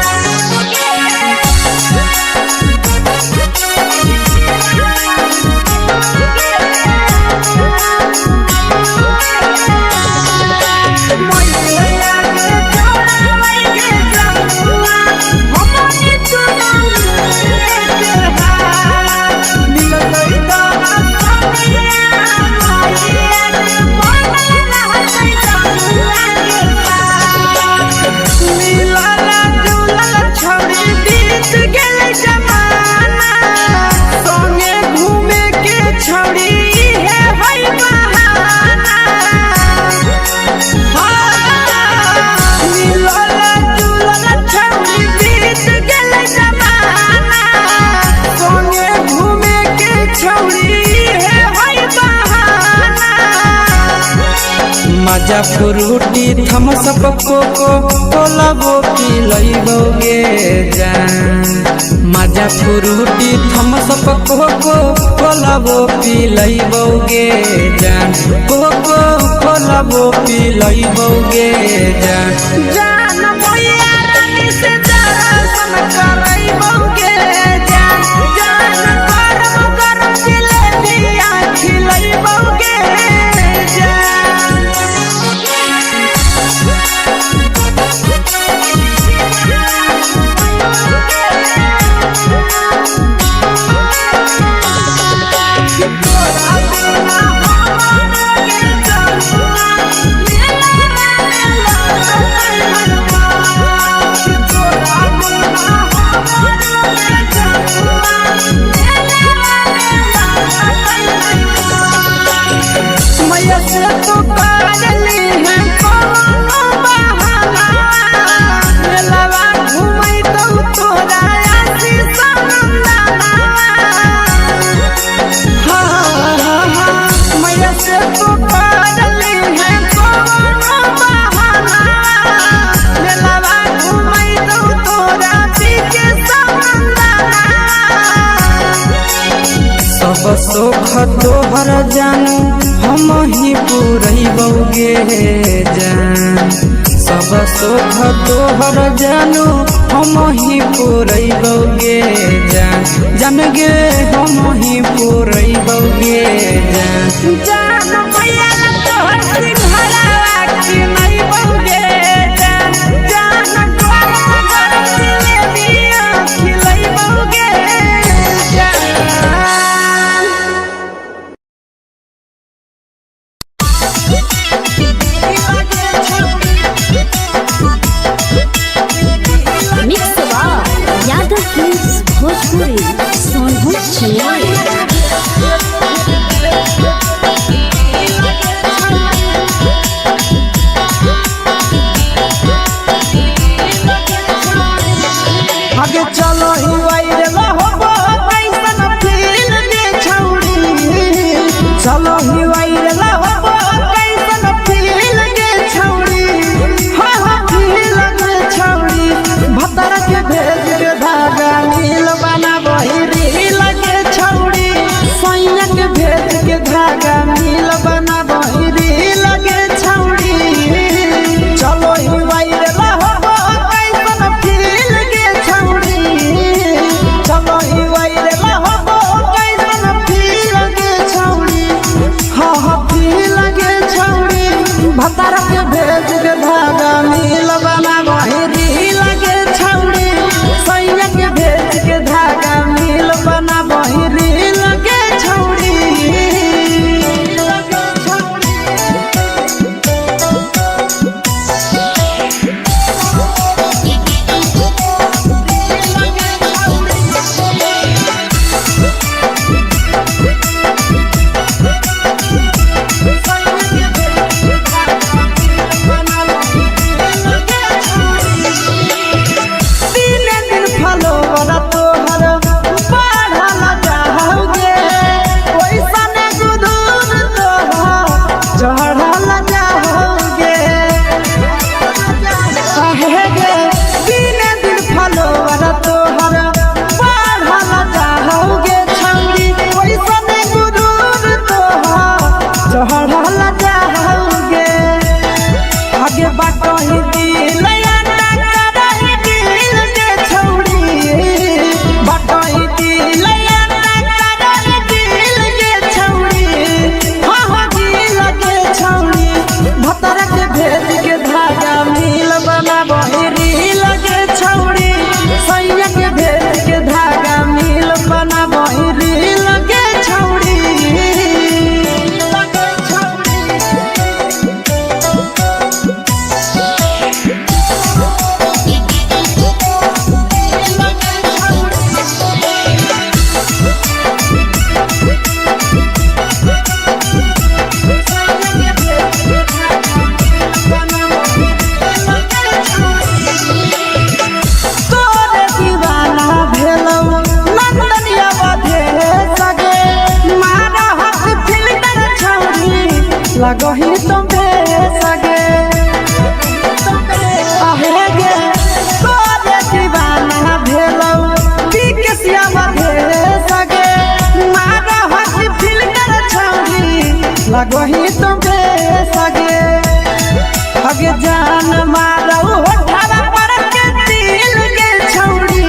मजा फ्रूटी थम्स अप कोको कोला वो पिलैबो गे जान मजा फ्रूटी थम्स अप कोको कोला वो पिलैबो गे जान कोको कोला वो पिलैबो गे जान जान भैया रानी से दर्शन करैबो गे जान गरम गरम जिलेबिया खिलैबो गे जान मैया से तो काजली है कोनो बहाना मेलावा घूमै तो तोरा आशीष नंदना मैया से तो काजली है कोनो बहाना मेलावा घूमै तो तोरा पीछे नंदना सब सुख तोहर जानू हम ही पुरैबो गे जान सब सुख तोहर जानू हम ही पुरैबो गे जान जन गे हम ही पुरैबो गे जान जान भैया तोहर सिंघरावा खिलैबो गे जान गरम गरम जिलेबिया खिलैबो गे जान मिक्स यादव फिल्म्स भोजपुरी सोनभद्र लगही तुम्हे सगे आहे गे तोरे दीवाना भेलौ पी के सियावा भे सगे मारा हसी फिल्टर छौरी लगही तुम्हे सगे अगे जान मारौ होठवा पर के दिल के छौरी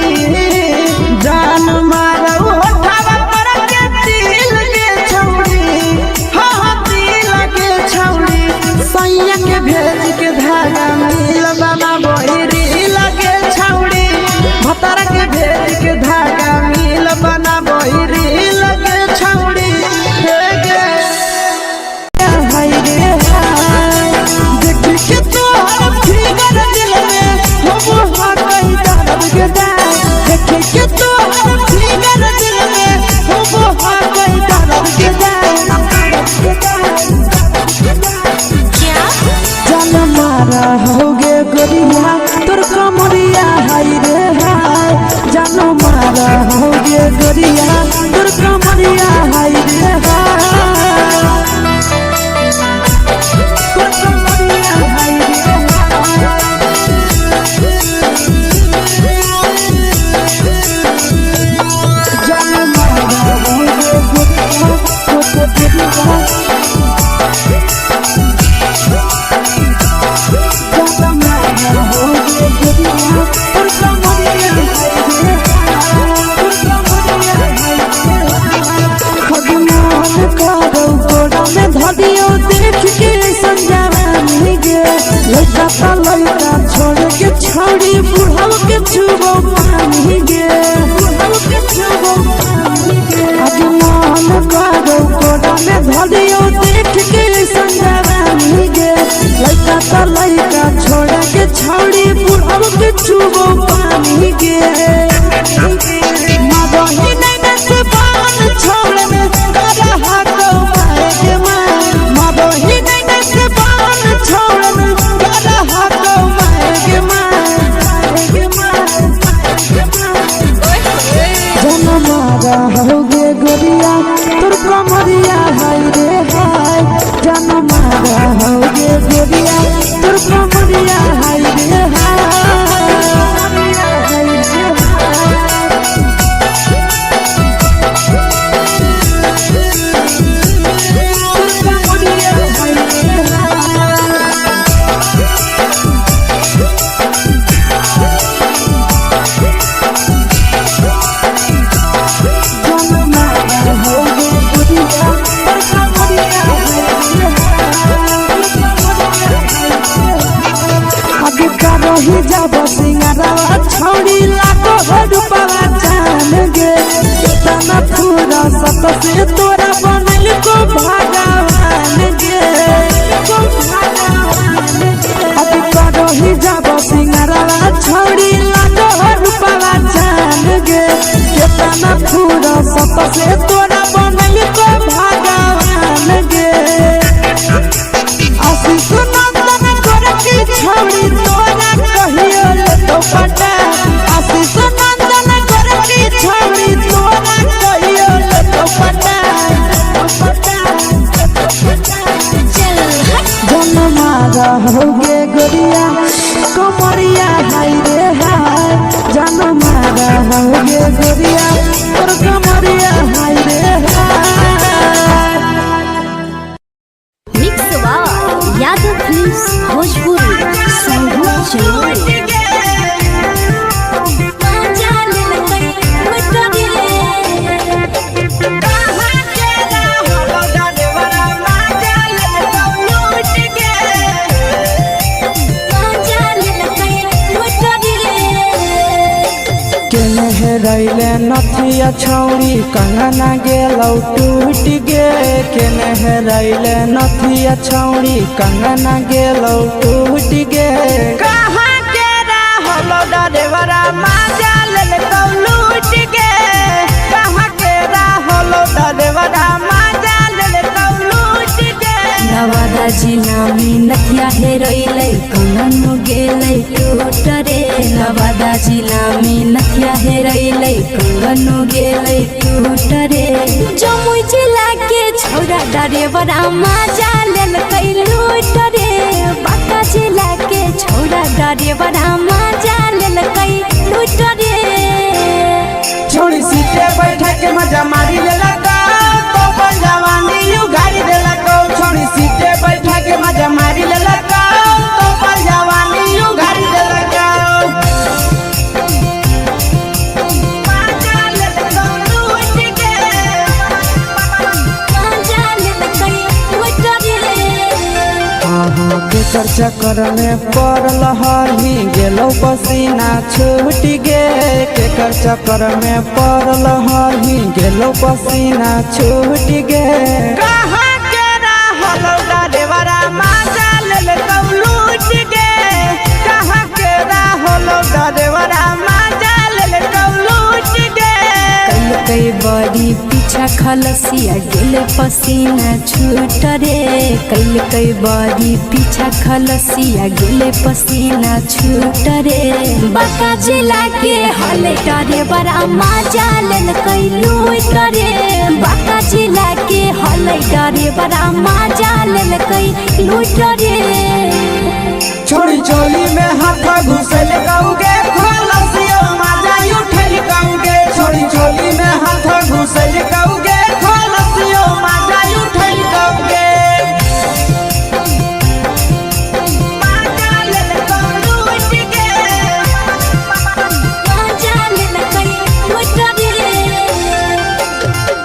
जान मारौ होठवा पर के दिल के छौरी हाँ दिल के छौरी सैया के भेज के धागा मिल बाबा बहिरी लगे छौरी भतार के भेज के धागा मिल बना बहिरी लगे छौरी हे गे हाय रे हाय देख के तोहर फिगर दिल में हम हाथ कहीं दर्द के दाग देख के तोहर फिगर दिल में हम हाथ कहीं दर्द के जान मारा होगे गोरिया तोर कमरिया हाय रे हाय जान मारा होगे गोरिया तोर कमरिया हाय रे हाय तोर कमरिया हाय रे जान मारा होगे गोरिया तोर कमरिया धरियो देख के संजावानी गे लड़का ता लड़का छोड़ के छौड़ी बुढ़ाव के छुबो पानी गे बुढ़ाव के छुबो पानी गे अजमान करो कोड़ा में धरियो देख के संजावानी गे लड़का ता लड़का छोड़ के छौड़ी बुढ़ाव के छुबो पानी गे मदही नहीं से बान छोड़ में करा हाथों मारे के मदही नहीं से बान छोड़ में करा हाथों मारे के जन मारा होगे गोरिया तोर कमरिया हाय रे हाय जन मारा होगे गोरिया तोर कमरिया हाय रे हाय ही जब सिंगारवा छौड़ी लाखो रुपवा जान गे इतना पूरा सत से तोरा बनल को भगवान गे अब करो ही जब सिंगारवा छौड़ी लाखो रुपवा जान गे इतना पूरा सत से तोरा बनल को भगवान गे आशीष नंदन कर के छौड़ी तोरा कहियो ले तो पटा आशीष नंदन कर के छौड़ी तोरा कहियो ले तो पटा जन मारा होगे गोरिया कमरिया हाय रे हाय जन मारा होगे गोरिया तोर कमरिया हाय रे हाय मिक्स वाव यादव फिल्म्स भोजपुरी संगीत चैनल रैले नथिया छौड़ी कंगना गेलौ टूट गे केने रैले नथिया छौड़ी कंगना गेलौ टूट गे कहाँ के रहलो डरेवरा माजा लेलकौ लूट गे कहाँ के रहलो डरेवरा माजा लेलकौ लूट गे नवादा जिला में नथिया हेरोइलै कंगन गेलै टूट रे नवादा जिला में नथिया हेरोइलै कंगन गेलै टूट रे जमुई जिला के छौड़ा डरेवरा माजा लेलकै कई लूट रे बाका जिला के छोड़ा डरे बड़ा मजा लेल कई लूट रे छोड़ी सीटे बैठा के मजा मारी लेला तो अपन जवानी यू गाड़ी देला को छोड़ी सीटे बैठा के मजा मारी लेला तो अपन जवानी यू गाड़ी देला को के चर्चा कर में पड़ल हही गेलो पसीना छूट गे के चर्चा कर में पड़ल हही गेलो पसीना छूट गे कहाँ के रहलो डरेवरा मजा लेल कौ लूट गे कहाँ के रहलो डरेवरा मजा लेल कौ लूट गे कई बड़ी पीछा खलसिया गेले पसीना छूट रे कई बड़ी पीछा खलसिया गेले पसीना छूट रे बाका जिला के हले डरे बड़ा मजा लेल कई लूट रे बाका जिला के हले डरे बड़ा मजा लेल कई लूट रे छोड़ी चोली में हाथ घुसल कौगे खलसियो मजा उठल कौगे छोड़ी चोली में हाथ घुसल कौगे खलसियो मजा उठल कौगे मजा लेल कौ लूट गे मजा लेल कई लूट रे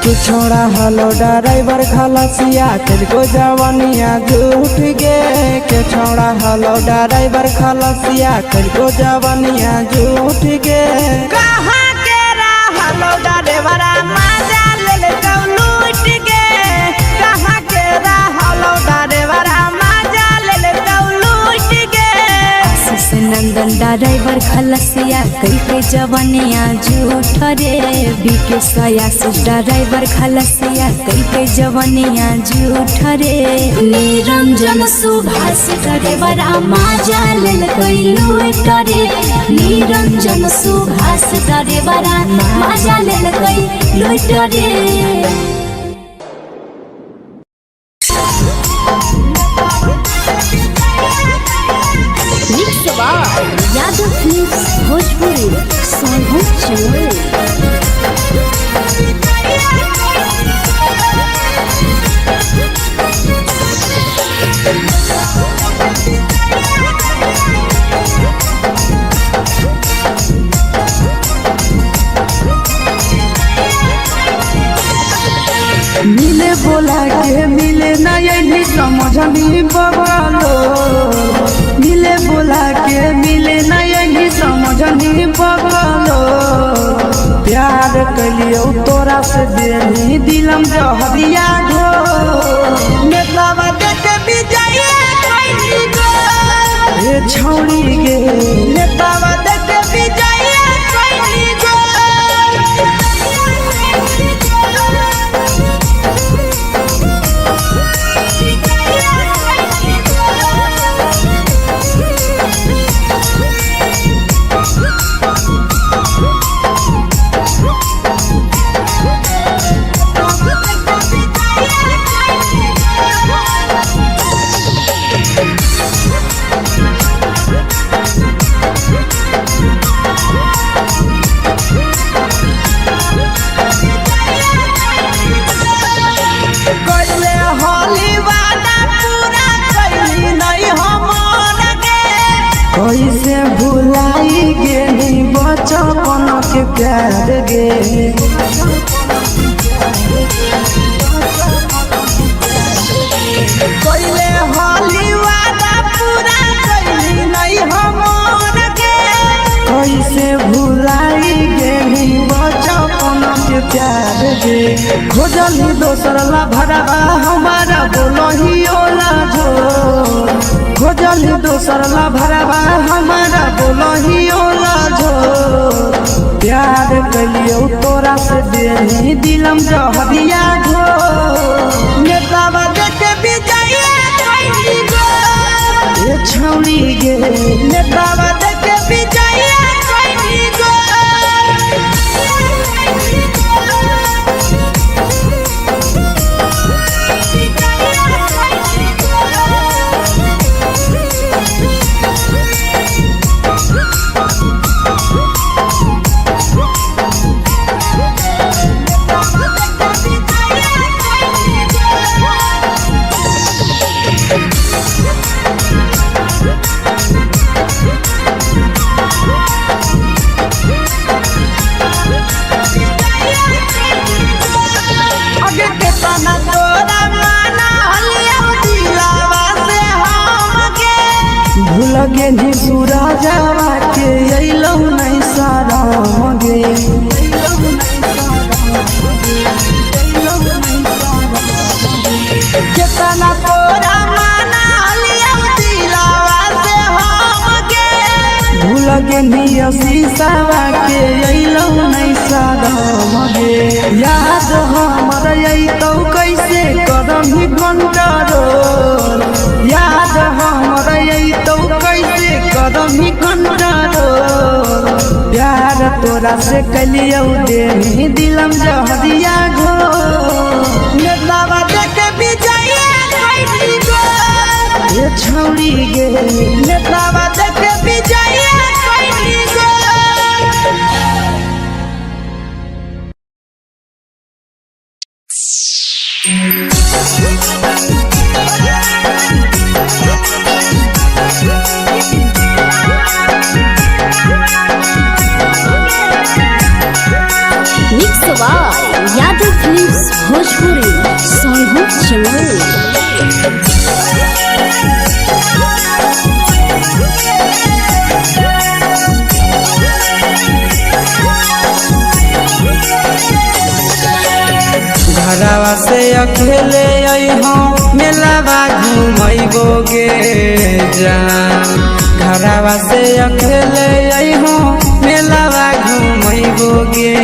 तू छोड़ा हलो ड्राइवर खलसिया तेरे जवानिया झूठ गे के छोड़ा हलो ड्राइवर खलसिया तेरे जवानिया झूठ गे कहाँ के रहलो डरेवरा मजा लेल कौ लूट गे कहाँ के रहलो डरेवरा मजा लेल कौ लूट गे आशीष नंदन ड्राइवर खलसिया कई जवानिया झूठ रे बीके आशीष ड्राइवर खलसिया कई जवानिया झूठ रे निरंजन सुभाष ड्राइवर मजा लेल कई लूट रे निरंजन सुभाष ड्राइवर मजा लेल कई लूट रे यादव फिल्म्स भोजपुरी सोनभद्र चंबल मिले बोला के मिले ना यही समझनी बवालो मिले बोला के मिले ना यही समझनी बवालो प्यार कलियो तोरा से देनी दिलम जहरिया घो नेतावा देखे विजय कैली गो ये छौड़ी गे नेतावा देखे विजय कैली गो कैसे भुलाई गेली बचपन के प्यार गे कैले होली वादा पूरा कैली नहीं हमर गे कैसे भुलाई गेली बचपन के प्यार गे खोजली दोसर ला भरवा हमारा बोलही ओला जो खोजली दोसर ला भरवा हमारा बोलही ओला जो प्यार कलियो तोरा से देनी दिलम जहरिया घो नेतावा देखे विजय कैली गो ये छौड़ी गे नेतावा देखे विजय कैली गो के निसुरा जावा के अइलौ नहीं साराम गे केतना तोरा माना लिया दिलावा से हम गे भूल के निया शीशावा के अइलौ नहीं साराम गे याद हमर अइतौ कैसे करही कंट्रोल याद हमर अइतौ कैसे करही कंट्रोल प्यार तोरा से कलियौ देही दिलम जहरिया घो नेतावा देखे विजय कैली गो ये छौरी गे नेतावा देखे विजय कैली गो mix by Yadav films Bhojpuri Sonu चमन। घरवा से अकेले अइहो मेलावा घुमैबो गे जान घरवा से अकेले अइहो मेलावा घुमैबो गे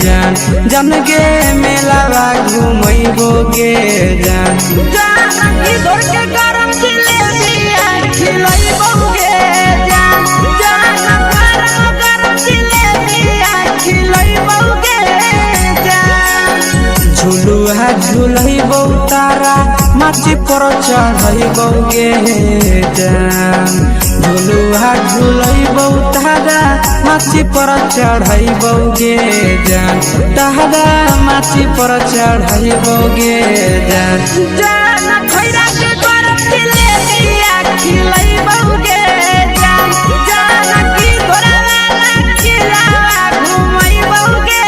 जान जन गे मेलावा घुमैबो गे जान जानी दौड़ के गरम जिलेबिया खिलैबौ गे जान गरम जिलेबिया खिलैबौ गे जान झुलुहा झुलैबौ तारा माची पर चढ़ैबौ गे जान झुलुहा झुलैबौ तारा माची पर चढ़ैबौ गे जान तारा माची पर चढ़ैबौ गे जान जान खैरा के गरम जिलेबिया खिलैबौ गे जान की घोड़ावाला खिलावा घुमैबौ गे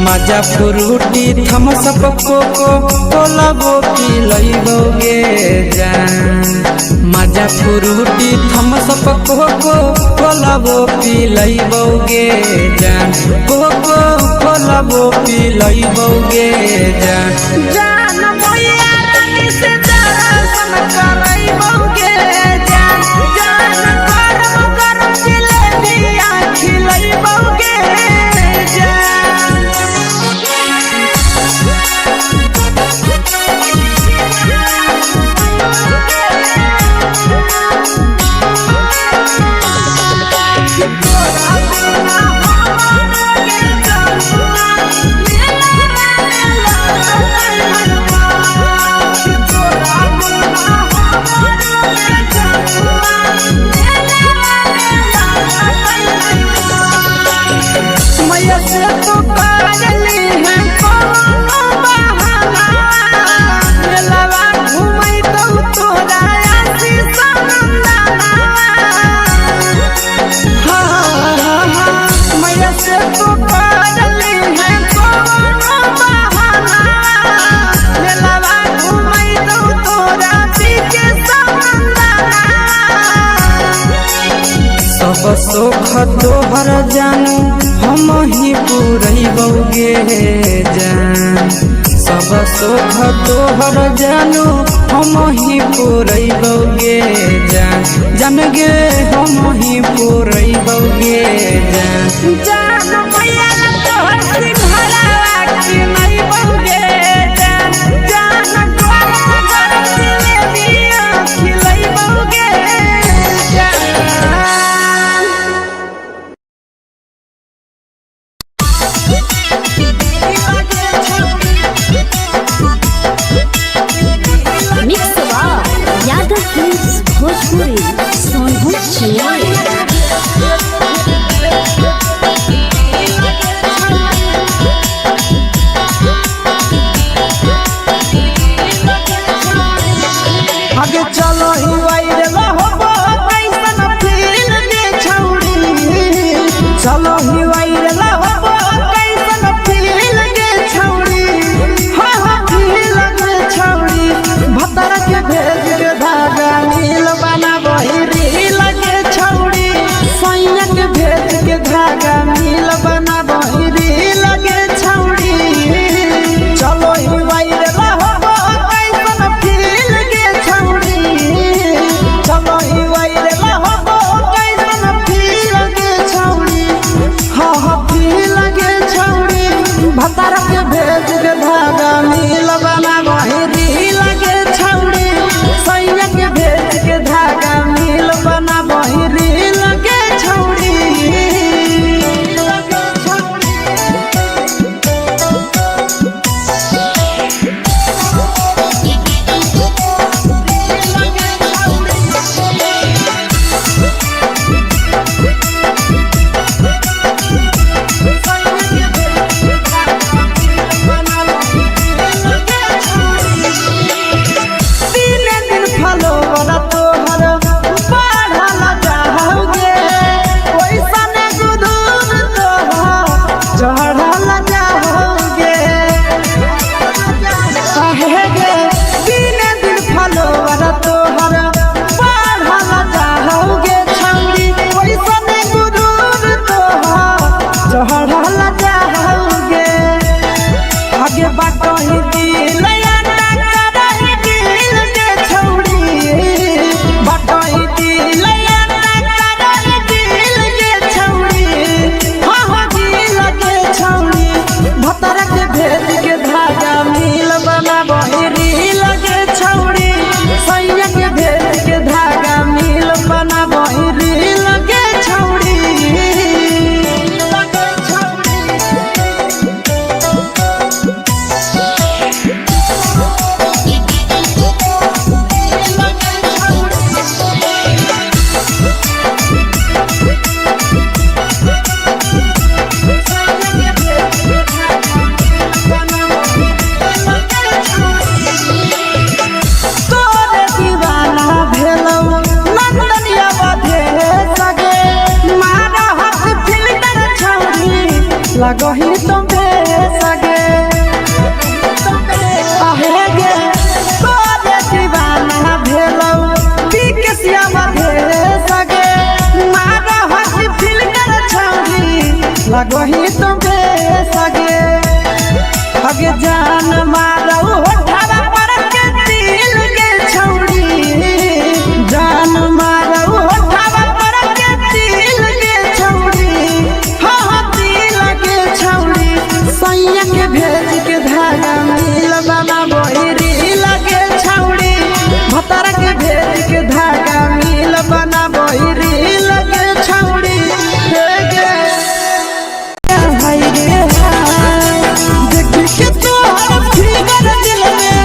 मजा फ्रूटी थमसप कोको कोलाबो पिलैबौ गे जान मजा फ्रूटी थमसप कोको कोलाबो पिलैबौ गे जान कोको कोलाबो पिलैबौ गे जान जान भैया रानी से दर्शन करैबौ गे जान गरम गरम जिलेबिया खिलैबौ गे सब सुख तोहर जानू हम ही पुरैबौ गे जान सब सुख तोहर जानू हम ही पुरैबौ गे जान गे हम ही पुरैबौ गे जान भोजपुरी सोनू चिड़िया। आगे चलो ही वायरल होबो कैसन फील के छौड़ी, चलो ही वायरल होबो कैसन फील के छौड़ी, हाँ हाँ फील के छौड़ी। भतर के भेज के धागा नील बनाबो रील के छौड़ी, सैया के भेज के धागा नील बनाबो रील के छौड़ी। चलो ही वायरल होबो कैसन फील के छौड़ी, चलो ही वायरल होबो कैसन फील के छौड़ी, हाँ हाँ फील के छौड़ी। भतर के भेज के धागा नील बनाबो रील के छौड़ी, सैया के भेज के धागा नील बनाबो रील के छौड़ी। लगही तुम्हे सगे आहे गे तोरे दीवाना भेलौ बिकसिया बधे सगे मारा हसी फिल्टर छौड़ी लगही तुम्हे सगे अगे जान मारौ होठवा पर के दिल के छौड़ी, जान मारौ होठवा पर के दिल के छौड़ी, हाँ हाँ दिल के छौड़ी। सैया के भेज के धागा नील बनाबो रील के छौड़ी, भतर के भेज के धागा नील बनाबो रील के छौड़ी। हे गे हाय रे हाय देख के तोहर फिगर दिल में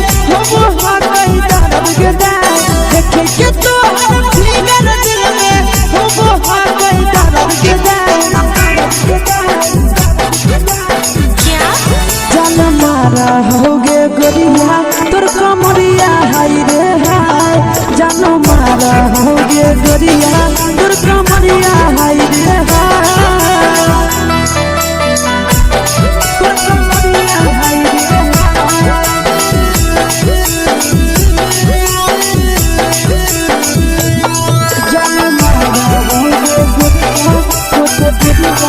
हो हाथई दर्द के दाग, देख के तोहर फिगर दिल में हो हाथई दर्द के दाग। जान मारा होगे गोरिया तोर कमरिया हाय रे हाय, जान मारा होगे गोरिया तोर कमरिया हाय रे हाय, तोर कमरिया हाय रे हाय। जान मारा होगे गोरिया तोर कमरिया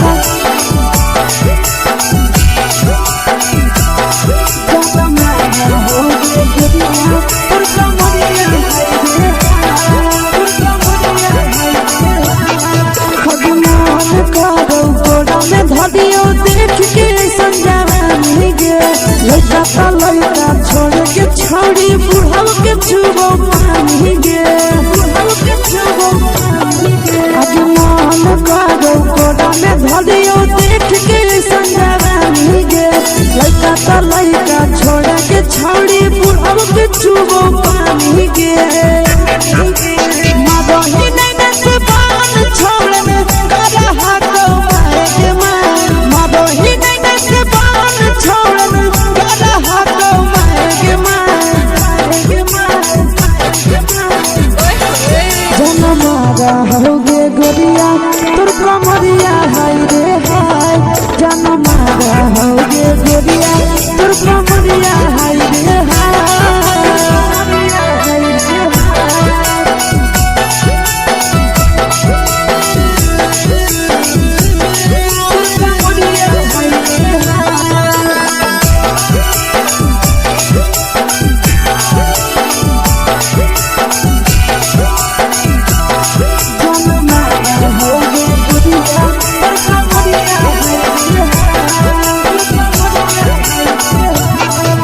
देख के संजावानी गे लइका ता लइका छोड़ के छौड़ी बुढ़ाव के छुबो पानी गे, बुढ़ाव के छुबो पानी गे। आज मन करो कोडा में धलियो देख के संजावानी गे लइका ता लइका छोड़ के छौड़ी बुढ़ाव के छुबो पानी गे। मादा होगे गोरिया तोर कमरिया हाय रे हाय जान मारा होगे गोरिया तोर कमरिया हाय रे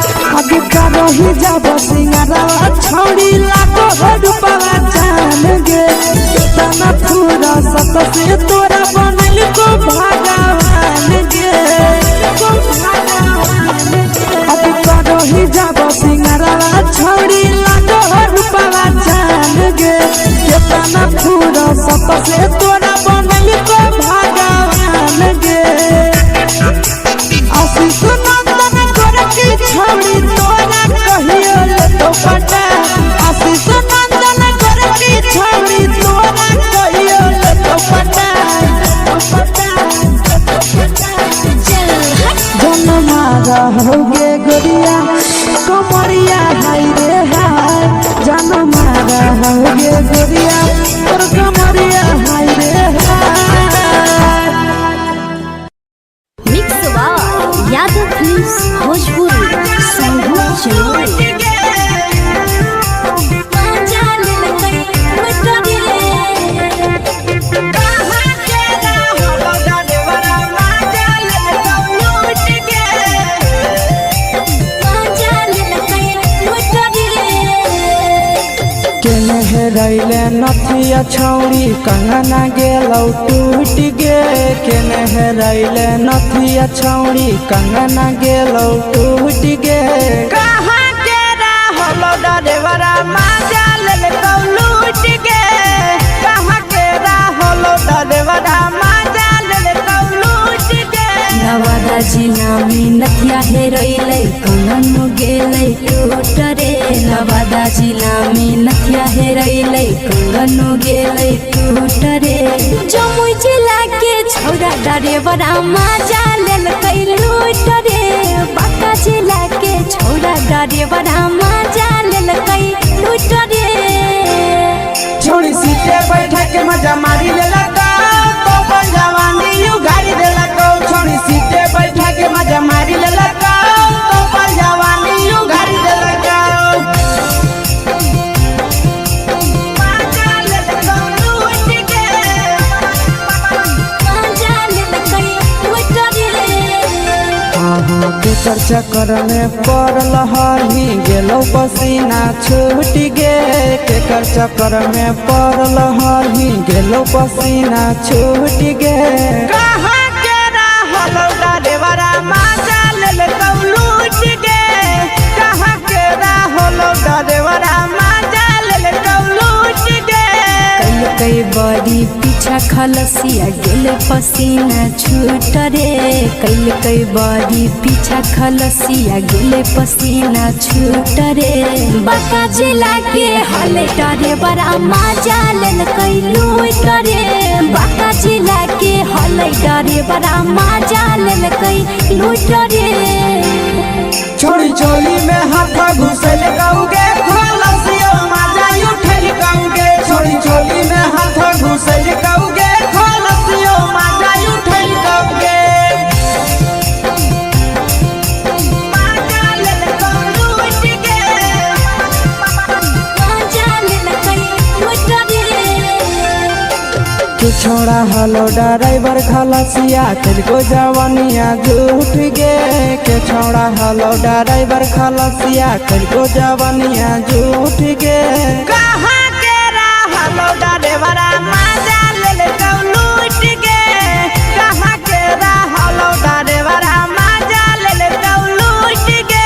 रही जब सिंगारा छोड़ी लाखो रुपया जान गे तना पूरा सत से तोरा बनल को भगवान गे अब रही जब सिंगारा छोड़ी लाखो रुपया जान गे तना पूरा सत से तोरा बनल को भगवान गे आशीष नंदन गोरखी छोड़ी तोरा कहियो ले तो पटा आशीष नंदन गोरखी छोड़ी तोरा कहियो ले तो पटा जनमा होगे गोरिया कमरिया हाय रे हाय जनमा होगे गोरिया तोर कमरिया हाय रे हाय। मिक्स यादव फिल्म्स भोजपुरी संगीत चैनल रैले नथिया छौड़ी कंगना गेलौ टूट गे केने रैले नथिया छौड़ी कंगना गेलौ टूट गे कहाँ के रहलो डरेवरा माजा लेलकौ लूट गे कहाँ के रहलो डरेवरा माजा लेलकौ लूट गे नवादा जिला में नथिया हेरैलै कंगन गेलै टूट रे नवादा जिला में नथिया हेरैलै कंगन गेलै टूट रे जमुई जिला के छौरा डरेवरा माजा लेलकै लूट रे बांका जिला के छौरा डरेवरा माजा लेलकै लूट रे छोड़ी सीटे बैठा के मजा मारी लेलकौ तो अपन जवानी यू गाड़ी देलकौ छोड़ी सीटे बैठा के मजा मारी लेलकौ तो अपन जवानी यू गाड़ी देलकौ माजा लेलकौ लूट गे माजा लेलकै लूट रे के चक्कर में पड़ल हही गेलौ पसीना छूट गे केकर चक्कर में पड़ल हही गेलौ पसीना छूट गे कहाँ के रहलो डरेवरा माजा लेलकौ लूट गे कहाँ के रहलो डरेवरा माजा लेलकौ लूट गे कई बड़ी पीछा खलसिया गेल पसीना छूट रे कई बड़ी पीछा खलसिया गेल पसीना छूट रे बांका जिला के हले डरे बड़ा माजा लेलकै लूट रे बांका जिला के हले डरे बड़ा माजा लेलकै लूट रे छोड़ी चोली में हाथ घुसल गौगे खलसियो माजा उठल गौगे छोड़ी चोली में हाथ घुसल गौगे खलसियो माजा उठल गौगे माजा लेलकौ लूट गे माजा लेलकै लूट रे के छोड़ा हलो ड्राइवर खलसिया तेलको जवानिया झूठ गे के छोड़ा हलो ड्राइवर खलसिया तेलको जवानिया झूठ गे कहाँ के रहलो डरेवरा माजा लेलकौ लूट गे कहाँ के रहलो डरेवरा माजा लेलकौ लूट गे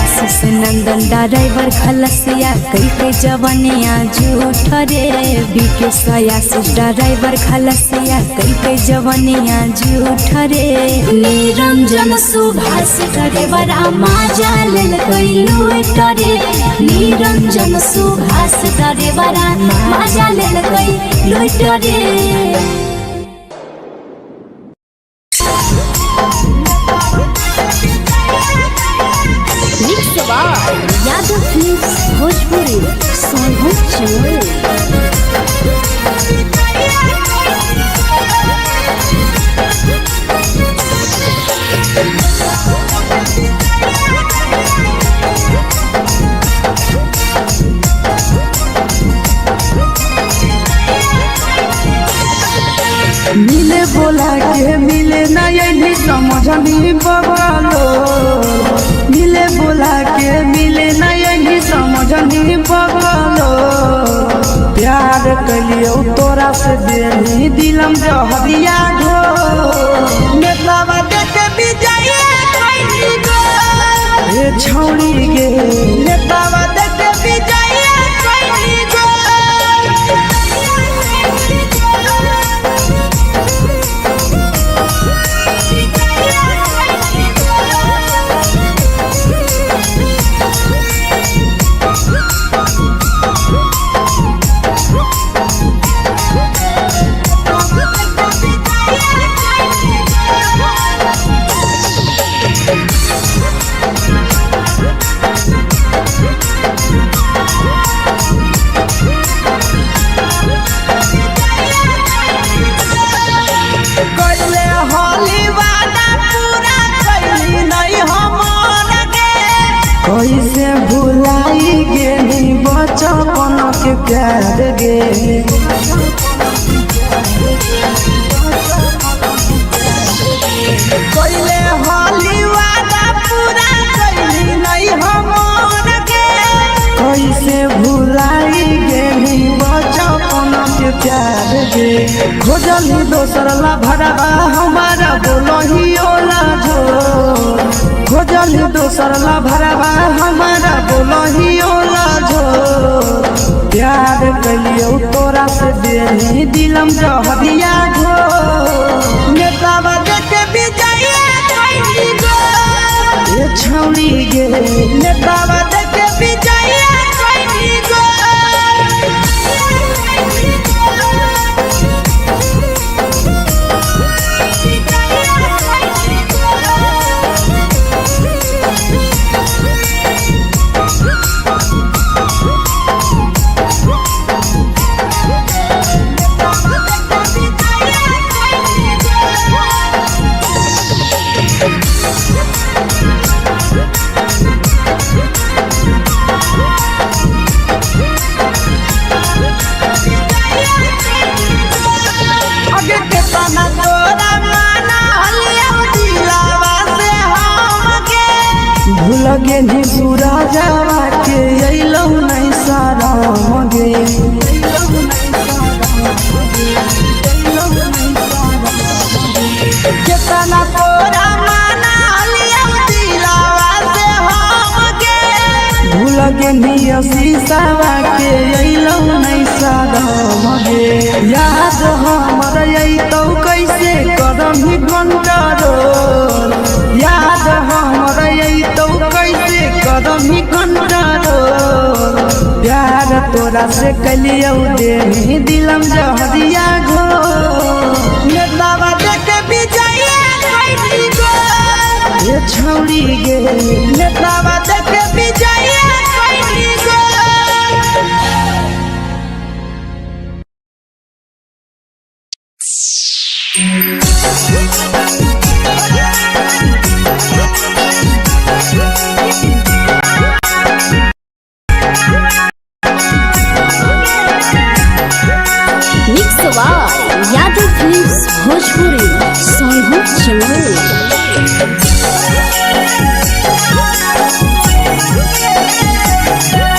आशीष नंदन ड्राइवर खलसिया कई के जवनिया झूठ रे बीके आशीष ड्राइवर खलसिया कई के जवनिया झूठ रे निरंजन सुभाष ड्राइवर माजा लेल कई लूट रे निरंजन सुभाष ड्राइवर माजा लेल कई लूट रे। Yadav films Bhojpuri Sonbhadra channel. मिले बोला के मिले ना यही समझनी बगलो मिले बोला के मिले ना यही समझनी बगलो प्यार कलियो तोरा से देनी दिलम जहरिया घो नेतवा देखे विजय खैनी गो ए छौड़ी गे नेतवा देखे विजय खैनी गो कैसे भुलाई गेली बचपन के प्यार गे कैले होली वादा पूरा कैली नहीं हमर गे कैसे भुलाई गेली बचपन के प्यार गे खोजली दोसर ला भरवा हमारा बोलही ओला झोर खोजली दोसर ला भरवा हमारा बोलही ओला झोर प्यार कलियो तोरा से देनी दिलम जहरिया घो नेतवा देखे विजय खैनी गो ए छौड़ी गे नेतवा देखे विजय खैनी गो लगे नी पूरा जावा के अइलौ नहीं सारा मगे केतना तोरा माना लिया दिलावा से हम गे भूल गे नी शीशावा के अइलौ नहीं सारा मगे याद हमर अइतौ कैसे करम ही कंट्रोल याद हमर अइतौ कैसे करम ही कंट्रोल प्यार तोरा से कलियौ देनी दिलम जहरिया घो नेतवा देखे विजय खैनी गो ए छौड़ी गे नेतवा